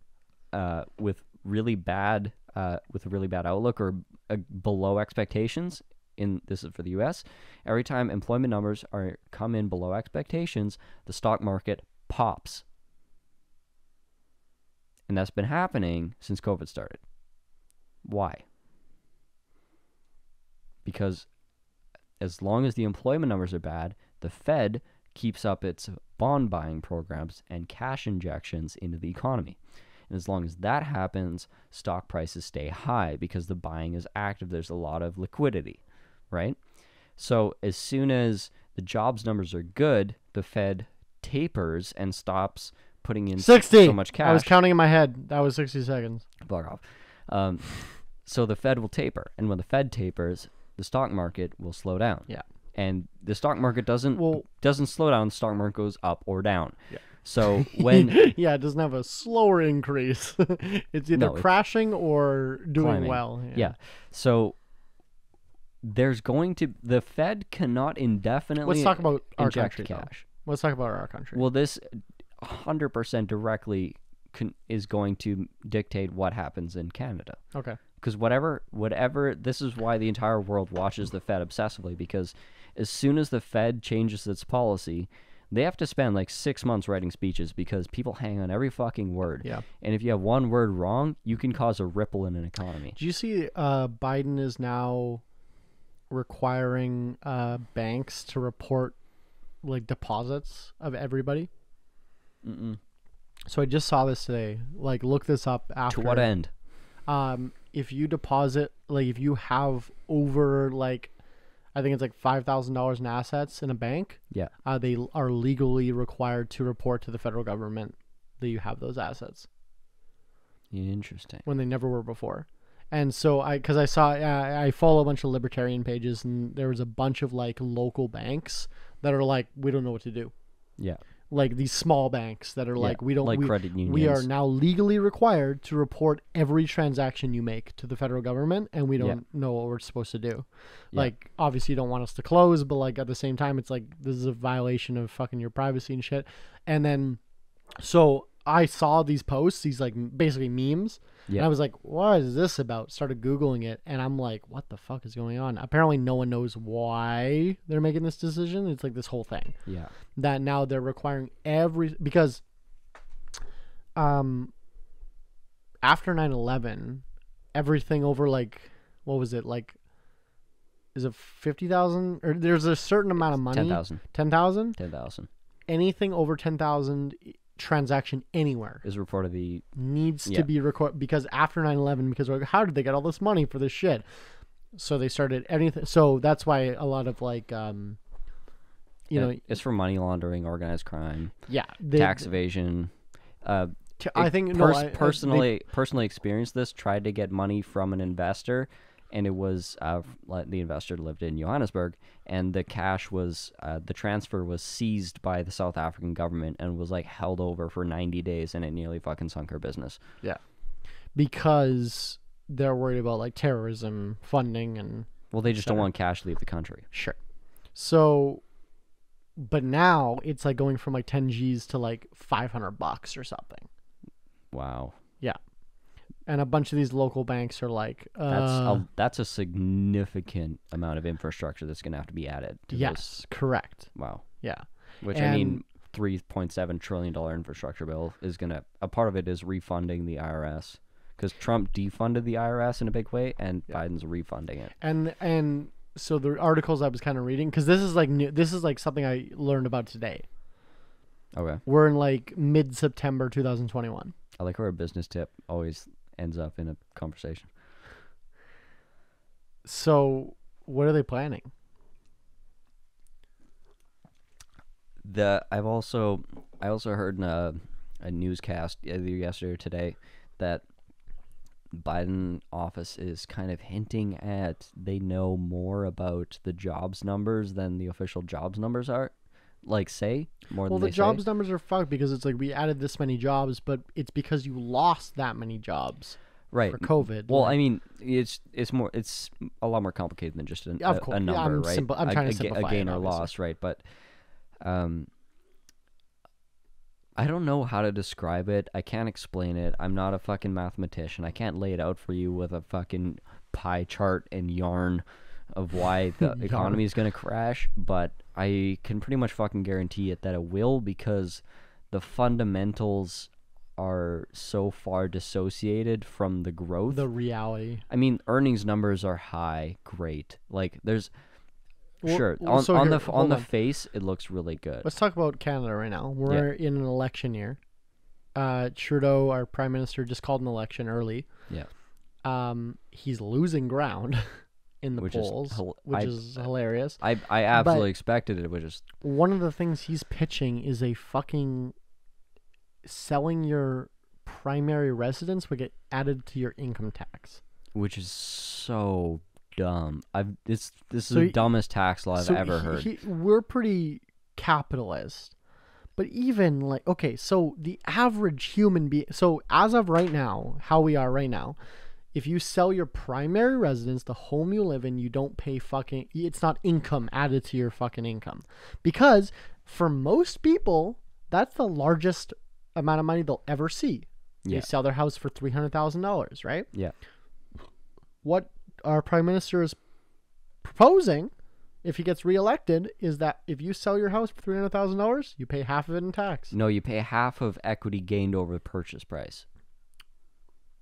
with a really bad outlook or below expectations, this is for the U.S., every time employment numbers come in below expectations, the stock market pops. And that's been happening since COVID started. Why? Because as long as the employment numbers are bad, the Fed keeps up its bond buying programs and cash injections into the economy. And as long as that happens, stock prices stay high because the buying is active. There's a lot of liquidity, right? So as soon as the jobs numbers are good, the Fed tapers and stops putting in 60. so much cash. I was counting in my head. That was 60 seconds. Bug off. So the Fed will taper. And when the Fed tapers, the stock market will slow down. Yeah. And the stock market doesn't slow down. The stock market goes up or down. Yeah. So when yeah, it doesn't have a slower increase. It's either No, it's crashing or doing climbing. well. Yeah. So the Fed cannot indefinitely Let's talk about our inject country, though. cash. Let's talk about our country. Well, this 100% directly is going to dictate what happens in Canada. Okay. Because whatever, this is why the entire world watches the Fed obsessively, because as soon as the Fed changes its policy, they have to spend like 6 months writing speeches because people hang on every fucking word. Yeah. And if you have one word wrong, you can cause a ripple in an economy. Do you see Biden is now requiring banks to report like deposits of everybody? Mm-mm. So I just saw this today. Like, look this up after. To what end? If you deposit, like, if you have over, like, I think it's like $5,000 in assets in a bank. Yeah. They are legally required to report to the federal government that you have those assets. Interesting. When they never were before. And so I follow a bunch of libertarian pages, and there was a bunch of like local banks that are like, we don't know what to do. Yeah. Like these small banks that are like, credit unions. We are now legally required to report every transaction you make to the federal government, and we don't know what we're supposed to do. Yeah. Like, obviously you don't want us to close, but like at the same time, it's like, this is a violation of fucking your privacy and shit. And then, so I saw these posts, these like basically memes. Yeah. And I was like, what is this about? Started Googling it, and I'm like, what the fuck is going on? Apparently no one knows why they're making this decision. It's like this whole thing. Yeah. That now they're requiring because after 9/11, everything over like, what was it? Like, is it 50,000? Or there's a certain amount of money. 10,000. 10,000? 10,000. Anything over 10,000 transaction anywhere is reportedly needs to be recorded, because after 9/11, because we're like, how did they get all this money for this shit? So they started anything. So that's why a lot of like it's for money laundering, organized crime, tax evasion. I think personally experienced this. Tried to get money from an investor, and it was the investor lived in Johannesburg, and the cash was the transfer was seized by the South African government and was like held over for 90 days, and it nearly fucking sunk her business. Yeah, because they're worried about like terrorism funding and. Well, they just don't want cash to leave the country. Sure. So, but now it's like going from like 10 G's to like $500 or something. Wow. Yeah. And a bunch of these local banks are like, that's a significant amount of infrastructure that's going to have to be added to this. Correct. Wow. Yeah. Which, I mean, $3.7 trillion infrastructure bill is going to, a part of it is refunding the IRS, because Trump defunded the IRS in a big way, and Biden's refunding it. And so the articles I was kind of reading, because this is like new, this is like something I learned about today. Okay. We're in like mid-September 2021. I like how a business tip always ends up in a conversation. So what are they planning? I also heard in a newscast either yesterday or today that Biden office is kind of hinting at they know more about the jobs numbers than the official jobs numbers are. Like, say more than well, they the jobs say. numbers are fucked, because it's like we added this many jobs, but it's because you lost that many jobs, right? For COVID. Well, like, I mean, it's a lot more complicated than just a number, I'm right? I'm trying to simplify a gain it, or loss, right? But I don't know how to describe it. I can't explain it. I'm not a fucking mathematician. I can't lay it out for you with a fucking pie chart and yarn of why the economy is going to crash, but I can pretty much fucking guarantee it that it will, because the fundamentals are so far dissociated from the growth. The reality. I mean, earnings numbers are high, great. Like, there's sure on the face it looks really good. Let's talk about Canada right now. We're in an election year. Trudeau, our prime minister, just called an election early. Yeah. He's losing ground in the polls, which is hilarious. I absolutely expected it. Which is one of the things he's pitching is a fucking selling your primary residence would get added to your income tax, which is so dumb. This is the dumbest tax law I've ever heard. We're pretty capitalist, but even like, okay, so the average human being, so as of right now, how we are right now, if you sell your primary residence, the home you live in, you don't pay fucking, it's not income added to your fucking income. Because for most people, that's the largest amount of money they'll ever see. They sell their house for $300,000, right? Yeah. What our prime minister is proposing, if he gets reelected, is that if you sell your house for $300,000, you pay half of it in tax. No, you pay half of equity gained over the purchase price.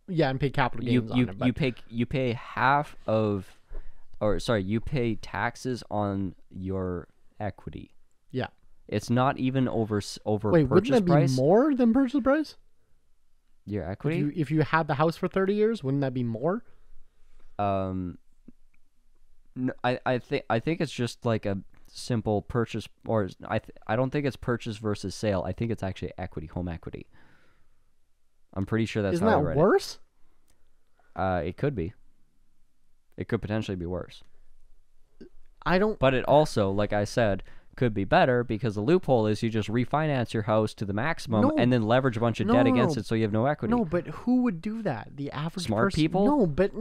Yeah, and pay capital gains on it. But You pay half of, or sorry, you pay taxes on your equity. Yeah. It's not even over Wait, purchase wouldn't that be price. more than purchase price? Your equity? If you had the house for 30 years, wouldn't that be more? No, I think it's just like a simple purchase, or I don't think it's purchase versus sale. I think it's actually equity, home equity. I'm pretty sure that's Isn't how I that read worse? It could be. It could potentially be worse. But But it also, like I said, could be better because the loophole is you just refinance your house to the maximum and then leverage a bunch of debt against it so you have no equity. No, but who would do that? The average Smart person? people? No, but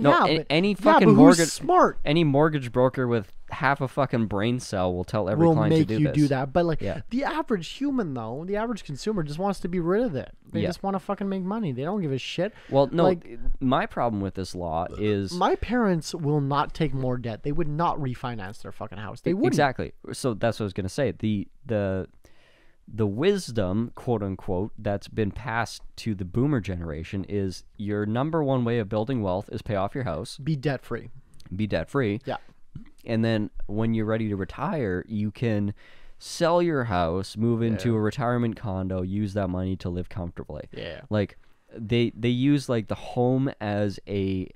any but fucking who's mortgage smart any mortgage broker with half a fucking brain cell will tell every will client make to do you this. do that. But like Yeah. the average human, though, the average consumer just wants to be rid of it. They just want to fucking make money. They don't give a shit. Well, no, like, my problem with this law is my parents will not take more debt. They would not refinance their fucking house. They wouldn't. exactly. So that's what I was gonna say. The wisdom, quote unquote, that's been passed to the boomer generation is your number one way of building wealth is pay off your house, Be debt free. be debt free. Yeah. And then when you're ready to retire, you can sell your house, move into a retirement condo, use that money to live comfortably. Yeah. Like they use like the home as a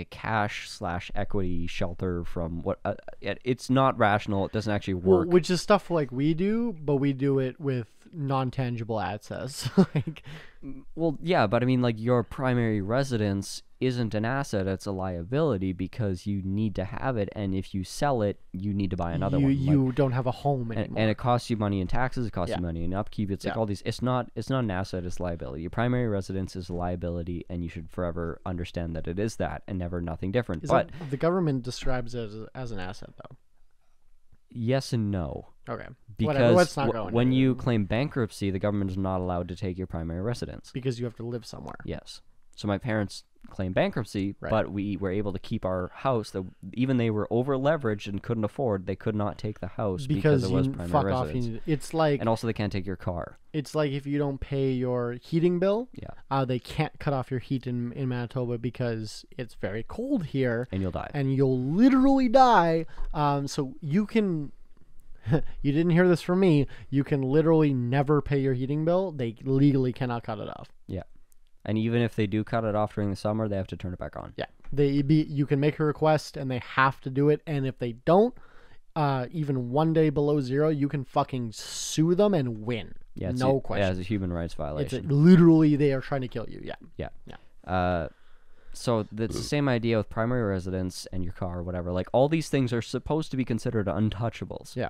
cash / equity shelter from what it's not rational. It doesn't actually work. Which is stuff like we do, but we do it with non-tangible assets. Like, Well, yeah, but I mean, like, your primary residence isn't an asset, it's a liability because you need to have it, and if you sell it, you need to buy another one. You don't have a home anymore. And it costs you money in taxes, it costs Yeah. you money in upkeep, it's like Yeah. all these, it's not an asset, it's liability. Your primary residence is a liability, and you should forever understand that it is that, and never nothing different. But the government describes it as an asset, though. yes and no. Okay. Because Whatever, let's not go into when it. you claim bankruptcy, the government is not allowed to take your primary residence. Because you have to live somewhere. Yes. So my parents claimed bankruptcy, Right. but we were able to keep our house. That even they were over leveraged and couldn't afford. They could not take the house because it was you primary fuck residence. off. It's like And also, they can't take your car. it's like if you don't pay your heating bill, Yeah, they can't cut off your heat in Manitoba because it's very cold here, and you'll die. and you'll literally die. So you can. You didn't hear this from me. You can literally never pay your heating bill. They legally cannot cut it off. Yeah, and even if they do cut it off during the summer, they have to turn it back on. Yeah, you can make a request and they have to do it. And if they don't, even 1 day below zero, you can fucking sue them and win. Yeah, it's no Yeah, question. it's a human rights violation. Literally, they are trying to kill you. Yeah. Yeah. So it's the same idea with primary residence and your car or whatever. Like, all these things are supposed to be considered untouchables. Yeah.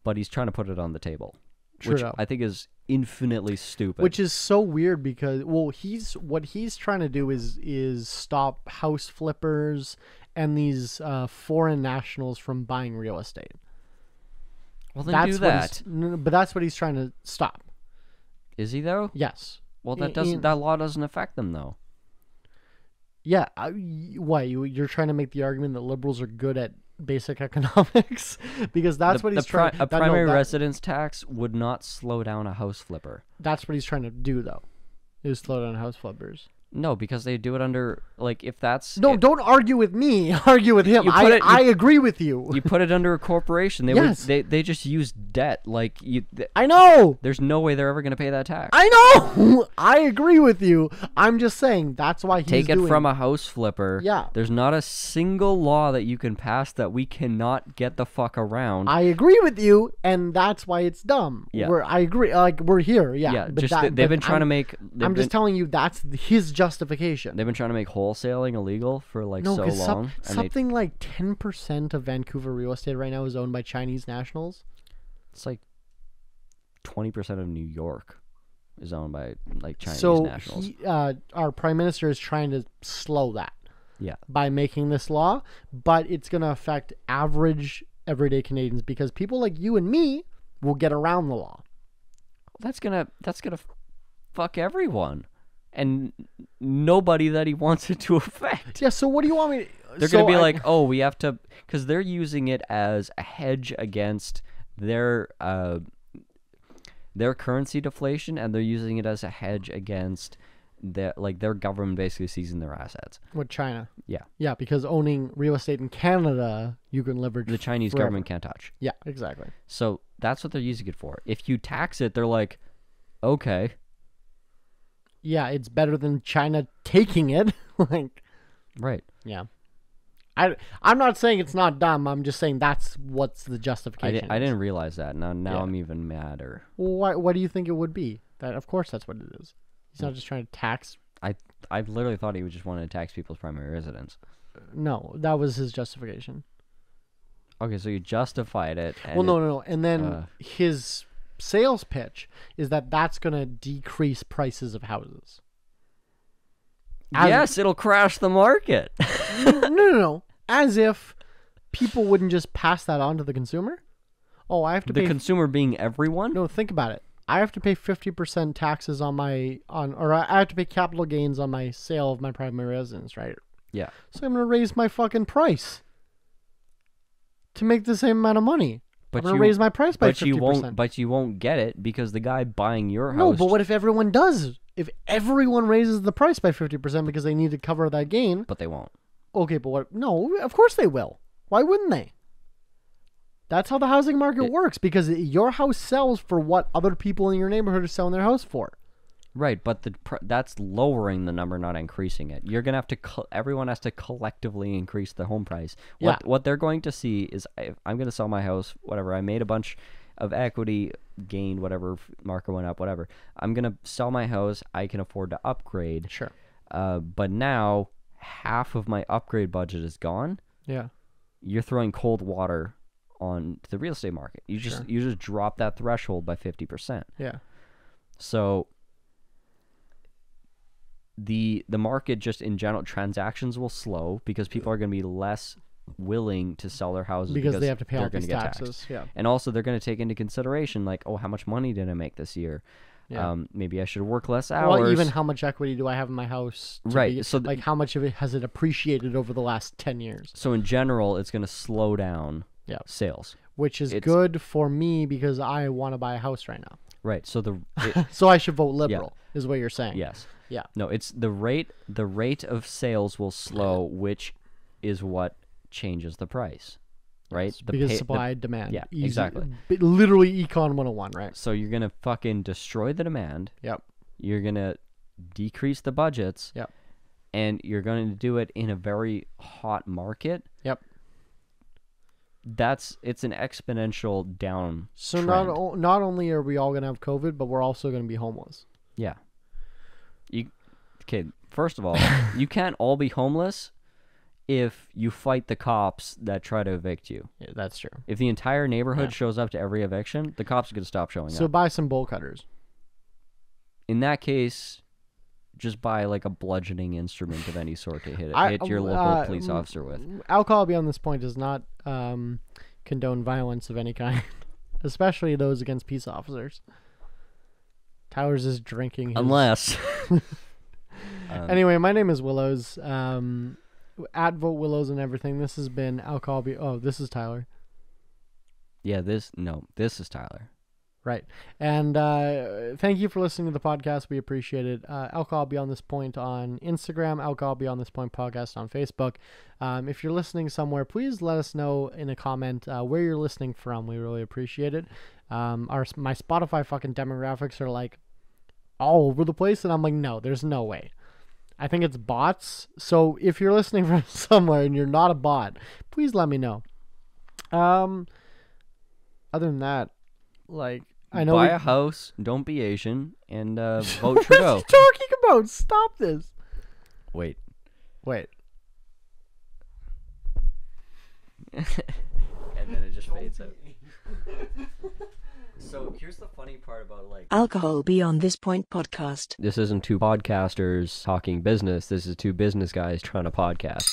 But he's trying to put it on the table, True which enough. I think is infinitely stupid. Which is so weird because what he's trying to do is stop house flippers and these foreign nationals from buying real estate. Well, then do that. But that's what he's trying to stop. Is he though? Yes. Well, that law doesn't affect them though. Yeah. Why you're trying to make the argument that liberals are good at basic economics? Because that's what he's trying. A primary residence tax would not slow down a house flipper. That's what he's trying to do, though. Is slow down house flippers. No, because they do it under, like, if that's... No, don't argue with me. Argue with him. I agree with you. You put it under a corporation. They just use debt. Like, I know. There's no way they're ever going to pay that tax. I know. I agree with you. I'm just saying that's why he's Take it from a house flipper. Yeah. There's not a single law that you can pass that we cannot get the fuck around. I agree with you, and that's why it's dumb. Yeah. I agree. Like, we're here. Yeah. Yeah, but just they've been trying to make... I'm just telling you that's his justification. They've been trying to make wholesaling illegal for like so long. Something like 10% of Vancouver real estate right now is owned by Chinese nationals. It's like 20% of New York. is owned by like Chinese So nationals. our prime minister is trying to slow that Yeah. by making this law, but it's going to affect average everyday Canadians because people like you and me will get around the law. That's gonna fuck everyone, and nobody that he wants it to affect. Yeah. So what do you want me? They're gonna be like, oh, we have to, because they're using it as a hedge against their currency deflation, and they're using it as a hedge against their government basically seizing their assets. With China. Yeah. Yeah, because owning real estate in Canada, you can leverage The Chinese forever. government can't touch. Yeah, exactly. So that's what they're using it for. If you tax it, they're like, okay. Yeah, it's better than China taking it. Like, Right. yeah. I'm not saying it's not dumb. I'm just saying that's what's the justification. I didn't realize that. Now Yeah. I'm even madder. Well, what do you think it would be? That of course that's what it is. He's not just trying to tax. I literally thought he was just wanting to tax people's primary residence. No, that was his justification. Okay, so you justified it. And Well, no. And then his sales pitch is that that's going to decrease prices of houses. Yes, it'll crash the market. No. As if people wouldn't just pass that on to the consumer. Oh, I have to The pay. consumer being everyone? No, think about it. I have to pay 50% taxes or I have to pay capital gains on my sale of my primary residence, right? Yeah. So I'm going to raise my fucking price to make the same amount of money. I'm going to raise my price by 50%. But you won't get it because the guy buying your house. No, but what if everyone does? If everyone raises the price by 50% because they need to cover that gain. But they won't. Okay, but what? No, of course they will. Why wouldn't they? That's how the housing market works, because your house sells for what other people in your neighborhood are selling their house for. Right, but that's lowering the number, not increasing it. You're gonna have to. Everyone has to collectively increase the home price. What they're going to see is, if I'm gonna sell my house, whatever. I made a bunch of equity, gained whatever, market went up, whatever. I'm gonna sell my house. I can afford to upgrade. Sure. But now half of my upgrade budget is gone. Yeah. You're throwing cold water on the real estate market. You just drop that threshold by 50%. Yeah. So the market, just in general, transactions will slow because people are going to be less willing to sell their houses because they have to pay all they're going these to get taxes. taxed. Yeah. And also they're going to take into consideration, like, oh, how much money did I make this year? Yeah. Maybe I should work less hours. Well, even how much equity do I have in my house? Right. So like, how much of it has it appreciated over the last 10 years? So in general, it's going to slow down sales. Which is good for me because I want to buy a house right now. Right. So so I should vote liberal, is what you're saying. Yes. Yeah. No, it's the rate of sales will slow, which is what changes the price. Right? Yes, because supply demand. Yeah, exactly. Literally Econ 101, right? So you're going to fucking destroy the demand. Yep. You're going to decrease the budgets. Yep. And you're going to do it in a very hot market. Yep. It's an exponential down. So trend. not only are we all going to have COVID, but we're also going to be homeless. Yeah. First of all, you can't all be homeless if you fight the cops that try to evict you. Yeah, that's true. If the entire neighborhood shows up to every eviction, the cops are going to stop showing up. So buy some bolt cutters. In that case, just buy like a bludgeoning instrument of any sort to hit your local police officer with. Alcohol, beyond this point, does not condone violence of any kind, especially those against peace officers. Tyler's is drinking. Unless. Anyway, my name is Willows. At Vote Willows and everything. This has been Alcohol. This is Tyler. Yeah, this is Tyler. Right. And thank you for listening to the podcast. We appreciate it. Alcohol Beyond This Point on Instagram, Alcohol Beyond This Point podcast on Facebook. If you're listening somewhere, please let us know in a comment where you're listening from. We really appreciate it. My Spotify fucking demographics are like all over the place, and I'm like, no, there's no way. I think it's bots. So if you're listening from somewhere and you're not a bot, please let me know. Other than that, like, I know buy a house, don't be Asian, and vote Trudeau. What are you talking about? Stop this. Wait. And then it just fades out. So So here's the funny part about like Alcohol Beyond This Point podcast. this isn't two podcasters talking business. This is two business guys trying to podcast.